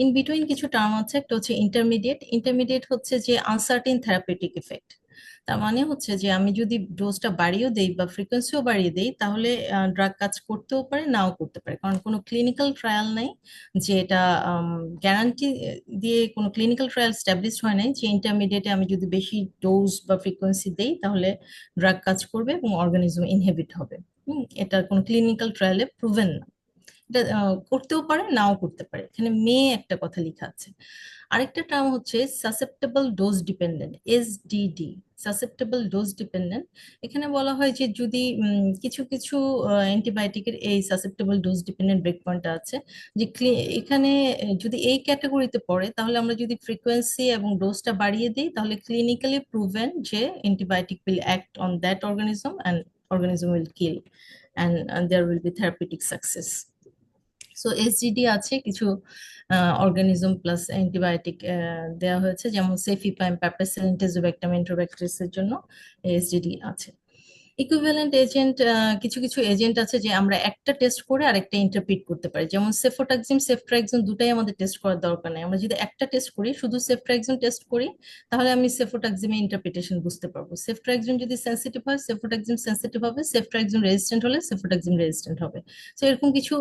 ইন বিটুইন কিছু টার্ম আছে, একটা হচ্ছে ইন্টারমিডিয়েট। ইন্টারমিডিয়েট হচ্ছে যে আনসার্টেন থেরাপিউটিক ইফেক্ট। তার মানে হচ্ছে যে আমি যদি ডোজটা বাড়িয়েও দেই বা ফ্রিকোয়েন্সিও বাড়িয়ে দেই তাহলে ড্রাগ কাজ করতেও পারে, নাও করতে পারে, কারণ কোনো ক্লিনিক্যাল ট্রায়াল নাই যে এটা গ্যারান্টি দিয়ে, কোনো ক্লিনিক্যাল ট্রায়াল স্ট্যাবলিশ হয় নাই যে ইন্টারমিডিয়েটে আমি যদি বেশি ডোজ বা ফ্রিকোয়েন্সি দেই তাহলে ড্রাগ কাজ করবে এবং অর্গানিজম ইনহেবিট হবে। এটা কোনো ক্লিনিক্যাল ট্রায়ালে প্রুভেন না। এটা করতেও পারে, নাও করতে পারে। এখানে মেয়ে একটা কথা লেখা আছে। আরেকটা টার্ম হচ্ছে susceptible dose dependent, SDD, susceptible dose dependent. এখানে বলা হয় যে যদি কিছু কিছু অ্যান্টিবায়োটিকের এই susceptible dose dependent break point আছে, যে এখানে যদি এই ক্যাটাগরিতে পড়ে তাহলে আমরা যদি ফ্রিকোয়েন্সি এবং ডোজটা বাড়িয়ে দিই তাহলে ক্লিনিক্যালি প্রুভেন যে antibiotic will act on that organism and organism will kill and there will be therapeutic success. So SGD আছে কিছু অর্গানিজম প্লাস অ্যান্টিবায়োটিক দেওয়া হয়েছে, যেমন সেফিপাইম, প্যাপাসিলিন, টেজোব্যাক্টাম, এন্টেরোব্যাক্টারিসের জন্য এসজিডি আছে। ইকুইভ্যালেন্ট এজেন্ট, কিছু কিছু এজেন্ট আছে যে আমরা একটা টেস্ট করে আরেকটা ইন্টারপ্রিট করতে পারি, যেমন সেফোটাক্সিম, সেফট্রাক্সন দুটাই আমাদের টেস্ট করার দরকার নেই। আমরা যদি একটা টেস্ট করি, শুধু সেফট্রাক্সন টেস্ট করি, তাহলে আমি সেফোটাক্সিমের ইন্টারপ্রিটেশন বুঝতে পারবো। সেফট্রাক্সন যদি সেন্সিটিভ হয় সেফোটাক্সিম সেন্সিটিভ হবে, সেফট্রাক্সন রেজিস্ট্যান্ট হলে সেফোটাক্সিম রেজিস্ট্যান্ট হবে। তো এরকম কিছু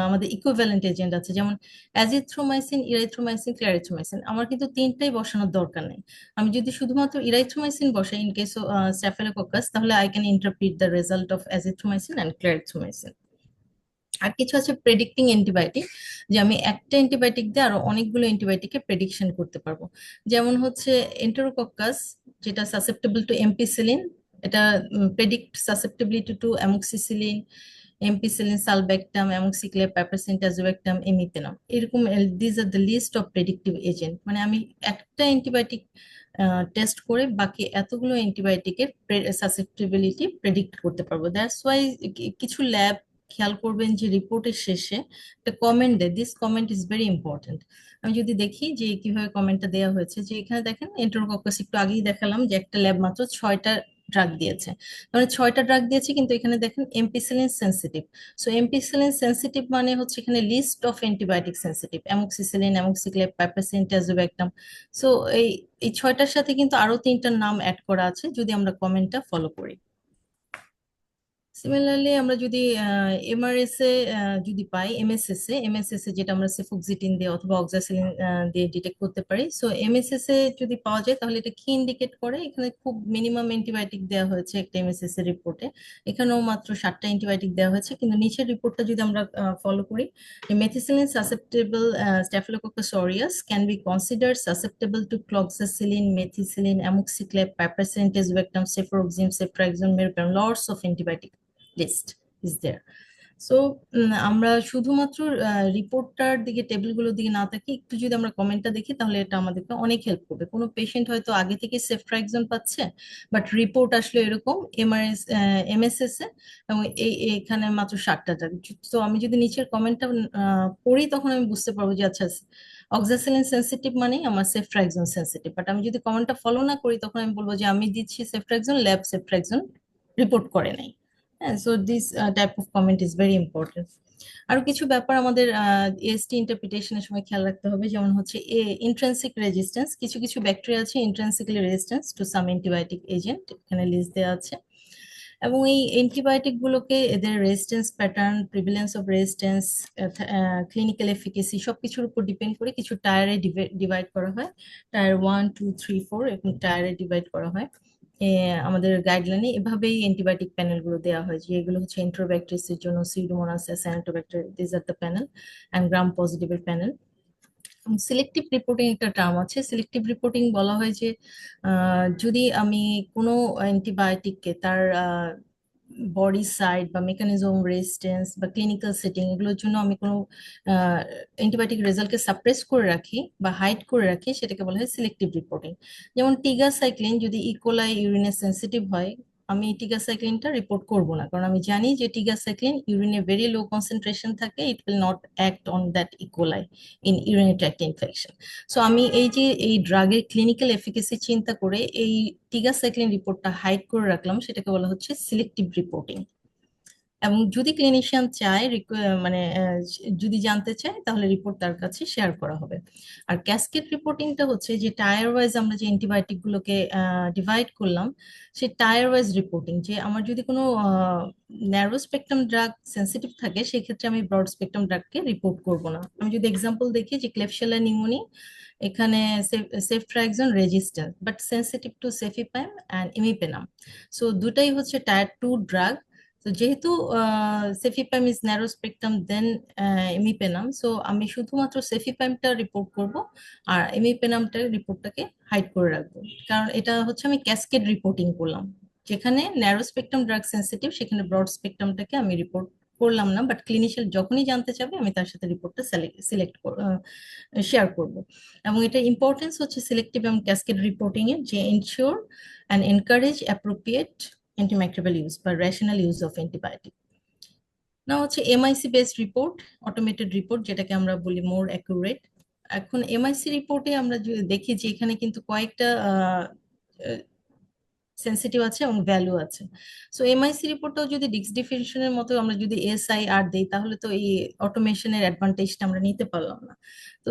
আমাদের ইকুইভ্যালেন্ট এজেন্ট আছে, যেমন অ্যাজিথ্রোমাইসিন, ইরাইথ্রোমাইসিন, ক্লারিথ্রোমাইসিন। আমার কিন্তু তিনটাই বসানোর দরকার নেই। আমি যদি শুধুমাত্র ইরাইথ্রোমাইসিন বসাই ইন কেস অফ স্ট্যাফিলোকোকাস, তাহলে I can interpret the result of azithromycin and clarithromycin. আর কিছু আছে প্রেডিক্টিং অ্যান্টিবায়োটিক, যে আমি একটা অ্যান্টিবায়োটিক দিয়ে আরো অনেকগুলো অ্যান্টিবায়োটিকের প্রেডিকশন করতে পারবো। যেমন হচ্ছে এন্টেরোকক্কাস, যেটা সাসেপ্টেবল টু এমপিসিলিন, এটা predict susceptibility to amoxicillin, ampicillin, sulbactam, amoxiclav, piperacillin, tazobactam, imipenem. এরকম this are the list of predictive agent. মানে আমি একটা অ্যান্টিবায়োটিক টেস্ট করে বাকি এতগুলো অ্যান্টিবায়োটিকের সাসেপ্টেবিলিটি প্রেডিক্ট করতে পারবো। দ্যাটস ওয়াই কিছু ল্যাব খেয়াল করবেন যে রিপোর্টের শেষে একটা কমেন্ট দেয়, this comment is very important. আমি যদি দেখি যে কিভাবে কমেন্টটা দেওয়া হয়েছে, যে এখানে দেখেন এন্টেরোকক্কাস একটু আগেই দেখালাম যে একটা ল্যাব মাত্র 6টা ড্রাগ দিয়েছে, মানে 6টা ড্রাগ দিয়েছে, কিন্তু এখানে দেখেন ampicillin sensitive. So ampicillin sensitive মানে হচ্ছে এখানে list of antibiotic sensitive, amoxicillin, amoxiclav, piperacillin, tazobactam. So এই 6টার সাথে কিন্তু আরো 3টার নাম অ্যাড করা আছে যদি আমরা কমেন্টটা ফলো করি। সিমিলারলি আমরা যদি এমআরএসএ যদি পাই, এমএসএসএ যেটা আমরা সেফোক্সিটিন দিয়ে অথবা অক্সাসিলিন দিয়ে ডিটেক্ট করতে পারি। সো এমএসএসএ যদি পাওয়া যায় তাহলে এটা কি ইন্ডিকেট করে? এখানে খুব মিনিমাম অ্যান্টিবায়োটিক দেওয়া হয়েছে একটা এমএসএসএ রিপোর্টে, এখানেও মাত্র 7টা অ্যান্টিবায়োটিক দেওয়া হয়েছে, কিন্তু নিচের রিপোর্টটা যদি আমরা ফলো করি, methicillin susceptible staphylococcus aureus can be considered susceptible to cloxacillin, methicillin, amoxiclav, piperacillin, tazobactam, cefuroxime, ceftriaxone, meropenem, lots of antibiotic list is there. So আমরা শুধুমাত্র রিপোর্টটার দিকে টেবিলগুলোর দিকে না তাকিয়ে একটু যদি আমরা কমেন্টটা দেখি তাহলে এটা আমাদেরকে অনেক হেল্প করবে। কোনো পেশেন্ট হয়তো আগে থেকে সেফট্রাক্সন পাচ্ছে, বাট রিপোর্ট আসলে এরকম এমআরএস এমএসএস এ, এবং এখানে মাত্র 60টা ড্রাগ। তো আমি যদি নিচের কমেন্টটা পড়ি তখন আমি বুঝতে পারবো যে আচ্ছা অক্সাসিলিন সেন্সিটিভ মানেই আমার সেফট্রাক্সন সেন্সিটিভ। বাট আমি যদি কমেন্টটা ফলো না করি তখন আমি বলবো যে আমি দিচ্ছি সেফট্রাক্সন, ল্যাব সেফট্রাক্সন রিপোর্ট করে নাই। হ্যাঁ, so this type of comment is very important. আরো কিছু ব্যাপার আমাদের এএসটি ইন্টারপ্রিটেশনের সময় খেয়াল রাখতে হবে, যেমন হচ্ছে ইন্ট্রিনসিক রেজিস্ট্যান্স। কিছু কিছু ব্যাকটেরিয়া আছে ইন্ট্রিনসিকলি resistance to some antibiotic agent, এখানে লিস্ট দেওয়া আছে। এবং এই অ্যান্টিবায়োটিক গুলোকে এদের resistance pattern, prevalence of resistance, clinical efficacy সবকিছুর উপর ডিপেন্ড করে কিছু টায়ারে ডিভাইড করা হয়। টায়ার 1, 2, 3, 4 এরকম টায়ারে ডিভাইড করা হয়। আমাদের গাইডলাইনে এভাবেই অ্যান্টিবায়োটিক প্যানেল গুলো দেওয়া হয়, যে এগুলো হচ্ছে এন্টেরোব্যাকটেরিয়াস এর জন্য সিউডোমোনাস, সায়ানোটোব্যাক্টেরিয়া, this are the panel, and gram positive এর প্যানেল। সিলেক্টিভ রিপোর্টিং একটা টার্ম আছে। সিলেক্টিভ রিপোর্টিং বলা হয় যে যদি আমি কোনো অ্যান্টিবায়োটিককে তার বডি সাইড বা মেকানিজম রেজিস্ট্যান্স বা ক্লিনিক্যাল সেটিং এগুলোর জন্য আমি কোনো অ্যান্টিবায়োটিক রেজাল্টকে সাপ্রেস করে রাখি বা হাইড করে রাখি, সেটাকে বলা হয় সিলেক্টিভ রিপোর্টিং। যেমন টিগাসাইক্লিন যদি ইকোলাই ইউরিনে সেন্সিটিভ হয়, আমি টিগাসাইক্লিনটা রিপোর্ট করব না, কারণ আমি জানি যে টিগাসাইক্লিন ইউরিনে ভেরি লো কনসেন্ট্রেশন থাকে, it will not act on that E. coli in urinary tract infection. So আমি এই ড্রাগের ক্লিনিক্যাল এফিকেসি চিন্তা করে এই টিগাসাইক্লিন রিপোর্টটা হাইড করে রাখলাম, সেটাকে বলা হচ্ছে সিলেক্টিভ রিপোর্টিং। এবং যদি ক্লিনিশিয়ান চায় মানে যদি জানতে চায় তাহলে রিপোর্ট তার কাছে শেয়ার করা হবে। আর ক্যাসকেড রিপোর্টিংটা হচ্ছে যে টায়ার ওয়াইজ আমরা যে অ্যান্টিবায়োটিক গুলোকে ডিভাইড করলাম, সেই টায়ার ওয়াইজ রিপোর্টিং, যে আমার যদি কোনো ন্যারো স্পেকট্রাম ড্রাগ সেন্সিটিভ থাকে সেক্ষেত্রে আমি ব্রড স্পেকট্রাম ড্রাগকে রিপোর্ট করব না। আমি যদি এক্সাম্পল দেখি যে ক্লেবশিয়েলা নিউমোনি, এখানে ceftriaxone resistant but sensitive to cefepime and imipenem. So দুটাই হচ্ছে টায়ার 2 ড্রাগ। তো যেহেতু cefepime is narrow spectrum than imipenem, so আমি শুধুমাত্র সেফিপাইমটা রিপোর্ট করব আর ইমিপেনামটা রিপোর্টটাকে হাইড করে রাখবো, কারণ এটা হচ্ছে আমি ক্যাসকেড রিপোর্টিং করলাম। যেখানে ন্যারো স্পেকট্রাম ড্রাগ সেন্সিটিভ সেখানে ব্রড স্পেকট্রামটাকে আমি রিপোর্ট করলাম না, বাট ক্লিনিশিয়াল যখনই জানতে চাবে আমি তার সাথে রিপোর্টটা সিলেক্ট শেয়ার করব। এবং এটা ইম্পর্টেন্স হচ্ছে সিলেক্টিভ এবং ক্যাসকেড রিপোর্টিং এর, যে ensure and encourage appropriate antimicrobial use বা রেশনাল ইউজ অফ অ্যান্টিবায়োটিক। না হচ্ছে MIC based report, automated report, যেটাকে আমরা বলি মোর অ্যাকুরেট। এখন এমআইসি রিপোর্টে আমরা যদি দেখি যে এখানে কিন্তু কয়েকটা সেন্সিটিভ আছে এবং ভ্যালু আছে। সো এমআইসি রিপোর্টটাও যদি ডিস্ক ডিফিনিশনের মতো আমরা যদি এসআইআর দেই তাহলে তো এই অটোমেশনের অ্যাডভান্টেজটা আমরা নিতে পারলাম না। তো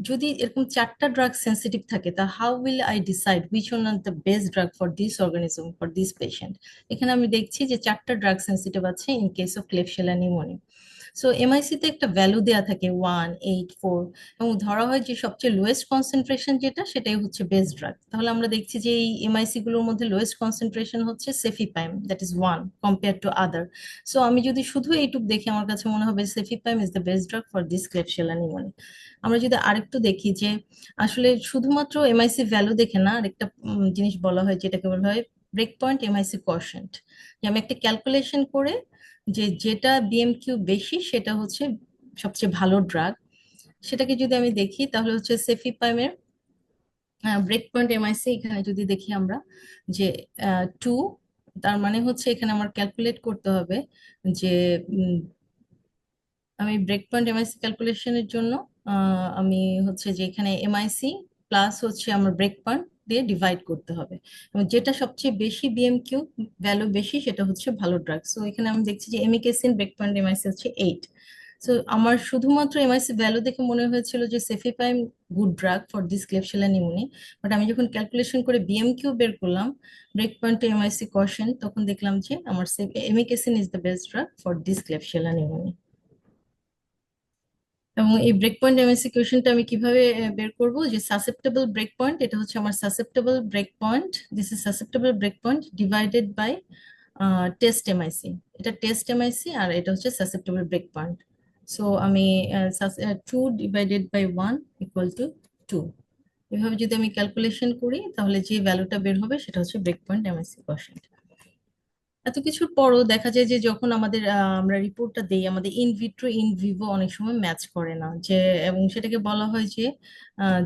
যদি এরকম 4টা ড্রাগ সেন্সিটিভ থাকে তা how will I decide which one are the best drug for this organism for this patient. এখানে আমি দেখছি যে 4টা ড্রাগ সেন্সিটিভ আছে in case of klebsiella pneumoniae. So MIC তে একটা ভ্যালু দেয়া থাকে 1, 8, 4, এবং ধরা হয় যে সবচেয়ে লোয়েস্ট কনসেন্ট্রেশন যেটা সেটাই হচ্ছে বেস্ট ড্রাগ। তাহলে আমরা দেখছি যে এই এমআইসি গুলোর মধ্যে লোয়েস্ট কনসেন্ট্রেশন হচ্ছে cefepime, that is 1 compare to other. So আমি যদি শুধু এইটুক দেখি আমার কাছে মনে হবে cefepime is the best drug for this klebsiella pneumoniae. আমরা যদি আরেকটু দেখি যে আসলে শুধুমাত্র এমআইসি ভ্যালু দেখে না, আরেকটা জিনিস বলা হয় যেটাকে বলা হয় ব্রেক পয়েন্ট এমআইসি কোএফিসিয়েন্ট, যে আমি একটা ক্যালকুলেশন করে যে যেটা বিএমকিউ বেশি সেটা হচ্ছে সবচেয়ে ভালো ড্রাগ, সেটাকে যদি আমি দেখি তাহলে হচ্ছে সেফিপাইমের ব্রেক পয়েন্ট এমআইসি এখানে যদি দেখি আমরা যে 2, তার মানে হচ্ছে এখানে আমার ক্যালকুলেট করতে হবে যে আমি ব্রেক পয়েন্ট এমআইসি ক্যালকুলেশনের জন্য আমি হচ্ছে যে এখানে এমআইসি প্লাস হচ্ছে আমার ব্রেক পয়েন্ট দিয়ে ডিভাইড করতে হবে, এবং যেটা সবচেয়ে বেশি বিএমকিউ ভ্যালু বেশি সেটা হচ্ছে ভালো ড্রাগ। সো এখানে আমি দেখছি যে এমিকেসিন ব্রেক পয়েন্ট এমআইসি হচ্ছে 8। সো আমার শুধুমাত্র এমআইসি ভ্যালু দেখে মনে হয়েছিল যে cefepime good drug for this klebsiella pneumoniae, but আমি যখন ক্যালকুলেশন করে বিএমকিউ বের করলাম ব্রেক পয়েন্ট এমআইসি কোএফিসিয়েন্ট তখন দেখলাম যে আমার amikacin is the best drug for this klebsiella pneumoniae. এবং এই ব্রেক পয়েন্ট এমএসসি কোয়েশ্চেনটা আমি কিভাবে বের করব, যে সাসেপ্টেবল ব্রেক পয়েন্ট, এটা হচ্ছে আমার susceptible break point, this is susceptible break point divided by test MIC, এটা টেস্ট এমআইসি আর এটা হচ্ছে সাসেপ্টেবল ব্রেক পয়েন্ট। সো আমি 2 ডিভাইডেড বাই 1 ইকুয়াল টু 2, এভাবে যদি আমি ক্যালকুলেশন করি তাহলে যে ভ্যালুটা বের হবে সেটা হচ্ছে ব্রেক পয়েন্ট এমআইসি কোয়েশ্চেন্ট। এত কিছুর পরও দেখা যায় যে যখন আমাদের আমরা রিপোর্টটা দেই, আমাদের ইন ভিট্রো ইন ভিভো অনেক সময় ম্যাচ করে না, যে এবং সেটাকে বলা হয় যে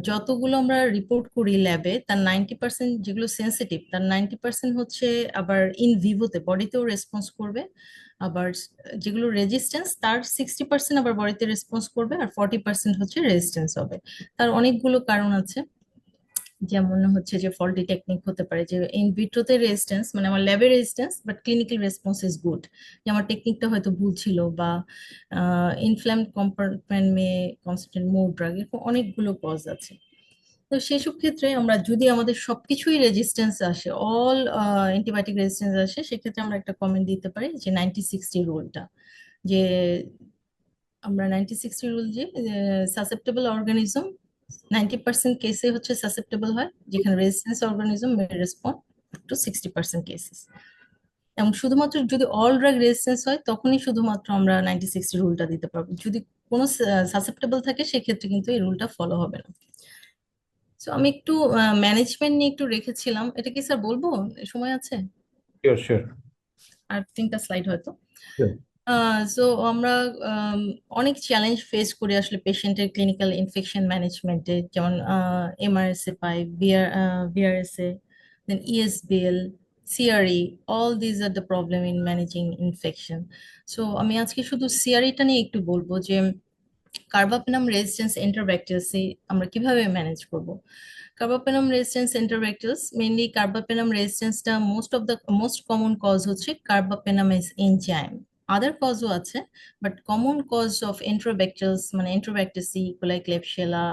যতগুলো আমরা রিপোর্ট করি ল্যাবে তার 90% যেগুলো সেন্সিটিভ তার 90% হচ্ছে আবার ইন ভিভোতে বডিতেও রেসপন্স করবে, আবার যেগুলো রেজিস্ট্যান্স তার 60% আবার বডিতে রেসপন্স করবে, আর 40% হচ্ছে রেজিস্ট্যান্স হবে। তার অনেকগুলো কারণ আছে, যেমন হচ্ছে যে ফল্টি টেকনিক হতে পারে, যে ইন ভিট্রোতে রেজিস্ট্যান্স মানে আমার ল্যাবে resistance but clinical response is good, যে আমার টেকনিকটা হয়তো ভুল ছিল, বা ইনফ্ল্যামড কম্পার্টমেন্ট মে কনসেন্ট্রেট মোর ড্রাগ, এরকম অনেকগুলো কজ আছে। তো সেসব ক্ষেত্রে আমরা যদি আমাদের সবকিছুই রেজিস্ট্যান্স আসে, অল অ্যান্টিবায়োটিক রেজিস্ট্যান্স আসে, সেক্ষেত্রে আমরা একটা কমেন্ট দিতে পারি যে 90-60 রুলটা, যে আমরা 90-60 রুল, যে সাসেপ্টেবল অর্গানিজম 90% কেসে হচ্ছে সাসেপ্টেবল হয়, যেখানে রেজিস্ট্যান্স অর্গানিজম মে রেসপন্ড টু 60% কেসেস। এবং শুধুমাত্র যদি অল ড্রাগ রেজিস্ট্যান্স হয় তখনই শুধুমাত্র আমরা 90-60 রুলটা দিতে পারবো। যদি কোনো সাসেপ্টেবল থাকে সেক্ষেত্রে কিন্তু এই রুলটা ফলো হবে না। তো আমি একটু ম্যানেজমেন্ট নিয়ে একটু রেখেছিলাম, এটা কি স্যার বলবো? সময় আছে? Sure sure. আর 3টা স্লাইড হয়তো। Sure. সো আমরা অনেক চ্যালেঞ্জ ফেস করি আসলে পেশেন্টের ক্লিনিক্যাল ইনফেকশন ম্যানেজমেন্টে, যেমন এমআরএসএ পাই, VRSA, then ESBL, CRE, all these are the problem in managing infection. So আমি আজকে শুধু সিআরইটা নিয়ে একটু বলবো, যে কার্বাপেনাম রেজিস্ট্যান্স এন্টারব্যাকটেরিয়াসে আমরা কিভাবে ম্যানেজ করব। Carbapenem resistance enterobacteriaceae, mainly carbapenem রেজিস্ট্যান্সটা মোস্ট কমন কজ হচ্ছে কার্বাপেনামেজ এনজাইম। আদার কজও আছে, but common cause of enterobacteriaceae মানে এন্টারব্যাকটেরিয়াসি, কোলাই, ক্লেবশিয়েলা,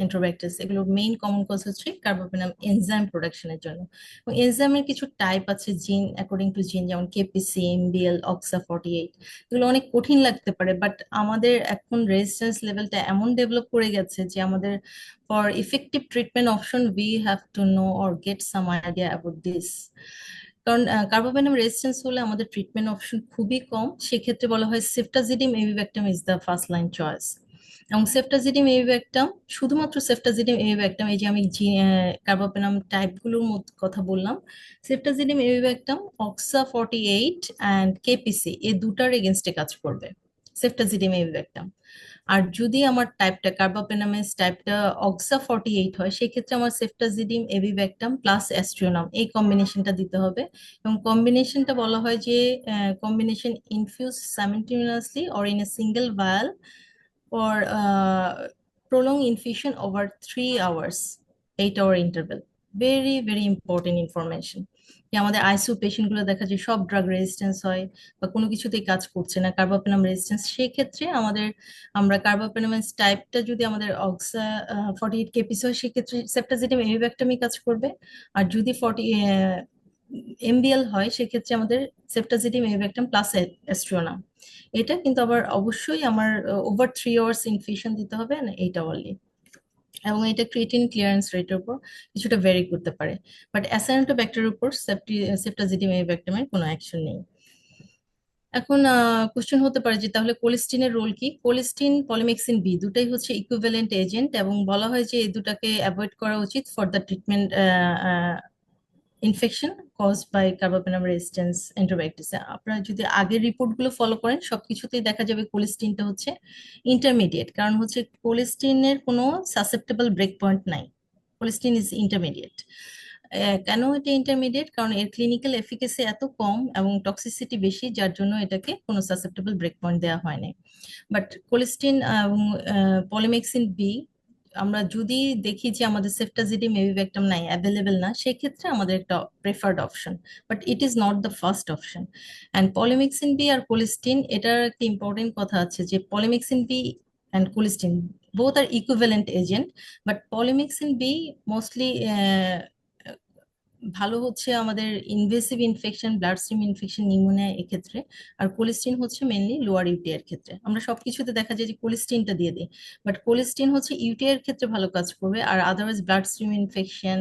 এন্টারব্যাকটেরিয়াস, এগুলোর মেইন কমন কজ হচ্ছে কার্বাপেনাম এনজাইম প্রোডাকশনের জন্য। এবং এনজাইমের কিছু টাইপ আছে জিন, অ্যাকর্ডিং টু জিন, যেমন কেপিসি, এমবিএল, অক্সা 48। এগুলো অনেক কঠিন লাগতে পারে, বাট আমাদের এখন রেজিস্ট্যান্স লেভেলটা এমন ডেভেলপ করে গেছে যে আমাদের for effective treatment option we have to know or get some idea about this. কারণ কার্বাপেনাম রেজিস্ট্যান্স হলে আমাদের ট্রিটমেন্ট অপশন খুবই কম, সেক্ষেত্রে বলা হয় ceftazidime avibactam is the first line choice. এবং সেফটাজিডিম এভিব্যাক্টাম, শুধুমাত্র সেফটাজিডিম এভিব্যাক্টাম, এই যে আমি কার্বাপেনাম টাইপগুলোর মধ্যে কথা বললাম, সেফটাজিডিম এভিব্যাক্টাম, অক্সা 48 অ্যান্ড কেপিসি, এই দুটার এগেনস্টে কাজ করবে সেফটাজিডিম এভিব্যাক্টাম। আর যদি আমার টাইপটা কার্বাপেনামেজ টাইপটা অক্সা 48 হয়, সেক্ষেত্রে আমার সেফটাজিডিম এভিব্যাক্টাম প্লাস অ্যাস্ট্রিওনাম, এই কম্বিনেশনটা দিতে হবে। এবং কম্বিনেশনটা বলা হয় যে combination infuse সাইমultaneously or in a single ভায়াল for prolonged infusion over 3 hours, 8-hour interval. Very important information. যে আমাদের আইসিইউ পেশেন্ট গুলো দেখা যায় সব ড্রাগ রেজিস্ট্যান্স হয় বা কোনো কিছুতেই কাজ করছে না, কার্বাপেনাম রেজিস্ট্যান্স, সেক্ষেত্রে আমরা কার্বাপেনামেজ টাইপটা যদি আমাদের অক্সা 48 কেপিস হয়, সেক্ষেত্রে সেফটাজিডিম এভিব্যাক্টামই কাজ করবে। আর যদি 40 এমবিএল হয়, সেক্ষেত্রে আমাদের সেফটাজিডিম এভিব্যাক্টাম প্লাস অ্যাস্ট্রিওনাম। এটা কিন্তু আবার অবশ্যই আমার ওভার 3 আওয়ার্স ইনফিউশন দিতে হবে না 8 আওয়ারলি। এবং এটা ক্রিয়েটিন ক্লিয়ারেন্স রেটের উপর কিছুটা ভ্যারি করতে পারে, বাট অ্যাসাইনোটোব্যাক্টেরিয়ার উপর সেফটাজিডিম এভিব্যাক্টামের কোনো অ্যাকশন নেই। এখন কোশ্চেন হতে পারে যে তাহলে কোলিস্টিনের রোল কি। কোলিস্টিন, পলিমিক্সিন বি দুটাই হচ্ছে ইকুইভ্যালেন্ট এজেন্ট, এবং বলা হয় যে এই দুটাকে অ্যাভয়েড করা উচিত for the treatment infection caused by carbapenem resistance enterobacteriaceae. আপনারা যদি আগের রিপোর্টগুলো ফলো করেন সবকিছুতেই দেখা যাবে কোলিস্টিনটা হচ্ছে ইন্টারমিডিয়েট, কারণ হচ্ছে কোলিস্টিনের কোনো সাসেপ্টেবল ব্রেক পয়েন্ট নাই, কোলিস্টিন ইজ ইন্টারমিডিয়েট। কেন এটা ইন্টারমিডিয়েট? কারণ এর ক্লিনিক্যাল এফিকেসি এত কম এবং টক্সিসিটি বেশি, যার জন্য এটাকে কোনো সাসেপ্টেবল ব্রেক পয়েন্ট দেওয়া হয়নি। বাট কোলিস্টিন এবং পলিমিক্সিন বি আমরা যদি দেখি যে আমাদের সেফটাজিডিম এভিব্যাক্টাম নাই, অ্যাভেলেবেল না, সেক্ষেত্রে আমাদের একটা preferred option, but it is not the first option. And polymyxin B আর কোলিস্টিন, এটার একটা ইম্পর্টেন্ট কথা আছে যে polymyxin B and colistin both are equivalent agent, but polymyxin B mostly ভালো হচ্ছে আমাদের invasive infection, blood stream infection, pneumonia এক্ষেত্রে। আর কোলিস্টিন হচ্ছে মেনলি লোয়ার ইউটিআই এর ক্ষেত্রে। আমরা সবকিছুতে দেখা যায় যে কোলিস্টিনটা দিয়ে দিই, বাট কোলিস্টিন হচ্ছে ইউটিআই এর ক্ষেত্রে ভালো কাজ করবে, আর আদারওয়াইজ ব্লাড স্ট্রিম ইনফেকশন,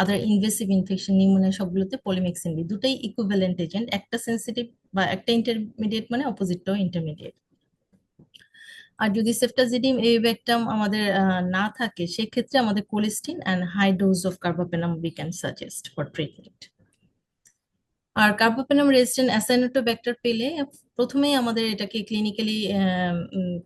আদার ইনভেসিভ ইনফেকশন, নিউমোনিয়া সবগুলোতে পলিমিক্সিন বি দুটাই ইকুইভ্যালেন্ট এজেন্ট, একটা সেন্সিটিভ বা একটা ইন্টারমিডিয়েট মানে অপোজিটটাও ইন্টারমিডিয়েট। আর যদি সেফটাজিডিম এভিব্যাক্টাম আমাদের না থাকে, সেক্ষেত্রে আমাদের colistin and high dose of carbapenem we can suggest for treatment. আর কার্বোপেনাম রেজিস্ট্যান্ট অ্যাসাইনোটোব্যাক্টার পেলে প্রথমেই আমাদের এটাকে ক্লিনিক্যালি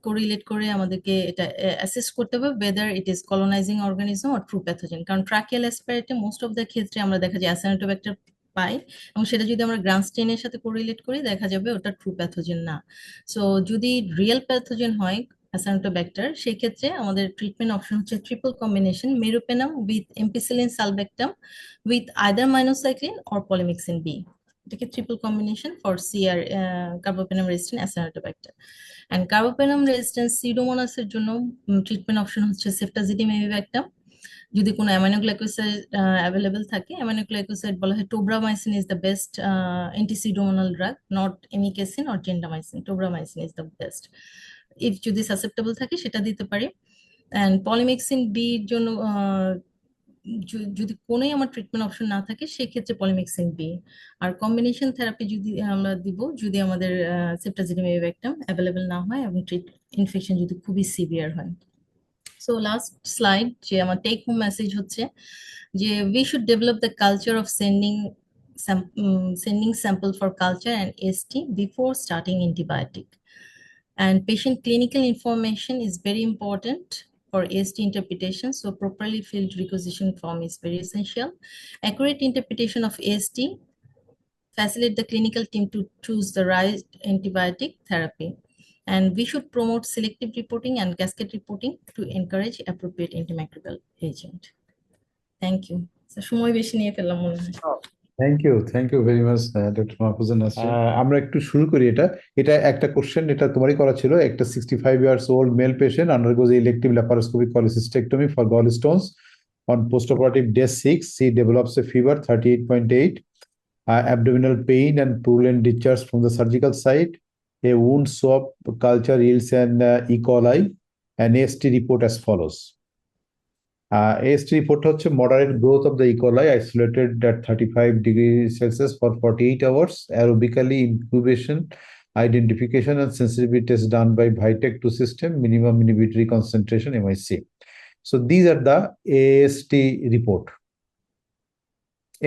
কোরিলেট করে আমাদেরকে এটা অ্যাসেস করতে হবে whether it is colonizing organism or true pathogen, কারণ ট্রাকিয়াল অ্যাসপারেটে মোস্ট অফ দ্য ক্ষেত্রে আমরা দেখা যায় অ্যাসাইনোটোব্যাক্টার পাই, এবং সেটা যদি আমরা গ্রান্ড স্টেইনের সাথে কোরিলেট করি দেখা যাবে ওটা ট্রু প্যাথোজেন না। সো যদি রিয়েল প্যাথোজেন হয় অ্যাসাইনোটোব্যাক্টার, সেই ক্ষেত্রে আমাদের ট্রিটমেন্ট অপশন হচ্ছে triple combination meropenem with ampicillin sulbactam with either minocycline or polymyxin B. এটাকে triple combination for CR carbapenem resistant acinetobacter. And carbapenem resistant সিডোমোনাসের জন্য ট্রিটমেন্ট অপশন হচ্ছে সেফটাজিডিম এভিব্যাক্টাম। যদি কোনো অ্যামাইনোগ্লাইকোসাইড অ্যাভেলেবল থাকে, অ্যামাইনোগ্লাইকোসাইড বলা হয় tobramycin is the best antipseudomonal drug, not amikacin or gentamicin. Tobramycin is the best. If যদি সাসেপ্টেবল থাকে সেটা দিতে পারি। অ্যান্ড পলিমিক্সিন বি এর জন্য যদি কোনোই আমার ট্রিটমেন্ট অপশন না থাকে সেক্ষেত্রে পলিমিক্সিন বি। আর কম্বিনেশন থেরাপি যদি আমরা দিব যদি আমাদের সেফটাজিডিম এভিব্যাক্টাম অ্যাভেলেবল না হয় এবং ইনফেকশন যদি খুবই সিভিয়ার হয়। সো লাস্ট স্লাইড, যে আমার টেক হোম মেসেজ হচ্ছে যে we should develop the culture of sending sample for culture and ST before starting antibiotic. And patient clinical information is very important for AST interpretation, so properly filled requisition form is very essential. Accurate interpretation of AST facilitate the clinical team to choose the right antibiotic therapy. And we should promote selective reporting and cascade reporting to encourage appropriate antimicrobial agent. Thank you. So, সময় বেশি নিয়ে ফেললাম মনে হয়। Thank you very much doctor Mahfuza Nasrin. আমরা একটু শুরু করি। এটা একটা কোশ্চেন, এটা তোমারই করা ছিল। একটা 65 years old male patient undergoes elective laparoscopic cholecystectomy for gallstones. On postoperative day 6, he develops a fever 38.8, abdominal pain and purulent discharge from the surgical site. A wound swab culture yields an E. coli, and AST report as follows. AST report হচ্ছে moderate growth of the E. coli isolated at 35 degrees Celsius for 48 hours, aerobically incubation, identification and sensitivity test done by Vitek 2 system, minimum inhibitory concentration MIC. So these are the AST report.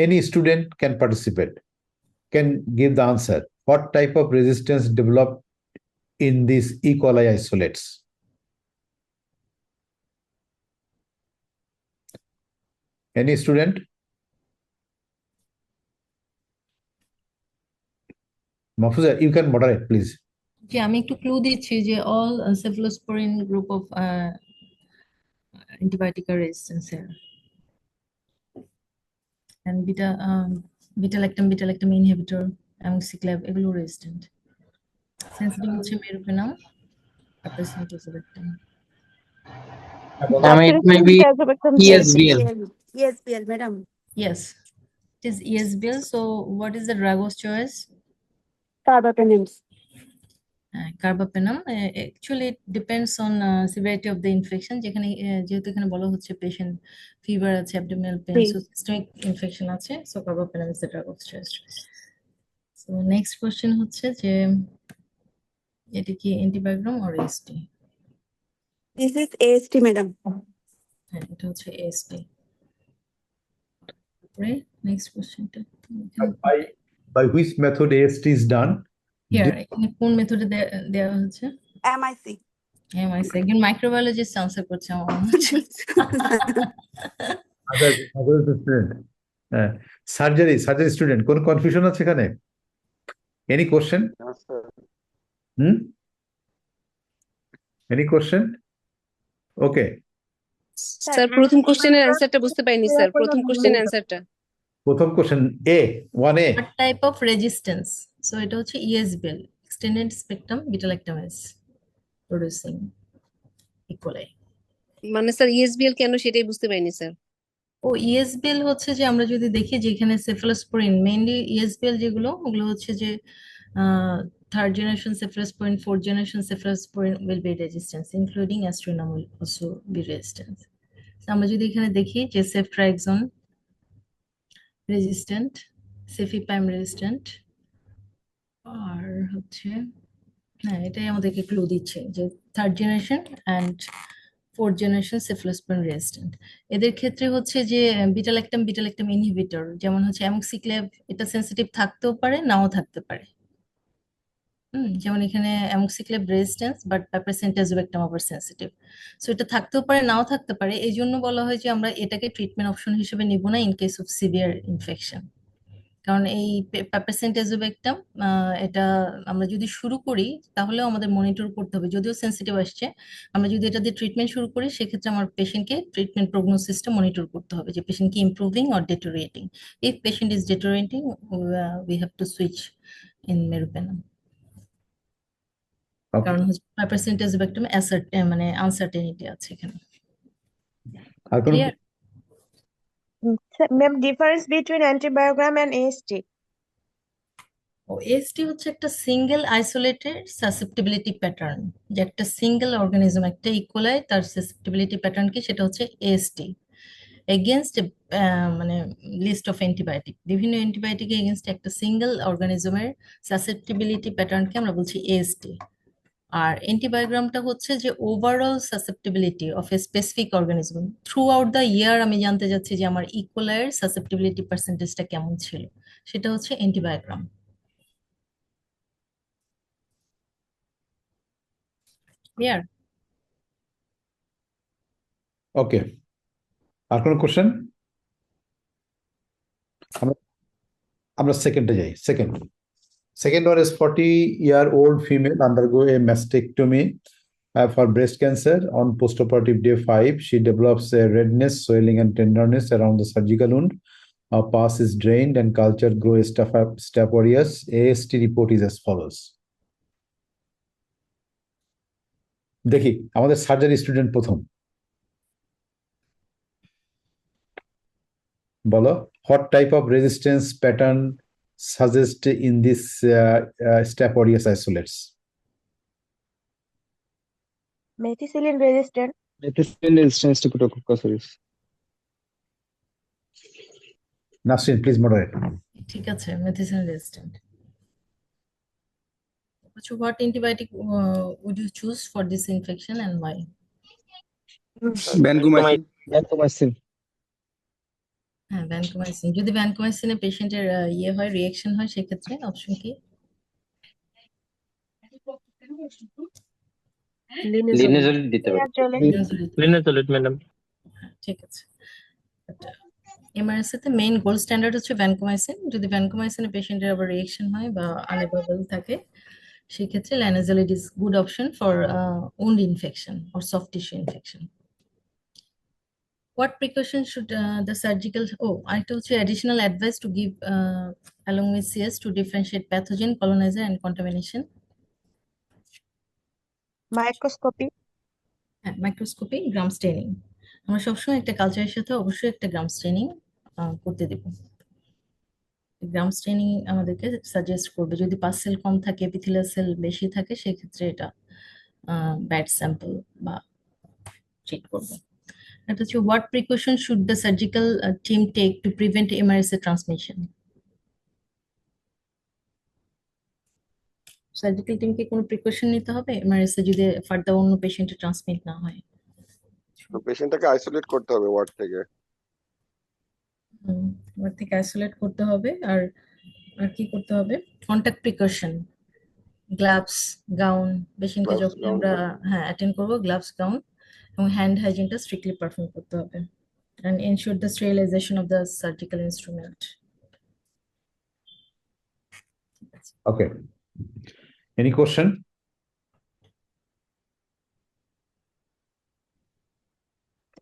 Any student can participate, can give the answer. What type of resistance developed in these E. coli isolates? Any student? Mahfuza, you can moderate, please. যে আমি একটু clue দিচ্ছি যে all cephalosporin group of antibiotic are resistant here. And beta-lactam inhibitor এবং Ciclab এগুলো resistant. Sensitive হচ্ছে meropenem, tazobactam. It may be ESBL. ESBL, madam. Yes, it is ESBL. So what is the drug of choice? Carbapenems. Carbapenem. Actually, it depends on severity of the infection. যেখানে যেহেতু এখানে বলা হচ্ছে patient fever আছে, abdominal pain, so systemic infection আছে, so carbapenem is the drug of choice. So next question হচ্ছে যে এটা কি antibiogram or AST? This is AST, madam. হ্যাঁ, এটা হচ্ছে AST. Right? Next question. By which method AST is done? Here, এখানে কোন মেথডে দেওয়া হচ্ছে? MIC. MIC. একজন মাইক্রোবায়োলজিস্ট আনসার করছে আমার মনে হচ্ছে। Other student. Surgery student. কোন কনফিউশন আছে এখানে? Any question? Any question? Okay. Sir প্রথম কোশ্চেনের অ্যানসারটা বুঝতে পাইনি স্যার, প্রথম কোশ্চেনের অ্যানসারটা। প্রথম question A, 1A. What type of resistance? So এটা হচ্ছে ESBL, extended spectrum beta-lactamase producing E. coli. মানে স্যার ইএসবিএল কেন সেটাই বুঝতে পাইনি স্যার। ও ESBL হচ্ছে যে আমরা যদি দেখি যেখানে cephalosporin মেইনলি ESBL যেগুলো ওগুলো হচ্ছে যে third generation cephalosporin, fourth generation cephalosporin will be resistant, including Astrinum will also be resistant. So আমরা যদি এখানে দেখি যে ceftriaxone resistant, cefepime resistant, আর হচ্ছে হ্যাঁ এটাই আমাদেরকে ক্লু দিচ্ছে যে third generation and 4th generation cephalosporin resistant. এদের ক্ষেত্রে হচ্ছে যে বিটা ল্যাকটাম ইনহিবিটর, যেমন হচ্ছে অ্যামোক্সিক্লেভ, এটা সেন্সিটিভ থাকতেও পারে নাও থাকতে পারে। যেমন এখানে অ্যামোক্সিক্লেভ রেজিস্ট্যান্স বাট পাইপারসেন্টাজোভেক্টম আবার সেন্সিটিভ। সো এটা থাকতেও পারে নাও থাকতে পারে, এই জন্য বলা হয় যে আমরা এটাকে ট্রিটমেন্ট অপশন হিসেবে নিব না in case of severe infection. কারণ এই পাইপারসেন্টাজোভেক্টম এটা আমরা যদি শুরু করি তাহলেও আমাদের মনিটর করতে হবে, যদিও সেন্সিটিভ আসছে, আমরা যদি এটা দিয়ে ট্রিটমেন্ট শুরু করি সেক্ষেত্রে আমার পেশেন্টকে ট্রিটমেন্ট প্রগনোসিসটা মনিটর করতে হবে যে পেশেন্ট কি improving or deteriorating. If patient is deteriorating we have to switch in meropenem. Okay. কারণ হচ্ছে পাইপারসেন্টাজোভেক্টম মানে আনসার্টেনিটি আছে এখানে। আর কোনো ক্লিয়ার? Ma'am, difference between antibiogram and AST. AST হচ্ছে একটা সিঙ্গেল আইসোলেটেড সাসেপ্টিবিলিটি প্যাটার্ন, যে একটা সিঙ্গেল অর্গানিজম, একটা ইকোলাই, তার সাসেপ্টিবিলিটি প্যাটার্ন কি সেটা হচ্ছে এএসটি এগেনস্ট মানে লিস্ট অফ অ্যান্টিবায়োটিক, বিভিন্ন অ্যান্টিবায়োটিক এগেনস্ট একটা সিঙ্গেল অর্গানিজমের সাসেপ্টিবিলিটি প্যাটার্নকে আমরা বলছি এএসটি। আর অ্যান্টিবায়োগ্রামটা হচ্ছে যে overall susceptibility of a specific organism throughout the year. আমি জানতে চাচ্ছি যে আমার ইকোলাইয়ের সাসেপ্টিবিলিটি পার্সেন্টেজটা কেমন ছিল, সেটা হচ্ছে অ্যান্টিবায়োগ্রাম। ক্লিয়ার? ওকে, আর কোনো কোশ্চেন? আমরা সেকেন্ডে যাই। Second one is 40-year-old female undergo a mastectomy for breast cancer. On postoperative day 5, she develops a redness, swelling, and tenderness around the surgical wound. Pus is drained and culture grow staph aureus. AST report is as follows. দেখি আমাদের surgery student প্রথম বলো, what type of resistance pattern suggest in this staph aureus isolates? Methicillin resistant. Methicillin resistance to Cryptococcus. Nasrin, please moderate. ঠিক আছে, মেথিসিন resistant. So what antibiotic would you choose for this infection and why? Vancomycin. হ্যাঁ, vancomycin. যদি ভ্যানকোমাইসিনে পেশেন্টের ইয়ে হয়, reaction হয়, সেক্ষেত্রে option কি? লিনেজোলিড দিতে পারি। লিনেজোলিড ম্যাডাম। ঠিক আছে। এমআরএস তে মেইন গোল্ড স্ট্যান্ডার্ড হচ্ছে ভ্যানকোমাইসিন। যদি ভ্যানকোমাইসিনে পেশেন্টের আবার রিঅ্যাকশন হয় বা আনএভেলেবল থাকে সেক্ষেত্রে linezolid is good option for wound infection or soft tissue infection. What precautions should the surgical, I told you additional advice to give along with CS to differentiate pathogen, colonizer and contamination. Microscopy. হ্যাঁ, microscopy, গ্রাম straining. আমরা সবসময় একটা কালচারের সাথে অবশ্যই একটা গ্রাম straining করতে দেব। গ্রাম straining আমাদেরকে সাজেস্ট করবে যদি পাস সেল কম থাকে, এপিথেলিয়াল সেল বেশি থাকে, সেক্ষেত্রে এটা ব্যাড স্যাম্পল বা ট্রিট করবো। এটা হচ্ছে what precaution should the surgical team take to prevent MRSA transmission? Surgical টিমকে কোনো প্রিকশন নিতে হবে এমআরএসএ যদি ফার্দার অন্য পেশেন্টে ট্রান্সমিট না হয়? পেশেন্টটাকে আইসোলেট করতে হবে ওয়ার্ড থেকে। ওয়ার্ড থেকে আইসোলেট করতে হবে। আর কি করতে হবে? কন্টাক্ট প্রিকশন, গ্লাভস, গাউন, পেশেন্টকে যখন আমরা অ্যাটেন্ড করবো, গ্লাভস, গাউন এবং হ্যান্ড হাইজিনটা স্ট্রিক্টলি পারফর্ম করতে হবে। and ensure the sterilization of the surgical instrument. Okay. Any question?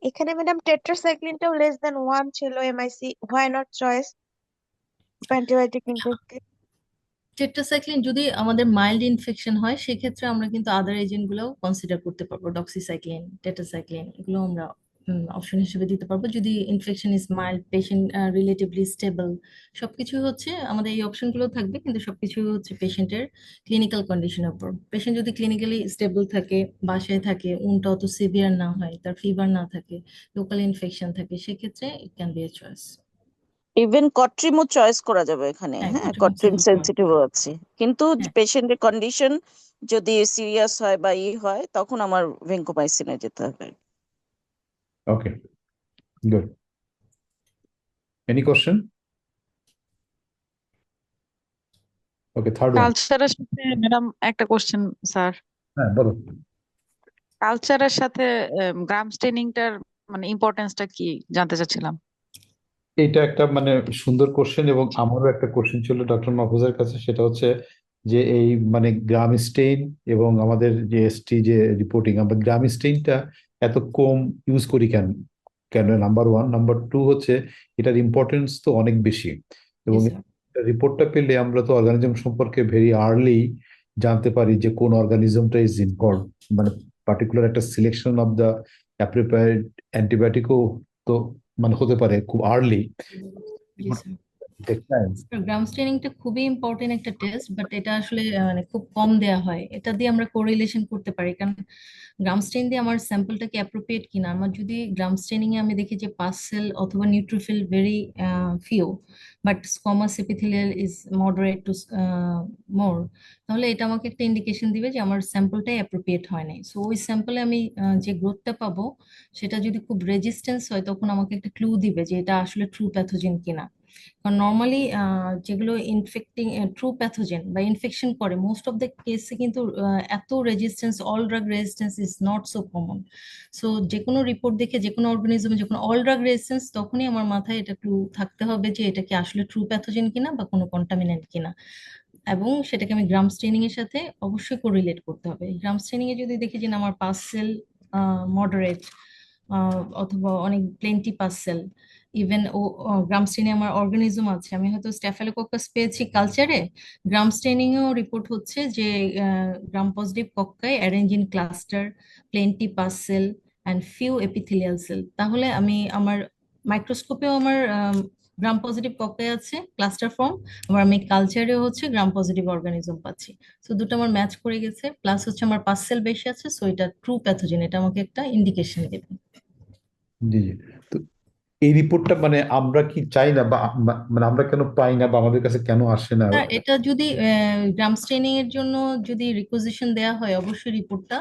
এখানে ম্যাডাম টেট্রাসাইক্লিনটাও লেস দ্যান 1 ছিল MIC, why not choice antibiotic infection? Tetracycline যদি আমাদের মাইল্ড ইনফেকশন হয় সেক্ষেত্রে আমরা কিন্তু আদার এজেন্ট গুলোও কনসিডার করতে পারবো, ডক্সিসাইক্লিন, টেট্রাসাইক্লিন, এগুলো আমরা অপশন হিসেবে দিতে পারবো। যদি infection is mild, patient relatively stable, সবকিছু হচ্ছে আমাদের এই অপশনগুলো থাকবে, কিন্তু সবকিছু হচ্ছে পেশেন্টের ক্লিনিক্যাল কন্ডিশনের উপর। পেশেন্ট যদি ক্লিনিক্যালি স্টেবল থাকে, বাসায় থাকে, উনটা অত সিভিয়ার না হয়, তার ফিভার না থাকে, লোকাল ইনফেকশন থাকে, সেক্ষেত্রে it can be a choice. Even কট্রিমও চয়েস করা যাবে এখানে, হ্যাঁ, কট্রিম সেন্সিটিভও আছে, কিন্তু পেশেন্টের কন্ডিশন যদি সিরিয়াস হয় বা হয় তখন আমার ভ্যানকোমাইসিনে যেতে হবে। Okay, good. Any question? Okay, third one. কালচারের সাথে ম্যাডাম একটা কোশ্চেন স্যার, হ্যাঁ, বলো। কালচারের সাথে গ্রাম স্টেনিংটার মানে ইম্পর্টেন্সটা কি জানতে চাচ্ছিলাম। এটা একটা মানে সুন্দর কোশ্চেন, এবং আমারও একটা কোশ্চেন ছিল ডক্টর মাহফুজের কাছে, সেটা হচ্ছে যে এই মানে গ্রাম স্টেইন এবং আমাদের যে এসটি যে রিপোর্টিং, আমরা গ্রাম স্টেইনটা এত কম ইউজ করি কেন কেন নাম্বার ওয়ান। নাম্বার টু হচ্ছে এটার ইম্পর্টেন্স তো অনেক বেশি, এবং Yes, sir. রিপোর্টটা পেলে আমরা তো অর্গানিজম সম্পর্কে ভেরি আর্লি জানতে পারি যে কোন অর্গানিজমটা ইজ ইনভলভ, মানে পার্টিকুলার একটা সিলেকশন অফ দ্য অ্যাপ্রোপ্রিয়েট অ্যান্টিবায়োটিকও তো মানে হতে পারে খুব আর্লি। Yes, sir. গ্রাম স্টেনিংটা খুবই ইম্পর্টেন্ট একটা টেস্ট, বাট এটা আসলে মানে খুব কম দেয়া হয়। এটা দিয়ে আমরা কোরিলেশন করতে পারি, কারণ গ্রাম স্টেইন দিয়ে আমার স্যাম্পলটা কি অ্যাপ্রোপ্রিয়েট কিনা। আমার যদি গ্রাম স্টেনিং এ আমি দেখি যে পাস সেল অথবা neutrophil very few, but squamous epithelial is moderate to more, তাহলে এটা আমাকে একটা ইন্ডিকেশন দিবে যে আমার স্যাম্পলটাই অ্যাপ্রোপ্রিয়েট হয় নাই। সো ওই স্যাম্পলে আমি যে গ্রোথটা পাবো সেটা যদি খুব রেজিস্ট্যান্স হয়, তখন আমাকে একটা ক্লু দিবে যে এটা আসলে ট্রু প্যাথোজেন কিনা। কারণ নর্মালি যেগুলো ইনফেক্টিং ট্রু প্যাথোজেন বা ইনফেকশন করে, মোস্ট অফ দ্য কেসে কিন্তু এত resistance, all drug resistance is not so common. So যে কোনো রিপোর্ট দেখে যে কোনো অর্গানিজমে যখন অল ড্রাগ রেজিস্ট্যান্স, তখনই আমার মাথায় এটা একটু থাকতে হবে যে এটা কি আসলে ট্রু প্যাথোজেন কিনা বা কোনো কন্টামিনেন্ট কিনা, এবং সেটাকে আমি গ্রাম স্টেনিং এর সাথে অবশ্যই কোরিলেট করতে হবে। গ্রাম স্টেনিং এ যদি দেখি যে না আমার পাস সেল মডারেট অথবা অনেক প্লেন্টি পাস সেল, ইভেন ও গ্রাম স্টেনে আমার অর্গানিজম আছে, আমি হয়তো স্ট্যাফিলোকক্কাস পেয়েছি কালচারে, গ্রাম স্টেনিং এও রিপোর্ট হচ্ছে যে gram positive cocci arrange in cluster, plenty pus cell and few epithelial cell, তাহলে আমি আমার মাইক্রোস্কোপেও আমার গ্রাম পজিটিভ কক্কাই আছে ক্লাস্টার ফর্ম, আবার আমি কালচারেও হচ্ছে গ্রাম পজিটিভ অর্গানিজম পাচ্ছি। সো দুটো আমার ম্যাচ করে গেছে, প্লাস হচ্ছে আমার পাস সেল বেশি আছে, সো এটা ট্রু প্যাথোজেন, এটা আমাকে একটা ইন্ডিকেশন দেবে। জি জি। তো এই রিপোর্টটা মানে আমরা কি চাই না, বা মানে আমরা কেন পাই না, বা আমাদের কাছে কেন আসে না? স্যার এটা যদি গ্রাম স্টেনিং এর জন্য যদি রিকোজিশন দেওয়া হয়, অবশ্যই রিপোর্টটা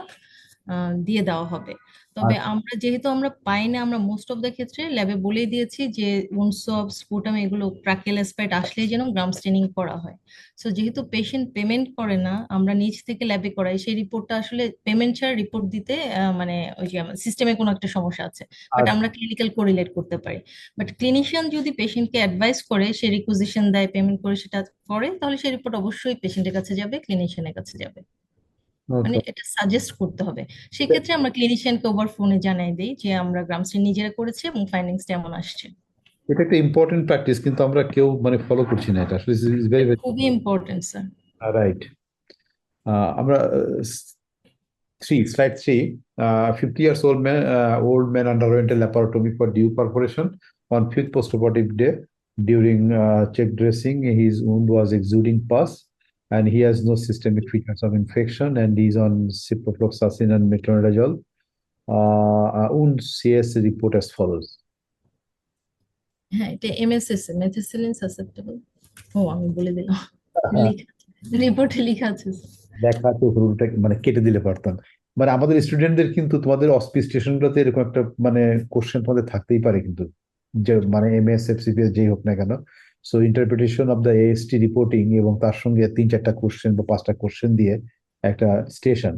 দিয়ে দেওয়া হবে। তবে আমরা যেহেতু আমরা পাই না, আমরা মোস্ট অফ দ্য ক্ষেত্রে ল্যাবে বলেই দিয়েছি যে উনসব স্পুটাম এগুলো ট্রাকেল অ্যাসপাইট আসলেই যেন গ্রাম স্টেনিং করা হয়। সো যেহেতু পেশেন্ট পেমেন্ট করে না, আমরা নিজ থেকে ল্যাবে করাই, সেই রিপোর্টটা আসলে পেমেন্ট ছাড়া রিপোর্ট দিতে মানে ওই যে সিস্টেমে কোনো একটা সমস্যা আছে, বাট আমরা ক্লিনিক্যাল কোরিলেট করতে পারি। বাট ক্লিনিশিয়ান যদি পেশেন্টকে অ্যাডভাইস করে, সে রিকুইজিশন দেয়, পেমেন্ট করে সেটা করে, তাহলে সেই রিপোর্ট অবশ্যই পেশেন্টের কাছে যাবে, ক্লিনিশিয়ানের কাছে যাবে। মানে এটা সাজেস্ট করতে হবে। সেক্ষেত্রে আমরা ক্লিনিশিয়ানকে ওভার ফোনে জানাই দেই যে আমরা গ্রাম স্টেন নিজেরা করেছি এবং ফাইন্ডিংসটা এমন আসছে। এটা একটা ইম্পর্টেন্ট প্র্যাকটিস, কিন্তু আমরা কেউ মানে ফলো করছি না। এটা আসলে ইজ ভেরি ভেরি খুবই ইম্পর্টেন্ট স্যার। রাইট। আমরা slide 3, 50 years old man underwent a laparotomy for dew perforation on 5th postoperative day. During check dressing, his wound was exuding pus, and he has no systemic features of infection, and he's on ciprofloxacin and metronidazole. Wound CS report as follows. হ্যাঁ, এটা MSS methicillin susceptible. ও আমি বলে দিলাম, রিপোর্টে লেখা আছে। দেখা তো রুলটা মানে কেটে দিলে পারতাম। মানে আমাদের স্টুডেন্টদের কিন্তু তোমাদের অসপিস্টেশনগুলোতে এরকম একটা মানে কোশ্চেন তোমাদের থাকতেই পারে, কিন্তু যে মানে এমএস এফসিপিএস যেই হোক না কেন। So interpretation of the AST reporting এবং তার সঙ্গে 3-4টা কোশ্চেন বা 5টা কোশ্চেন দিয়ে একটা স্টেশন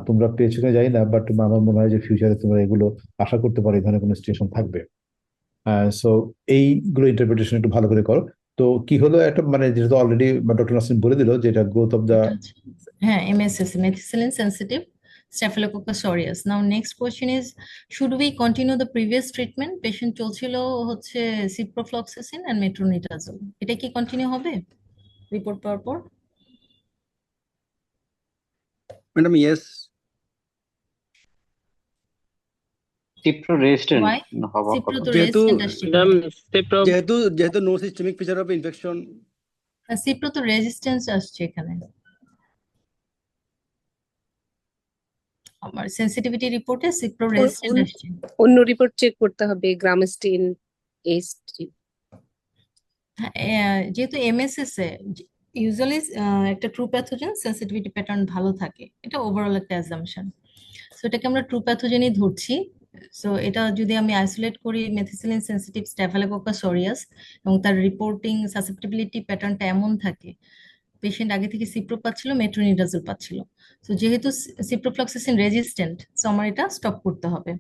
তোমরা পেয়েছো কিনা জানি না, বাট আমার মনে হয় যে ফিউচারে তোমরা এগুলো আশা করতে পারো, এই ধরনের কোনো স্টেশন থাকবে। সো এইগুলো ইন্টারপ্রিটেশন একটু ভালো করে করো। তো কি হলো একটা মানে যেটা অলরেডি ডক্টর নাসরিন বলে দিল, যে এটা গ্রোথ অফ দ্য হ্যাঁ MSS methicillin sensitive Staphylococcus aureus. Now next question is, should we continue the previous treatment? Patient চলছিল হচ্ছে ciprofloxacin and metronidazole, এটা কি কন্টিনিউ হবে রিপোর্ট পাওয়ার পর? Madam yes. Cipro resistant Why? হওয়ার Cipro কথা। তো যেহেতু resistant আসছে এখানে। যেহেতু no systemic feature of infection, Cipro তো রেজিস্ট্যান্স আসছে এখানে। আমার সেনসিটিভিটি রিপোর্টে সিপ্রো রেজিস্ট্যান্ট আসছে। অন্য রিপোর্ট চেক করতে হবে, গ্রামস্টেন এসটি। যেহেতু এমএসএস এ ইউজুয়ালি একটা ট্রু প্যাথোজেন সেনসিটিভিটি প্যাটার্ন ভালো থাকে, এটা ওভারঅল একটা অ্যাজাম্পশন। সো এটাকে আমরা ট্রু প্যাথোজেনই ধরছি, সো এটা যদি আমি আইসোলেট করি মেথিসিলিন সেন্সিটিভ স্ট্যাফিলোকোকাস অরিয়াস এবং তার রিপোর্টিং সাসেপ্টিবিলিটি প্যাটার্নটা এমন থাকে, পেশেন্ট আগে থেকে সিপ্রো পাচ্ছিল, মেট্রোনিডাজল পাচ্ছিল, তো যেহেতু সিপ্রোফ্লক্সাসিন রেজিস্ট্যান্ট, সো আমার এটা স্টপ করতে হবে।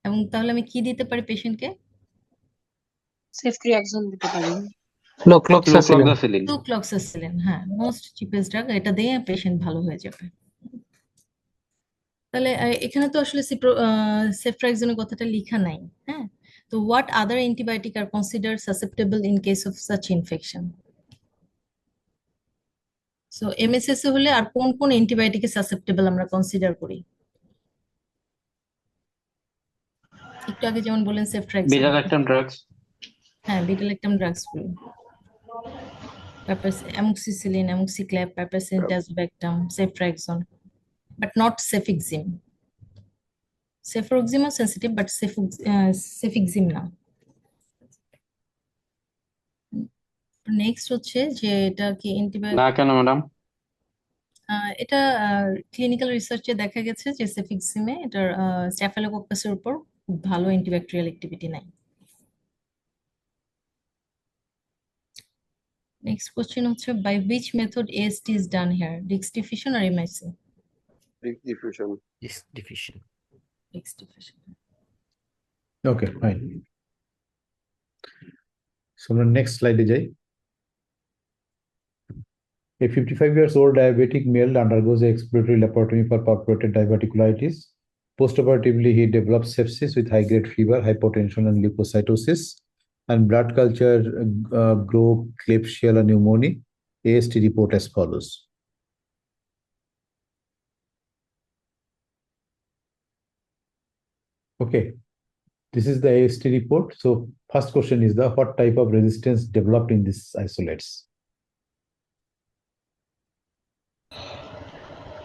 এবং তাহলে আমি কি দিতে পারি পেশেন্টকে? সেফট্রিয়াক্সন দিতে পারি। ফ্লুক্লোক্সাসিলিন। ফ্লুক্লোক্সাসিলিন, হ্যাঁ, মোস্ট চিপেস্ট ড্রাগ, এটা দিয়ে পেশেন্ট ভালো হয়ে যাবে। তাহলে এখানে তো আসলে সেফট্রাক্সনের কথাটা লেখা নাই, হ্যাঁ। তো what other antibiotic are consider susceptible in case of such infection? So MSS হলে আর কোন কোন অ্যান্টিবায়োটিকে সাসেপ্টেবল আমরা কনসিডার করি? একটু আগে যেমন বলেন সেফট্রাক্সন, বিটা ল্যাকটাম ড্রাগস। হ্যাঁ, বিটা ল্যাকটাম ড্রাগস গুলো, amoxicillin, amoxiclav, piperacillin, tazobactam, ceftriaxone, but not cefixime. Cefuroxime are sensitive, but cefixime না। নেক্সট হচ্ছে যে এটা কি অ্যান্টিবায়োটিক, না কেন ম্যাডাম? এটা ক্লিনিক্যাল রিসার্চে দেখা গেছে যে সেফিক্সিমে এটার স্ট্যাফিলোকোকাসের উপর খুব ভালো অ্যান্টিব্যাকটেরিয়াল অ্যাক্টিভিটি নাই। নেক্সট কোশ্চেন হচ্ছে by which method AST is done here, Dix diffusion or MIC? Diffusion. Dix diffusion. Okay, fine. So আমরা next slide যাই। A 55 years old diabetic male undergoes exploratory laparotomy for purported diverticulitis. Postoperatively, he develops sepsis with high-grade fever, hypotension, and leukocytosis, and blood culture group Klebsiella pneumoniae. AST report as follows. Okay, this is the AST report. So first question is the what type of resistance developed in these isolates?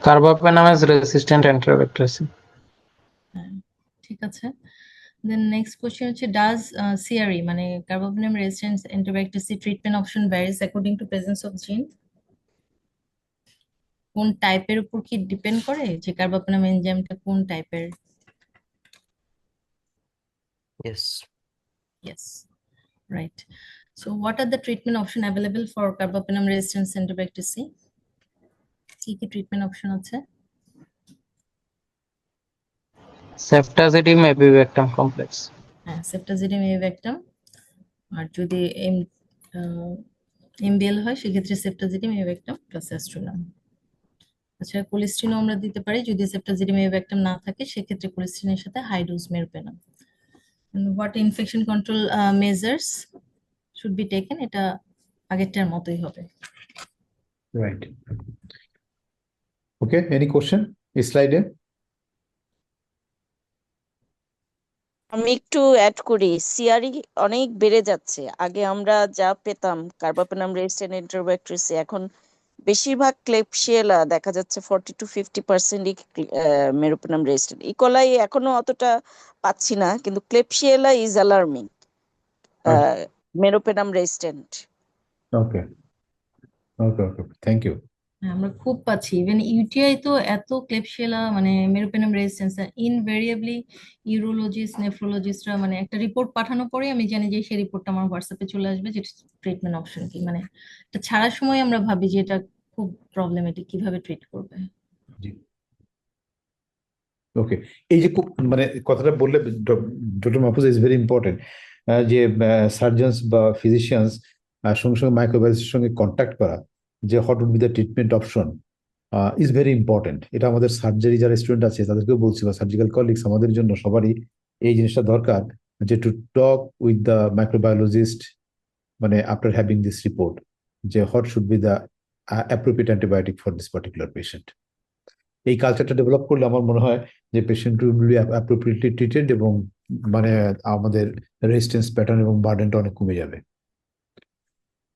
Carbapenemase resistant enterobacteriaceae. ঠিক আছে। Then next question হচ্ছে does CRE মানে carbapenem resistance enterobacteriaceae treatment option varies according to presence of gene? কোন টাইপের উপর কি depend করে যে কার্বাপেনাম এনজাইমটা কোন টাইপের? Yes, right. So what are the treatment option available for carbapenem resistant enterobacteriaceae? কি কি ট্রিটমেন্ট অপশন আছে? Ceftazidime avibactam complex. হ্যাঁ, সেফটাজিডিম এভিব্যাক্টাম, আর যদি MBL হয় সেক্ষেত্রে সেফটাজিডিম এভিব্যাক্টাম প্লাস অ্যাস্ট্রোনাম। আচ্ছা, কোলেস্ট্রিনও আমরা দিতে পারি, যদি সেফটাজিডিম এভিব্যাক্টাম না থাকে সেক্ষেত্রে কোলেস্ট্রিনের সাথে high dose meropenem. What infection control measures should be taken? এটা আগেরটার মতোই হবে। Right. Okay, any question? Is slide in? আমি একটু অ্যাড করি, CRE অনেক বেড়ে যাচ্ছে। আগে আমরা যা পেতাম কার্বাপেনাম রেজিস্ট্যান্ট এন্টারব্যাকটেরিয়াসি, এখন বেশিরভাগ ক্লেবশিয়েলা দেখা যাচ্ছে 40 to 50% মেরোপেনাম রেজিস্ট্যান্ট। ইকোলাই এখনো অতটা পাচ্ছি না, কিন্তু klebsiella is alarming meropenem resistant. Okay. Okay, thank you. আমরা খুব পাচ্ছি, ইভেন ইউটিআই তো এত ক্লেবশিয়েলা মানে মেরোপেনাম রেজিস্ট্যান্স, ইনভেরিয়েবলি ইউরোলজিস্ট নেফ্রোলজিস্টরা মানে একটা রিপোর্ট পাঠানোর পরে আমি জানি যে সেই রিপোর্টটা আমার হোয়াটসঅ্যাপে চলে আসবে যে ট্রিটমেন্ট অপশন কি, মানে এটা ছাড়ার সময় আমরা ভাবি যে এটা খুব প্রবলেমেটিক, কিভাবে ট্রিট করবে। ওকে, এই যে খুব মানে কথাটা বললে doctor Mahfuz is very important, যে সার্জনস বা ফিজিশিয়ানস সঙ্গে সঙ্গে মাইক্রোবায়োলজিস্টের সঙ্গে কন্ট্যাক্ট করা, যে what would be the treatment option is very important. এটা আমাদের সার্জারি যারা স্টুডেন্ট আছে তাদেরকেও বলছি, বা সার্জিক্যাল কলিগস, আমাদের জন্য সবারই এই জিনিসটা দরকার, যে to talk with the microbiologist মানে আফটার হ্যাভিং দিস রিপোর্ট, যে what should be the appropriate antibiotic for this particular patient. এই কালচারটা ডেভেলপ করলে আমার মনে হয় যে patient will be appropriately treated এবং মানে আমাদের রেজিস্ট্যান্স প্যাটার্ন এবং বার্ডেনটা অনেক কমে যাবে।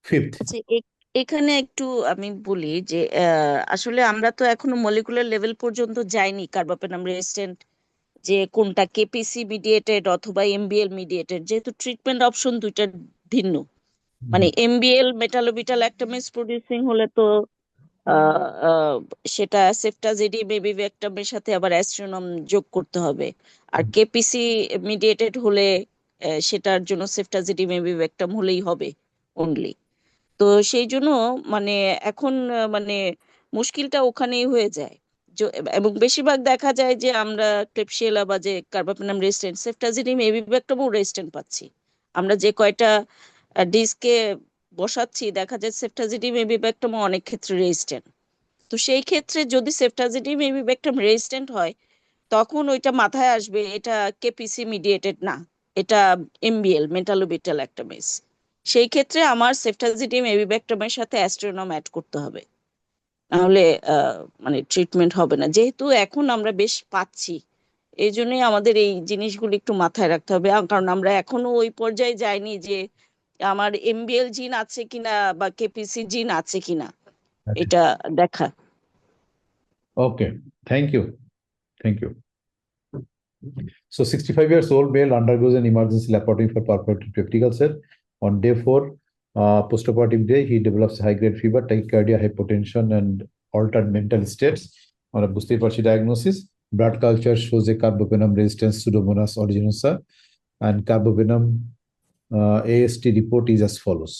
ফিফথ, আচ্ছা, এখানে একটু আমি বলি যে আসলে আমরা তো এখনো মলিকুলার লেভেল পর্যন্ত যাইনি কার্বাপেনাম রেজিস্ট্যান্ট যে কোনটা কেপিসি মিডিয়েটেড অথবা এমবিএল মিডিয়েটেড, যেহেতু ট্রিটমেন্ট অপশন দুইটা ভিন্ন। মানে এমবিএল মেটালোবিটাল ল্যাকটামেজ প্রডিউসিং হলে তো সেটা সেফটাজিডিম এবিভেক্টমের সাথে আবার অ্যাস্ট্রোনম যোগ করতে হবে। আর কেপিসি মিডিয়েটেড হলে সেটার জন্য সেফটাজিডিম এবিভেক্টম হলেই হবে অনলি। তো সেই জন্য মানে এখন মানে মুশকিলটা ওখানেই হয়ে যায়। এবং বেশিরভাগ দেখা যায় যে আমরা ক্লেপসিয়েলা বা যে কার্বাপেনাম রেজিস্ট্যান্ট সেফটাজিডিম এবিভেক্টমও রেজিস্ট্যান্ট পাচ্ছি। আমরা যে কয়টা ডিস্কে বসাচ্ছি দেখা যায় সেফটাজিডিম এবিভেক্টমও অনেক ক্ষেত্রে রেজিস্ট্যান্ট। তো সেই ক্ষেত্রে যদি সেফটাজিডিম এবিভেক্টম রেজিস্ট্যান্ট হয় তখন ওইটা মাথায় আসবে এটা কেপিসি মিডিয়েটেড না, এটা এমবিএল মেটালোবিটাল্যাক্টোমেস। সেই ক্ষেত্রে আমার সেফটাজিডিম এবিভেক্টমের সাথে অ্যাস্ট্রোনম অ্যাড করতে হবে, নাহলে মানে ট্রিটমেন্ট হবে না। যেহেতু এখন আমরা বেশ পাচ্ছি এই জন্যই আমাদের এই জিনিসগুলো একটু মাথায় রাখতে হবে, কারণ আমরা এখনো ওই পর্যায়ে যাইনি যে আমার এমবিএল জিন আছে কিনা বা কেপিসি জিন আছে কিনা এটা দেখা। Okay, thank you. Thank you. So 65 years old male undergoes an emergency laparoscopy for perforated peroneal ulcer. On day 4, postoperative day, he develops high-grade fever, tachycardia, hypotension, and altered mental states. On a বুঝতেই পারছি diagnosis, blood culture shows a carbapenem resistant Pseudomonas aeruginosa, and carbapenem AST report is as follows.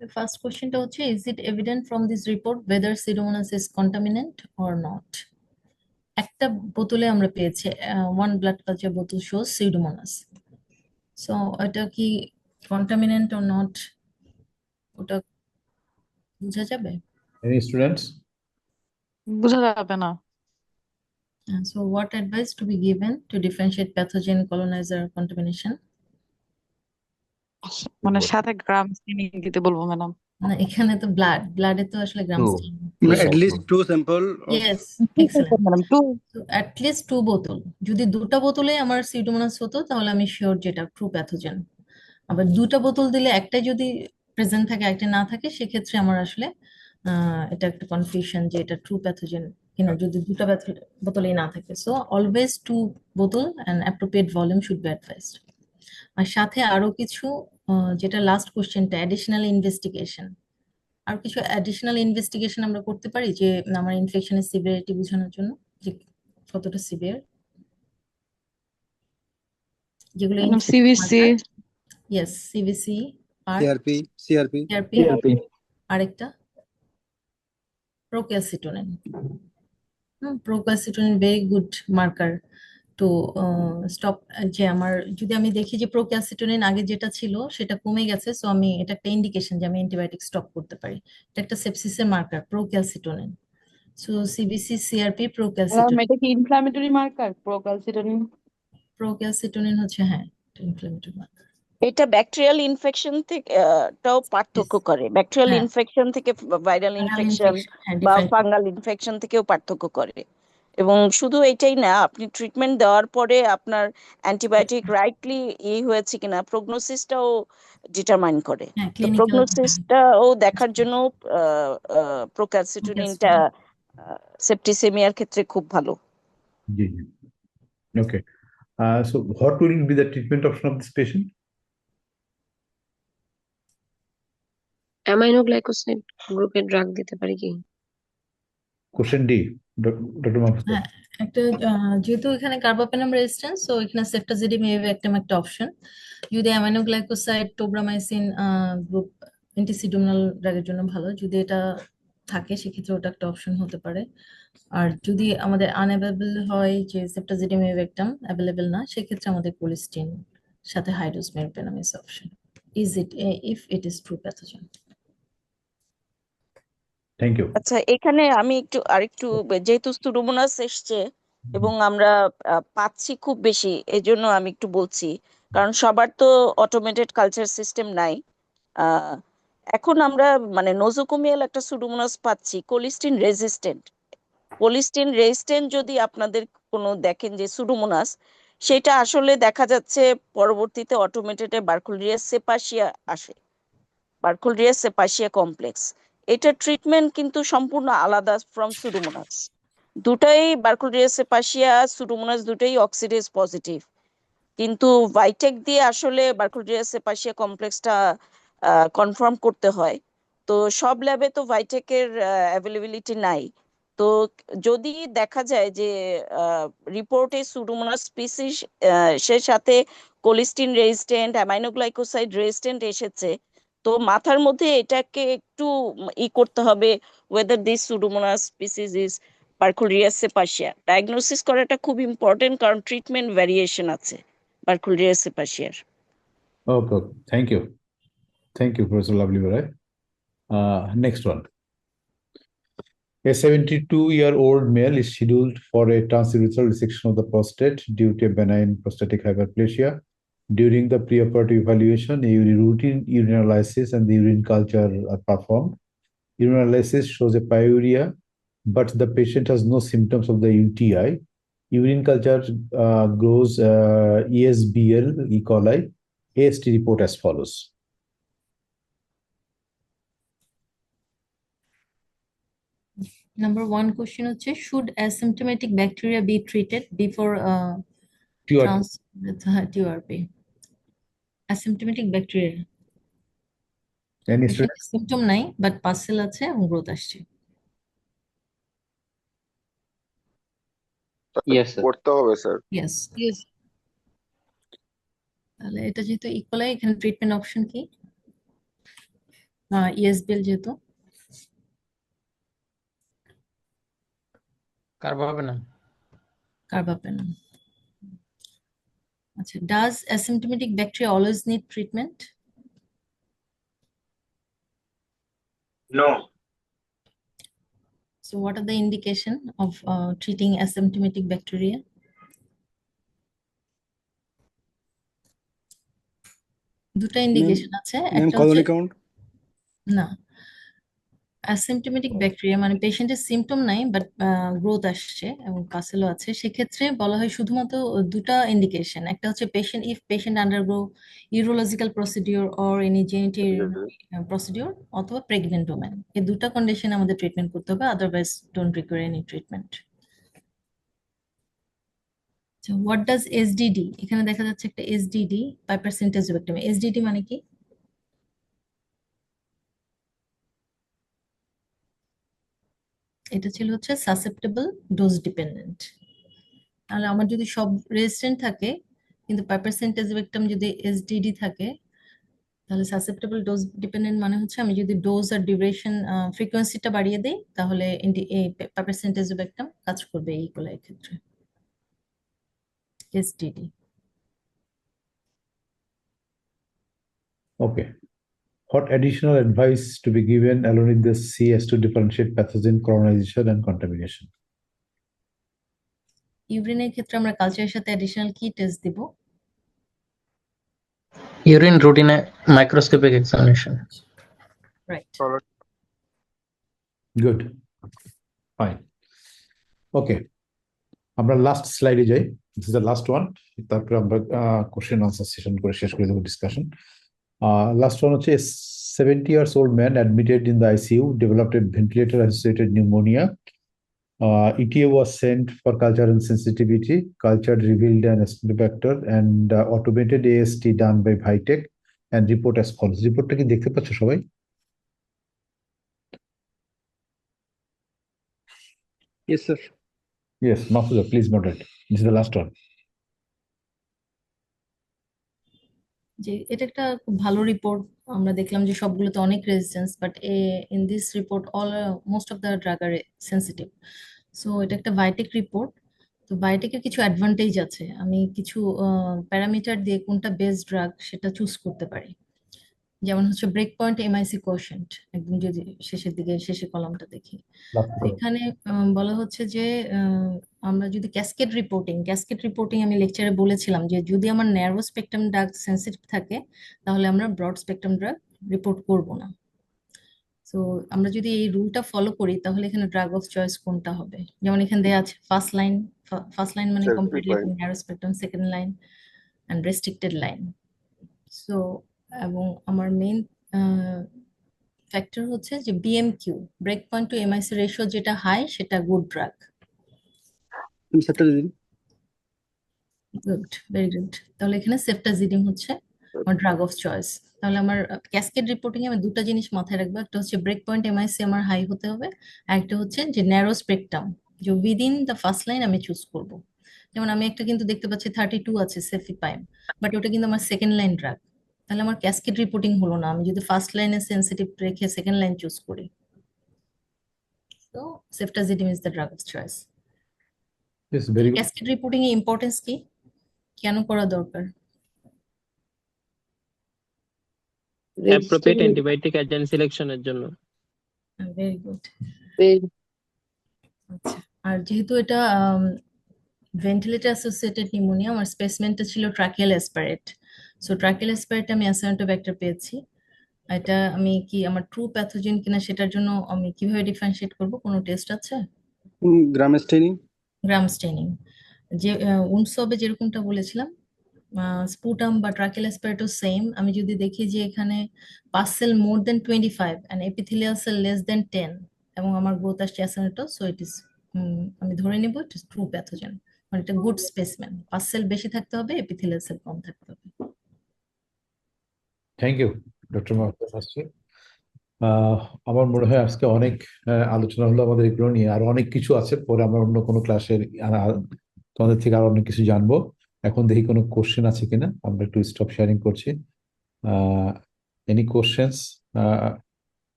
The first question টা হচ্ছে, is it evident from this report whether Pseudomonas is contaminant or not? একটা বোতলে আমরা পেয়েছি, one blood culture bottle shows Pseudomonas. So এটা কি contaminant or not ওটা বোঝা যাবে? Any students? বোঝা যাবে না। So what advice to be given to differentiate pathogen, colonizer, contamination? মানে সাথে গ্রাম স্টেনিং দিতে বলবো ম্যাডাম। না এখানে তো ব্লাডে তো আসলে গ্রাম At least 2 sample. Yes, excellent. So at least 2 বোতল। যদি 2টা বোতলে আমার সিউডোমোনাস হতো তাহলে আমি শিওর যে এটা ট্রু প্যাথোজেন। আবার 2টা বোতল দিলে একটা যদি প্রেজেন্ট থাকে একটা না থাকে সেক্ষেত্রে আমার আসলে এটা একটা কনফিউশন যে এটা ট্রু প্যাথোজেন কিনা যদি 2টা বোতলেই না থাকে। সো অলওয়েজ 2 বোতল and appropriate volume should be advised. আর সাথে আরো কিছু যেটা লাস্ট কোশ্চেনটা অ্যাডিশনাল ইনভেস্টিগেশন, আর কিছু অ্যাডিশনাল ইনভেস্টিগেশন আমরা করতে পারি যে আমার ইনফেকশনের সিভিয়ারিটি বোঝানোর জন্য যে কতটা সিভিয়ার, যেগুলো সিবিসি, ইয়েস সিভিসি আর CRP. আরেকটা procalcitonin. Procalcitonin very good marker to stop, যে আমার যদি আমি দেখি যে প্রোক্যালসিটোনিন আগে যেটা ছিল সেটা কমে গেছে, সো আমি এটা একটা ইন্ডিকেশন যে আমি অ্যান্টিবায়োটিক স্টপ করতে পারি। এটা একটা সেপসিসের marker procalcitonin. So CBC, CRP, procalcitonin. এটা কি ইনফ্ল্যামেটরি মার্কার প্রোক্যালসিটোনিন? প্রোক্যালসিটোনিন হচ্ছে হ্যাঁ ইনফ্ল্যামেটরি মার্কার। এটা ব্যাকটেরিয়াল ইনফেকশন থেকে টাও পার্থক্য করে, ব্যাকটেরিয়াল হ্যাঁ। ইনফেকশন থেকে ভাইরাল ইনফেকশন বা ফাঙ্গাল ইনফেকশন থেকেও পার্থক্য করে। এবং শুধু এটাই না, আপনি ট্রিটমেন্ট দেওয়ার পরে আপনার অ্যান্টিবায়োটিক রাইটলি হয়েছে কিনা প্রগনোসিসটাও ডিটারমাইন করে। তো প্রগনোসিসটাও দেখার জন্য প্রোক্যালসিটোনিনটা সেপ্টিসেমিয়ার ক্ষেত্রে খুব ভালো। জি জি। Okay. So what will be the treatment option of this patient? Aminoglycoside গ্রুপের ড্রাগ দিতে পারি কি? Question D, Dr. Mahfuz. হ্যাঁ, একটা যেহেতু এখানে কার্বাপেনাম রেজিস্ট্যান্স, সো এখানে সেফটাজিডিম একটা অপশন। যদি অ্যামাইনোগ্লাইকোসাইড, টোব্রামাইসিন গ্রুপ অ্যান্টিসিডোনাল ড্রাগের জন্য ভালো, যদি এটা থাকে সেক্ষেত্রে ওটা একটা অপশন হতে পারে। আর যদি আমাদের আনঅ্যাভেলেবল হয় যে সেফটাজিডিম এভিক্টাম অ্যাভেলেবল না, সেক্ষেত্রে আমাদের কোলিস্টিন সাথে high dose meropenem is option if it is true pathogen. Thank you. আচ্ছা, এখানে আমি আরেকটু যেহেতু স্টুডোমোনাস এসছে এবং আমরা পাচ্ছি খুব বেশি, এজন্য আমি একটু বলছি, কারণ সবার তো অটোমেটেড কালচার সিস্টেম নাই। এখন আমরা মানে নোজোকোমিয়াল একটা স্টুডোমোনাস পাচ্ছি কোলিস্টিন রেজিস্ট্যান্ট যদি আপনাদের কোনো দেখেন যে স্টুডোমোনাস, সেটা আসলে দেখা যাচ্ছে পরবর্তীতে অটোমেটেডে বার্কুলিয়াস সেপাসিয়া আসে, বার্কুলিয়াস সেপাসিয়া কমপ্লেক্স। এটা ট্রিটমেন্ট কিন্তু সম্পূর্ণ আলাদা ফ্রম সুডোমোনাস। দুটাই বার্কুলিয়াস সেপাসিয়া, সুডোমোনাস দুটাই অক্সিডেজ পজিটিভ, কিন্তু ভাইটেক দিয়ে আসলে বার্কুলিয়াস সেপাসিয়া কমপ্লেক্সটা কনফার্ম করতে হয়। তো সব ল্যাবে তো ভাইটেকের অ্যাভেলেবিলিটি নাই। তো যদি দেখা যায় যে রিপোর্টে সুডোমোনাস স্পিসিস সে সাথে কোলিস্টিন রেজিস্ট্যান্ট অ্যামাইনোগ্লাইকোসাইড রেজিস্ট্যান্ট এসেছে, তো মাথার মধ্যে এটাকে একটু করতে হবে whether this pseudomonas species is burkholderia cepacia. Diagnosis করাটা খুব ইম্পর্টেন্ট, কারণ ট্রিটমেন্ট ভ্যারিয়েশন আছে পার্কুলিয়া সেপাশিয়ার। Okay, thank you. Thank you, Professor Lovely Barai. Next one. A 72-year-old male is scheduled for a transurethral resection of the prostate due to a benign prostatic hyperplasia. During the preoperative evaluation, a routine urinalysis and the urine culture are performed. Urinalysis shows a pyuria, but the patient has no symptoms of the UTI. Urine culture grows ESBL, E. coli. AST report as follows. Number 1 question হচ্ছে, should asymptomatic bacteria be treated before TRP. trans with TURP? Asymptomatic bacteria Any symptom নাই, but পাসেল আছে এবং growth আসছে। Yes, sir. করতে হবে sir. Yes, তাহলে এটা যেহেতু ইকোলাই, এখানে ট্রিটমেন্ট অপশন কি? ইএসবিএল যেহেতু Carbapenem. কার্বাপেনম। আচ্ছা, does asymptomatic bacteria always need treatment? No. So what are the indication of treating asymptomatic bacteria? দুটো ইন্ডিকেশন আছে, ম্যাম একটা হচ্ছে কলোনি কাউন্ট না, অ্যাসিম্পটোমেটিক ব্যাকটেরিয়া মানে পেশেন্টের সিম্পটম নাই বাট গ্রোথ আসছে এবং পাসেলও আছে, সেক্ষেত্রে বলা হয় শুধুমাত্র দুটা ইন্ডিকেশন। একটা হচ্ছে patient undergo urological procedure or any genital procedure, অথবা প্রেগনেন্ট ওম্যান। এই দুটা কন্ডিশনে আমাদের ট্রিটমেন্ট করতে হবে, otherwise don't require any treatment. What does SDD? এখানে দেখা যাচ্ছে একটা এসডিডি, পাইপার সিন্টাজোভেক্টমি। এসডিডি মানে কি? এটা ছিল হচ্ছে সাসেপ্টেবল ডোজ ডিপেন্ডেন্ট। তাহলে আমার যদি সব রেজিস্ট্যান্ট থাকে কিন্তু পাইপারসেন্টেজোভেক্টম যদি এসডিডি থাকে, তাহলে সাসেপ্টেবল ডোজ ডিপেন্ডেন্ট মানে হচ্ছে আমি যদি ডোজ আর ডিউরেশন ফ্রিকোয়েন্সিটা বাড়িয়ে দেই, তাহলে এই পাইপারসেন্টেজোভেক্টম কাজ করবে এই ইকোলাই ক্ষেত্রে। SDD. Okay. What additional advice to be given along with this CS to differentiate pathogen, colonization, and contamination? ইউরিনের ক্ষেত্রে আমরা কালচারের সাথে অ্যাডিশনাল কি টেস্ট দিব? Urine routine microscopic examination. Right. Good. Fine. Okay. আমরা লাস্ট স্লাইডে যাই। This is the last one. তারপরে আমরা কোশ্চেন আনসার সেশন করে শেষ করে দেবো ডিসকাশন। Last one হচ্ছে 70 years old man admitted in the ICU developed a ventilator associated pneumonia. ETA was sent for culture and sensitivity. Culture revealed an Acinetobacter and automated AST done by Vitek and report as follows. রিপোর্টটা কি দেখতে পাচ্ছ সবাই? Yes, sir. Yes, Mahfuza, please moderate. This is the last one. যে এটা একটা খুব ভালো রিপোর্ট। আমরা দেখলাম যে সবগুলোতে অনেক resistance, but in this report all most of the drug are sensitive. So এটা একটা ভাইটেক রিপোর্ট। তো ভাইটেকের কিছু অ্যাডভান্টেজ আছে, আমি কিছু প্যারামিটার দিয়ে কোনটা বেস্ট ড্রাগ সেটা চুজ করতে পারি। যেমন হচ্ছে ব্রেক পয়েন্ট এমআইসি কোশেন্ট, একদম যদি শেষের দিকে শেষের কলামটা দেখি, এখানে বলা হচ্ছে যে আমরা যদি ক্যাসকেড রিপোর্টিং আমি লেকচারে বলেছিলাম যে যদি আমার ন্যারো স্পেকট্রাম ড্রাগ সেন্সিটিভ থাকে তাহলে আমরা ব্রড স্পেকট্রাম ড্রাগ রিপোর্ট করব না। তো আমরা যদি এই রুলটা ফলো করি তাহলে এখানে ড্রাগ অফ চয়েস কোনটা হবে? যেমন এখানে দেয়া আছে ফার্স্ট লাইন মানে completely narrow spectrum, second line and restricted line. So এবং আমার মেইন ফ্যাক্টর হচ্ছে যে BMQ, break point to MIC ratio যেটা হাই সেটা good drug. Ceftazidime. Good, very good. তাহলে এখানে সেপ্টাজিডিন হচ্ছে আমার ড্রাগ অফ চয়েস। তাহলে আমার ক্যাসকেড রিপোর্টিং এ আমি দুটো জিনিস মাথায় রাখবো, একটা হচ্ছে ব্রেক পয়েন্ট এমআইসি আমার হাই হতে হবে, আর একটা হচ্ছে যে ন্যারো স্পেকট্রাম, যে উইদিন দ্য ফার্স্ট লাইন আমি চুজ করব। যেমন আমি একটা কিন্তু দেখতে পাচ্ছি 32 আছে সেফিপাইম, বাট ওটা কিন্তু আমার সেকেন্ড লাইন ড্রাগ, তাহলে আমার ক্যাসকেড রিপোর্টিং হলো না আমি যদি ফার্স্ট লাইনে সেন্সিটিভ রেখে সেকেন্ড লাইন চুজ করি। তো ceftazidime is the drug of choice. Yes, very good. Cascade reporting এর ইম্পর্টেন্স কি, কেন করা দরকার? অ্যাপ্রোপ্রিয়েট অ্যান্টিবায়োটিক এজেন্ট সিলেকশনের জন্য। Very good. আচ্ছা, আর যেহেতু এটা ভেন্টিলেটর অ্যাসোসিয়েটেড নিউমোনিয়া, আমার স্পেসমেন্টটা ছিল ট্রাকিয়াল অ্যাসপারেট। সো ট্রাকিয়াল অ্যাসপারেট আমি অ্যাসাইনোটোব্যাক্টার পেয়েছি। এটা আমি কি আমার ট্রু প্যাথোজেন কিনা সেটার জন্য আমি কিভাবে ডিফারেন্সিয়েট করব, কোনো টেস্ট আছে? গ্রাম স্টেনিং। গ্রাম স্টেনিং, যে উনসবে যেরকমটা বলেছিলাম, স্পুটাম বা ট্রাকিয়াল অ্যাসপারেটও সেম। আমি যদি দেখি যে এখানে pus cell more than 25 and epithelial cell less than 10 এবং আমার গ্রোথ আসছে অ্যাসাইনোটো, সো ইট ইজ আমি ধরে নিব ইট ইজ ট্রু প্যাথোজেন, মানে এটা গুড স্পেসিমেন। পাস সেল বেশি থাকতে হবে, এপিথেলিয়াল সেল কম থাকতে হবে। Thank you doctor Mahfuz Asif. আমার মনে হয় আজকে অনেক আলোচনা হলো আমাদের এগুলো নিয়ে, আর অনেক কিছু আছে, পরে আমরা অন্য কোনো ক্লাসের তোমাদের থেকে আরো অনেক কিছু জানবো। এখন দেখি কোনো কোশ্চেন আছে কিনা, আমরা একটু স্টপ শেয়ারিং করছি। Any questions?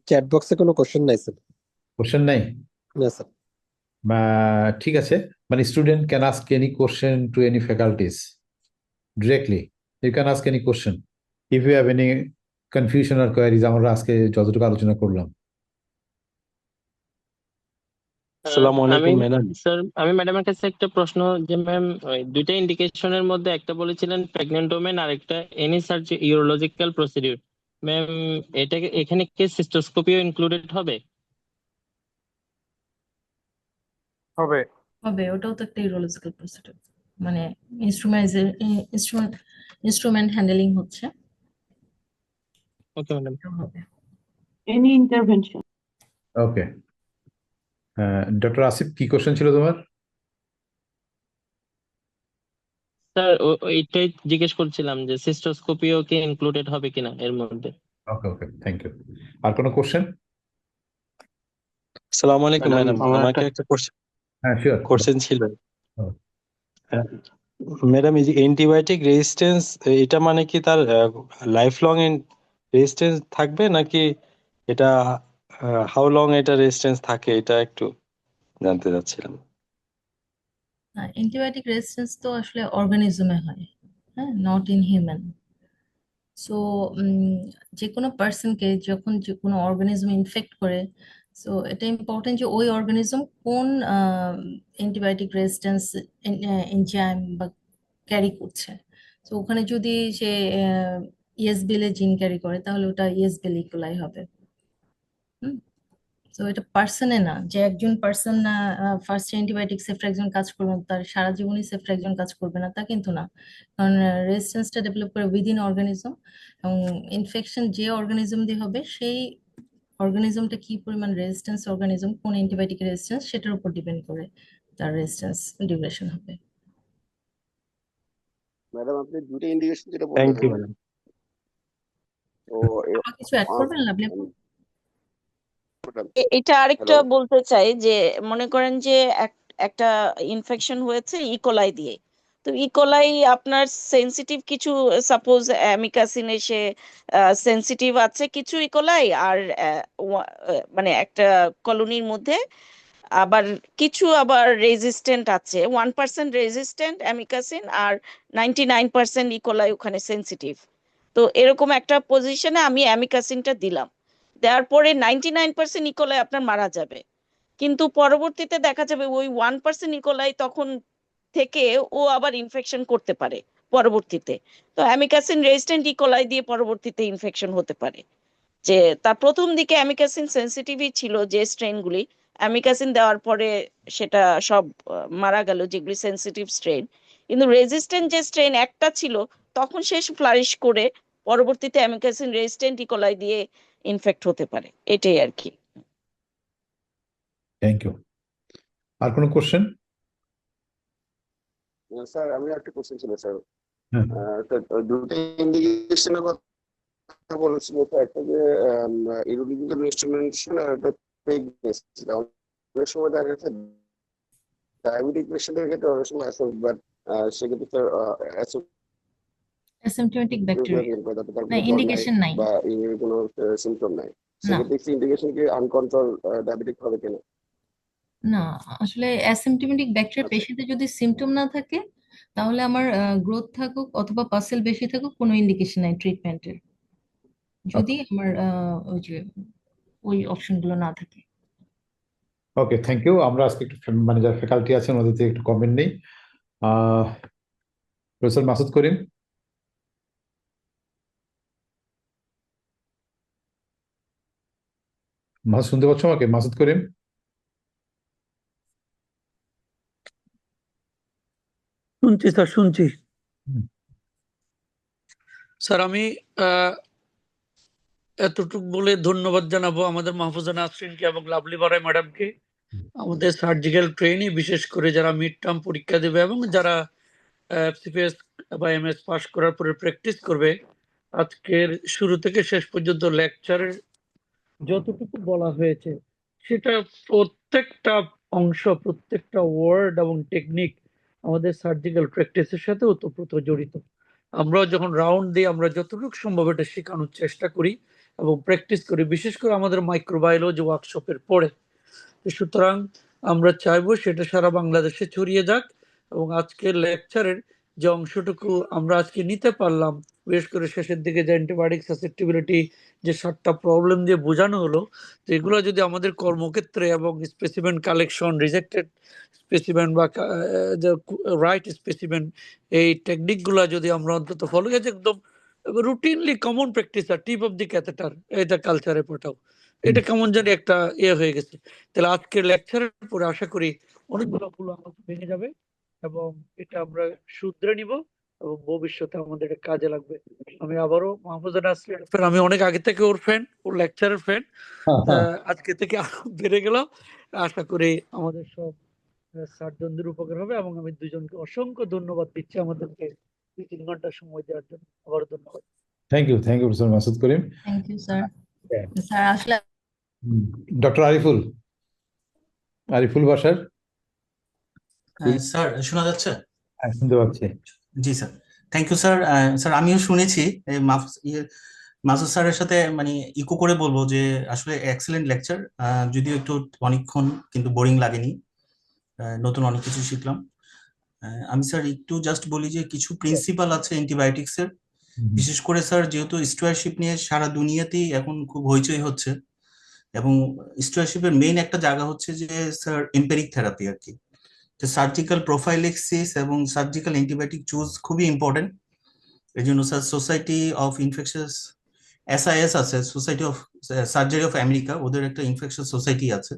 চ্যাট বক্সে কোনো কোশ্চেন নাই স্যার। কোশ্চেন নাই? না স্যার। ঠিক আছে, মানে student can ask any question to any faculties directly. You can ask any question if you have any confusion or queries. আমরা আজকে যতটুকু আলোচনা করলাম। আসসালামু আলাইকুম ম্যাডাম। স্যার আমি ম্যাডামের কাছে একটা প্রশ্ন, যে ম্যাম দুইটা ইন্ডিকেশনের মধ্যে একটা বলেছিলেন প্রেগন্যান্ট ওমেন আর একটা any surgery urological procedure. Ma'am এটাকে এখানে কি সিস্টোস্কোপিও ইনক্লুডেড হবে? হবে। ওটাও তো একটা ইউরোলজিক্যাল প্রসিডিউর, মানে ইনস্ট্রুমেন্ট হ্যান্ডেলিং হচ্ছে। Okay madam. হবে এনি ইন্টারভেনশন। ওকে, ডক্টর আসিফ কি কোশ্চেন ছিল তোমার? স্যার এইটাই জিজ্ঞেস করছিলাম যে সিস্টোস্কোপিও কি ইনক্লুডেড হবে কিনা এর মধ্যে। ওকে ওকে, থ্যাংক ইউ। আর কোনো কোশ্চেন? আসসালামু আলাইকুম ম্যাডাম, আমাকে একটা হ্যাঁ শিওর। কোশ্চেন ছিল। ম্যাডাম এই যে অ্যান্টিবায়োটিক রেজিস্ট্যান্স, এটা মানে কি তার লাইফ লং রেজিস্ট্যান্স থাকবে, নাকি এটা হাউ লং এটা রেজিস্ট্যান্স থাকে, এটা একটু জানতে চাচ্ছিলাম। অ্যান্টিবায়োটিক রেজিস্ট্যান্স তো আসলে অর্গানিজমে হয়, হ্যাঁ, নট ইন হিউম্যান। সো যে কোনো পার্সনকে যখন যে কোনো অর্গানিজম ইনফেক্ট করে, সো এটা ইম্পর্টেন্ট যে ওই অর্গানিজম কোন অ্যান্টিবায়োটিক রেজিস্ট্যান্স এনজাইম বা ক্যারি করছে। তো ওখানে যদি সে ইএসবিএল জিন ক্যারি করে তাহলে ওটা ইএসবিএল ইকোলাই হবে। তো এটা পার্সনে না, যে একজন পার্সন না ফার্স্ট অ্যান্টিবায়োটিক সেফটা একজন কাজ করবে তার সারা জীবনই সেফটা একজন কাজ করবে না, তা কিন্তু না। কারণ রেজিস্ট্যান্সটা ডেভেলপ করে উইদিন অর্গানিজম, এবং ইনফেকশন যে অর্গানিজম দিয়ে হবে সেই অর্গানিজমটা কি পরিমাণ রেজিস্ট্যান্স অর্গানিজম, কোন অ্যান্টিবায়োটিক রেজিস্ট্যান্স, সেটার উপর ডিপেন্ড করে তার রেজিস্ট্যান্স ডিউরেশন হবে। ম্যাডাম আপনি দুটো ইন্ডিকেশন যেটা থ্যাংক ইউ বললেন, ম্যাডাম। তো কিছু অ্যাড করবেন না আপনি? এটা আরেকটা হ্যালো, বলতে চাই যে মনে করেন যে একটা ইনফেকশন হয়েছে ইকোলাই দিয়ে, তো ইকোলাই আপনার সেনসিটিভ কিছু, সাপোজ অ্যামিকাসিন এসে সেনসিটিভ আছে কিছু ইকোলাই, আর মানে একটা কলোনির মধ্যে আবার কিছু আবার রেজিস্ট্যান্ট আছে, 1% রেজিস্ট্যান্ট অ্যামিকাসিন আর 99% ইকোলাই ওখানে সেনসিটিভ। তো এরকম একটা পজিশনে আমি অ্যামিকাসিনটা দিলাম, দেওয়ার পরে 99% ইকোলাই আপনার মারা যাবে, কিন্তু পরবর্তীতে দেখা যাবে ওই 1% ইকোলাই তখন থেকে ও আবার ইনফেকশন করতে পারে পরবর্তীতে। তো অ্যামিকাসিন রেজিস্ট্যান্ট ইকোলাই দিয়ে পরবর্তীতে ইনফেকশন হতে পারে। যে তার প্রথম দিকে অ্যামিকাসিন সেনসিটিভই ছিল যে স্ট্রেনগুলি, অ্যামিকাসিন দেওয়ার পরে সেটা সব মারা গেল যেগুলি সেনসিটিভ স্ট্রেন, কিন্তু রেজিস্ট্যান্ট যে স্ট্রেন একটা ছিল তখন সে ফ্লারিশ করে পরবর্তীতে অ্যামিকাসিন রেজিস্ট্যান্ট ইকোলাই দিয়ে ইনফেক্ট হতে পারে, এটাই আর কি। Thank you. আর কোনো কোশ্চেন? স্যার আমি একটা কোশ্চেন ছিল স্যার হ্যাঁ দুটো ইন্ডিকেশনের কথা বলেছিল তো, একটা যে ইউরোলজিক্যাল রেস্ট্রিকশন আর একটা প্রেগনেন্সি। অনেক সময় দেখা যাচ্ছে ডায়াবেটিক পেশেন্টের ক্ষেত্রে অনেক সময় অ্যাসোস, বাট সেক্ষেত্রে স্যার অ্যাসিম্পটোমেটিক ব্যাকটেরিয়া তার না, কোনো জ্বর নাই ইন্ডিকেশন নাই। বা এর কোনো সিমটম নাই, না সেক্ষেত্রে ইন্ডিকেশন কি আনকন্ট্রোল ডায়াবেটিক হবে কিনা? না, আসলে অ্যাসিম্পটোমেটিক ব্যাকটেরিয়া আচ্ছা পেশেন্টের যদি সিমটম না থাকে, তাহলে আমার গ্রোথ থাকুক অথবা পাসেল বেশি থাকুক, কোনো ইন্ডিকেশন নাই ট্রিটমেন্টের, যদি আমার ওই যে ওই অপশনগুলো না থাকে। ওকে, থ্যাংক ইউ। আমরা আজকে একটু মানে যারা ফ্যাকাল্টি আছেন ওদের থেকে একটু কমেন্ট নেই। প্রফেসর মাসুদ করিম। মাসুদ শুনতে পাচ্ছ আমাকে? মাসুদ করিম। শুনছি স্যার, শুনছি হুম, স্যার। আমি এতটুকু বলে ধন্যবাদ জানাবো আমাদের মাহফুজা নাসরিনকে এবং লাভলি বারাই ম্যাডামকে, আমাদের সার্জিক্যাল ট্রেইনি, বিশেষ করে যারা মিড টার্ম পরীক্ষা দেবে এবং যারা সিপিএস বা এমএস পাস করার পরে প্র্যাকটিস করবে। আজকের শুরু থেকে শেষ পর্যন্ত লেকচারের যতটুকু বলা হয়েছে, সেটা প্রত্যেকটা অংশ, প্রত্যেকটা ওয়ার্ড এবং টেকনিক আমাদের সার্জিক্যাল প্র্যাকটিসের সাথে ওতপ্রোত জড়িত। আমরাও যখন রাউন্ড দিই, আমরা যতটুকু সম্ভব এটা শেখানোর চেষ্টা করি এবং প্র্যাকটিস করি, বিশেষ করে আমাদের মাইক্রোবায়োলজি ওয়ার্কশপের পরে। তো সুতরাং আমরা চাইবো সেটা সারা বাংলাদেশে ছড়িয়ে যাক, এবং আজকের লেকচারের যে অংশটুকু আমরা আজকে নিতে পারলাম, বিশেষ করে শেষের দিকে যে অ্যান্টিবায়োটিক সাসেপ্টিবিলিটি, যে 7টা প্রবলেম দিয়ে বোঝানো হলো, তো এগুলো যদি আমাদের কর্মক্ষেত্রে এবং স্পেসিমেন কালেকশন, রিজেক্টেড স্পেসিমেন বা রাইট স্পেসিমেন, এই টেকনিকগুলো যদি আমরা অন্তত ফলো করি, একদম রুটিনলি কমন প্র্যাকটিস, আর টিপ অফ দি ক্যাথেটার এটা কালচারে পাঠাও, এটা কেমন জানি একটা হয়ে গেছে। তাহলে আজকের লেকচারের পরে আশা করি অনেকগুলো ভুল আমাদের ভেঙে যাবে এবং এটা আমরা শুধরে নিব এবং ভবিষ্যতে আমাদের এটা কাজে লাগবে। আমি আবারও মাহফুজা নাসরিনের ফ্যান, আমি অনেক আগে থেকে ওর ফ্যান, ওর লেকচারের ফ্যান। আজকে থেকে আরো বেড়ে গেল। আশা করি আমাদের সব সার্জনদের উপকার হবে, এবং আমি দুজনকে অসংখ্য ধন্যবাদ দিচ্ছি আমাদেরকে 2-3 ঘন্টা সময় দেওয়ার জন্য। আবারও ধন্যবাদ। Thank you professor Masud Karim. Thank you sir. Sir আসলে ডক্টর আরিফুল বাশার। স্যার শোনা যাচ্ছে? হ্যাঁ, শুনতে পাচ্ছি। জি sir, thank you sir. Sir আমিও শুনেছি মাসুদ স্যারের সাথে মানে ইকো করে বলবো যে আসলে এক্সেলেন্ট লেকচার, যদিও একটু অনেকক্ষণ, কিন্তু বোরিং লাগেনি, নতুন অনেক কিছু শিখলাম। আমি স্যার একটু জাস্ট বলি যে কিছু প্রিন্সিপাল আছে অ্যান্টিবায়োটিক্স এর, বিশেষ করে স্যার যেহেতু স্টুয়ারশিপ নিয়ে সারা দুনিয়াতেই এখন খুব হইচই হচ্ছে, এবং স্টুয়ারশিপের মেইন একটা জায়গা হচ্ছে যে স্যার এম্পেরিক থেরাপি আর কি। তো সার্জিক্যাল প্রোফাইলেক্সিস এবং সার্জিক্যাল অ্যান্টিবায়োটিক চুজ খুবই ইম্পর্টেন্ট। এই জন্য sir society of infectious, SIS আছে, society of surgery of America, ওদের একটা ইনফেকশন সোসাইটি আছে,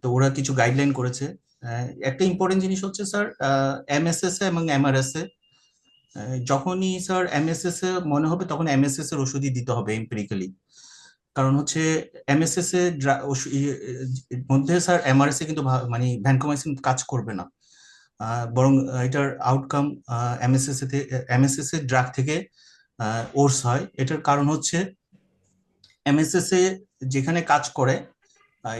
তো ওরা কিছু গাইডলাইন করেছে। একটা ইম্পর্টেন্ট জিনিস হচ্ছে স্যার MSS এবং MRS এ, যখনই স্যার MSS এ মনে হবে তখন MSS এর ওষুধই দিতে হবে এম্পিরিক্যালি। কারণ হচ্ছে MSS এ মধ্যে স্যার MRS এ কিন্তু মানে ভ্যানকোমাইসিন কাজ করবে না, বরং এটার আউটকাম MSS এর ড্রাগ থেকে ওর্স হয়। এটার কারণ হচ্ছে MSS এ যেখানে কাজ করে,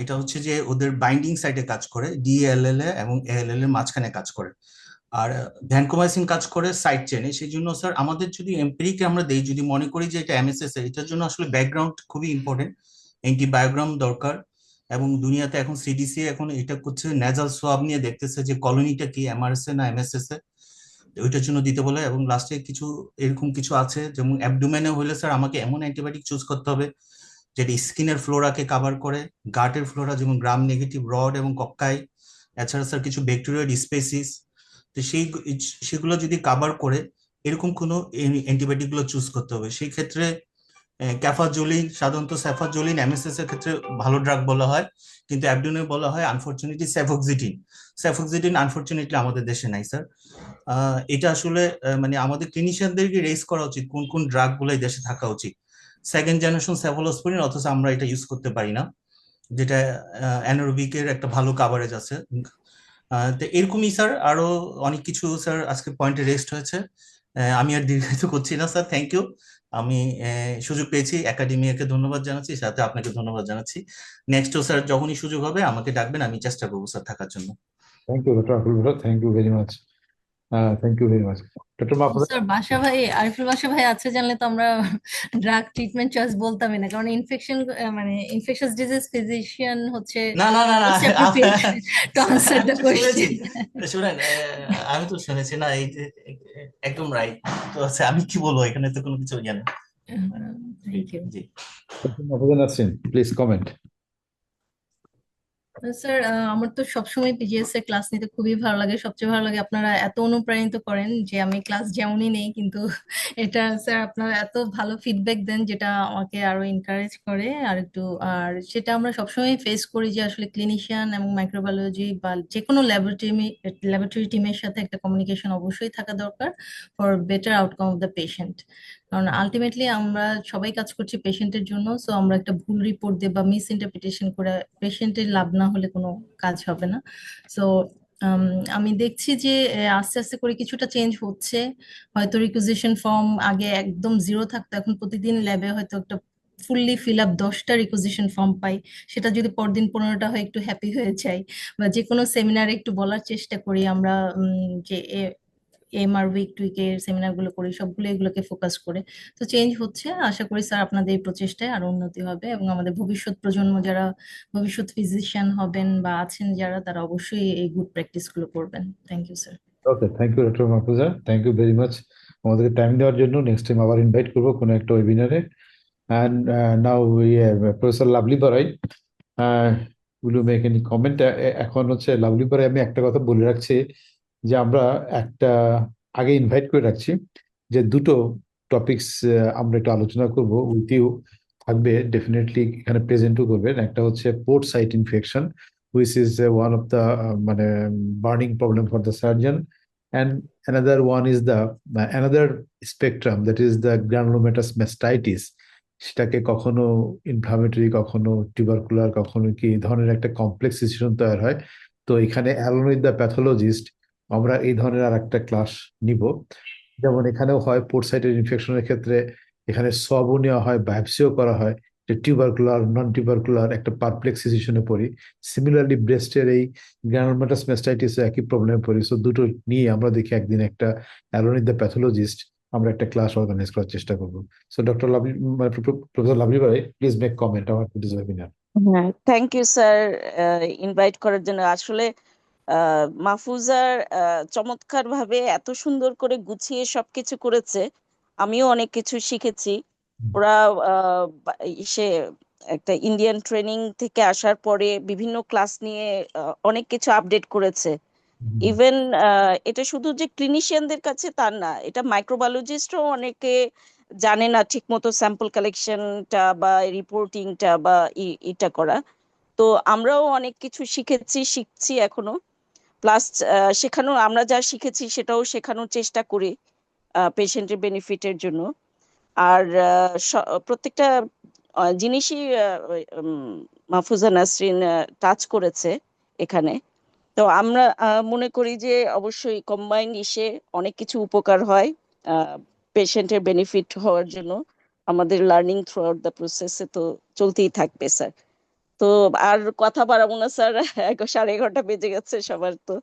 এটা হচ্ছে যে ওদের বাইন্ডিং সাইটে কাজ করে, DLL এবং ALL এর মাঝখানে কাজ করে, আর ভ্যানকোমাইসিন কাজ করে সাইড চেনে। সেই জন্য স্যার আমাদের যদি এম্পিরিকে আমরা দেই, যদি মনে করি যে এটা MSS, এটার জন্য আসলে ব্যাকগ্রাউন্ড খুবই ইম্পর্টেন্ট, অ্যান্টিবায়োগ্রাম দরকার। এবং দুনিয়াতে এখন CDC এখন এটা করছে, নেজাল সোয়াব নিয়ে দেখতেছে যে কলোনিটা কি MRS না MSS এ, ওইটার জন্য দিতে বলে। এবং লাস্টে কিছু এরকম কিছু আছে, যেমন অ্যাবডোমেনে হলে স্যার আমাকে এমন অ্যান্টিবায়োটিক চুজ করতে হবে যেটা স্কিনের ফ্লোরাকে কাভার করে, গাটের ফ্লোরা যেমন গ্রাম নেগেটিভ, রড এবং কক্কাই, এছাড়া স্যার কিছু ব্যাকটেরিয়াল স্পেসিস, তো সেগুলো যদি কাভার করে এরকম কোনো অ্যান্টিবায়োটিক গুলো চুজ করতে হবে। সেই ক্ষেত্রে ক্যাফাজোলিন, সাধারণত স্যাফাজোলিন MSS এর ক্ষেত্রে ভালো ড্রাগ বলা হয়, কিন্তু অ্যাবডোমেনে বলা হয় আনফরচুনেটলি স্যাফক্সিটিন আনফরচুনেটলি আমাদের দেশে নাই স্যার। এটা আসলে মানে আমাদের ক্লিনিশিয়ানদেরকে রেজ করা উচিত কোন কোন ড্রাগ গুলো এই দেশে থাকা উচিত। 2nd জেনারেশন সেফালোস্পোরিন, অথচ আমরা এটা ইউজ করতে পারি না, যেটা অ্যানারোবিকের একটা ভালো কাভারেজ আছে। তো এরকমই স্যার আরো অনেক কিছু স্যার আজকে পয়েন্টে রেস্ট হয়েছে। আমি আর দীর্ঘায়িত করছি না স্যার, থ্যাংক ইউ। আমি সুযোগ পেয়েছি, একাডেমিয়াকে ধন্যবাদ জানাচ্ছি, সাথে আপনাকে ধন্যবাদ জানাচ্ছি। নেক্সটও স্যার যখনই সুযোগ হবে আমাকে ডাকবেন, আমি চেষ্টা করবো স্যার থাকার জন্য। থ্যাংক ইউ ডক্টর আকুল ভাই, thank you very much, thank you very much. Doctor Mahfuza, sir বাসা ভাই, আরিফুল বাসা ভাই আছে জানলে তো আমরা ড্রাগ ট্রিটমেন্ট চয়েস বলতামই না, কারণ ইনফেকশন মানে ইনফেকশাস ডিজিজ ফিজিশিয়ান হচ্ছে না না না না most appropriate to answer আমি the তো শুনেছি, question. শুনেন, আমি তো শুনেছি না, এই যে একদম রাইট। তো আচ্ছা আমি কি বলবো, এখানে তো কোনো কিছু জানি Thank you. G. Doctor Mahfuza Nasrin, please comment. Sir আমার তো সবসময় পিজিএস এর ক্লাস নিতে খুবই ভালো লাগে। সবচেয়ে ভালো লাগে আপনারা এত অনুপ্রাণিত করেন যে আমি ক্লাস যেমনই নেই, কিন্তু এটা স্যার আপনারা এত ভালো ফিডব্যাক দেন যেটা আমাকে আরো এনকারেজ করে আর একটু। আর সেটা আমরা সবসময় ফেস করি যে আসলে ক্লিনিশিয়ান এবং মাইক্রোবায়োলজি বা যে কোনো ল্যাবরেটরি টিমের সাথে একটা কমিউনিকেশন অবশ্যই থাকা দরকার for better outcome of the patient. কারণ আলটিমেটলি আমরা সবাই কাজ করছি পেশেন্টের জন্য, সো আমরা একটা ভুল রিপোর্ট দিয়ে বা মিস ইন্টারপ্রিটেশন করে পেশেন্টের লাভ না হলে কোনো কাজ হবে না। সো আমি দেখছি যে আস্তে আস্তে করে কিছুটা চেঞ্জ হচ্ছে। হয়তো রিকুইজিশন ফর্ম আগে একদম জিরো থাকতো, এখন প্রতিদিন ল্যাবে হয়তো একটা ফুললি ফিল আপ 10টা রিকুইজিশন ফর্ম পাই। সেটা যদি পরদিন 15টা হয় একটু হ্যাপি হয়ে যাই। বা যে কোনো সেমিনারে একটু বলার চেষ্টা করি আমরা যে এমআর উইকের সেমিনার গুলো করি, সবগুলো এগুলোকে ফোকাস করে। তো চেঞ্জ হচ্ছে, আশা করি স্যার আপনাদের এই প্রচেষ্টায় আরো উন্নতি হবে এবং আমাদের ভবিষ্যৎ প্রজন্ম যারা ভবিষ্যৎ ফিজিশিয়ান হবেন বা আছেন যারা, তারা অবশ্যই এই গুড প্র্যাকটিস গুলো করবেন। Thank you sir. Okay, thank you doctor Mahfuza, thank you very much আমাদেরকে টাইম দেওয়ার জন্য। নেক্সট টাইম আবার ইনভাইট করবো কোনো একটা ওয়েবিনারে। And now professor Lovely Barai, will you make any comment? এখন হচ্ছে লাভলি বারাই, আমি একটা কথা বলে রাখছি যে আমরা একটা আগে ইনভাইট করে রাখছি যে দুটো টপিকস আমরা একটু আলোচনা করব উইথ ইউ, থাকবে ডেফিনেটলি এখানে প্রেজেন্টও করবেন। একটা হচ্ছে port site infection, which is one of the মানে burning problem for the surgeon, and another one is the another spectrum, that is the granulomatous mastitis. সেটাকে কখনো ইনফ্লামেটরি, কখনো টিউবারকুলার, কখনো কি ধরনের একটা কমপ্লেক্স সিচুয়েশন তৈরি হয়। তো এখানে অ্যালন উইথ দ্য প্যাথোলজিস্ট আমরা এই ধরনের আর একটা ক্লাস নিব। যেমন এখানেও হয় পোর্ট সাইটের ইনফেকশনের ক্ষেত্রে এখানে সবও নেওয়া হয়, বায়োপসিও করা হয় যে টিউবারকুলার নন টিউবারকুলার একটা পারপ্লেক্স সিচুয়েশনে পড়ি। সিমিলারলি ব্রেস্টের এই গ্রানুলোমাটাস ম্যাস্টাইটিস একই প্রবলেমে পড়ি। সো দুটো নিয়ে আমরা দেখি একদিন একটা অ্যালন উইথ দ্য প্যাথোলজিস্ট আমরা একটা ক্লাস অর্গানাইজ করার চেষ্টা করবো। So doctor Lovely, professor Lovely ভাই, please make comment our this webinar. হ্যাঁ, থ্যাংক ইউ স্যার ইনভাইট করার জন্য। আসলে মাহফুজার চমৎকার ভাবে এত সুন্দর করে গুছিয়ে সবকিছু করেছে, আমিও অনেক কিছু শিখেছি। ওরা সে একটা ইন্ডিয়ান ট্রেনিং থেকে আসার পরে বিভিন্ন ক্লাস নিয়ে অনেক কিছু আপডেট করেছে। ইভেন এটা শুধু যে ক্লিনিশিয়ানদের কাছে তা না, এটা মাইক্রোবায়োলজিস্টও অনেকে জানে না ঠিক মতো স্যাম্পল কালেকশনটা বা রিপোর্টিংটা বা এটা করা। তো আমরাও অনেক কিছু শিখছি এখনো, প্লাস শেখানো, আমরা যা শিখেছি সেটাও শেখানোর চেষ্টা করি পেশেন্টের বেনিফিটের জন্য। আর প্রত্যেকটা জিনিসই মাহফুজা নাসরিন টাচ করেছে এখানে। তো আমরা মনে করি যে অবশ্যই কম্বাইন ইসে অনেক কিছু উপকার হয় পেশেন্টের বেনিফিট হওয়ার জন্য। আমাদের লার্নিং থ্রু আউট দ্য প্রসেসে তো চলতেই থাকবে স্যার। তো আর কথা বাড়াবো না স্যার, 11:30 বেজে গেছে সবার। তো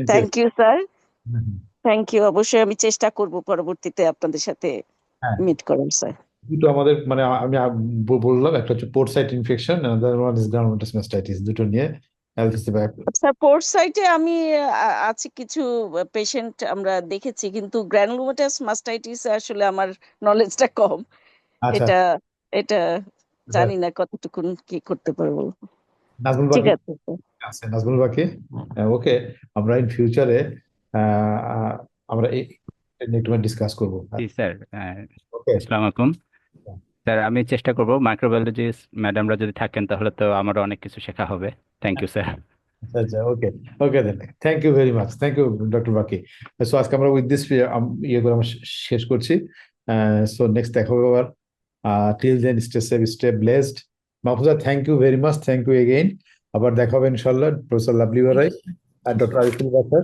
thank you sir, thank you. অবশ্যই আমি চেষ্টা করব পরবর্তীতে আপনাদের সাথে মিট করার স্যার। দুটো আমাদের মানে আমি বললাম, একটা হচ্ছে port site infection, another one is granulomatous mastitis, দুটো নিয়ে স্যার পোর্ট সাইটে আমি আছে কিছু পেশেন্ট আমরা দেখেছি, কিন্তু গ্রানুলোমাটাস মাস্টাইটিস আসলে আমার নলেজটা কম। আচ্ছা, এটা এটা জানি না কতটুকু কি করতে পারবো। নাজমুল ঠিক বাকি আছে স্যার। আছে, নাজমুল বাকি। ওকে, আমরা ইন ফিউচারে আমরা এই একটু ডিসকাস করবো। জি স্যার, ওকে, আসসালামু আলাইকুম স্যার। আমি চেষ্টা করব, মাইক্রোবায়োলজিস্ট ম্যাডামরা যদি থাকেন তাহলে তো আমারও অনেক কিছু শেখা হবে। Thank you sir. আচ্ছা, okay okay then, thank you very much, thank you doctor Baki. So আজকে আমরা উইথ দিস ইয়ে করে আমরা শেষ করছি। সো নেক্সট দেখা হবে আবার। Till then stay safe, stay blessed. Mahfuza, thank you very much, thank you again. আবার দেখা হবে ইনশাল্লাহ। Professor Lovely Barai, Dr. Arifin Basar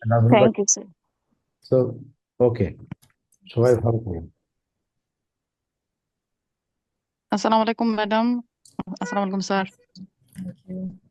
and Nazmul thank Bhatt. You sir So, okay. সবাই ভালো থাকুন। আসসালামু আলাইকুম ম্যাডাম, আসসালামু আলাইকুম স্যার। Thank you.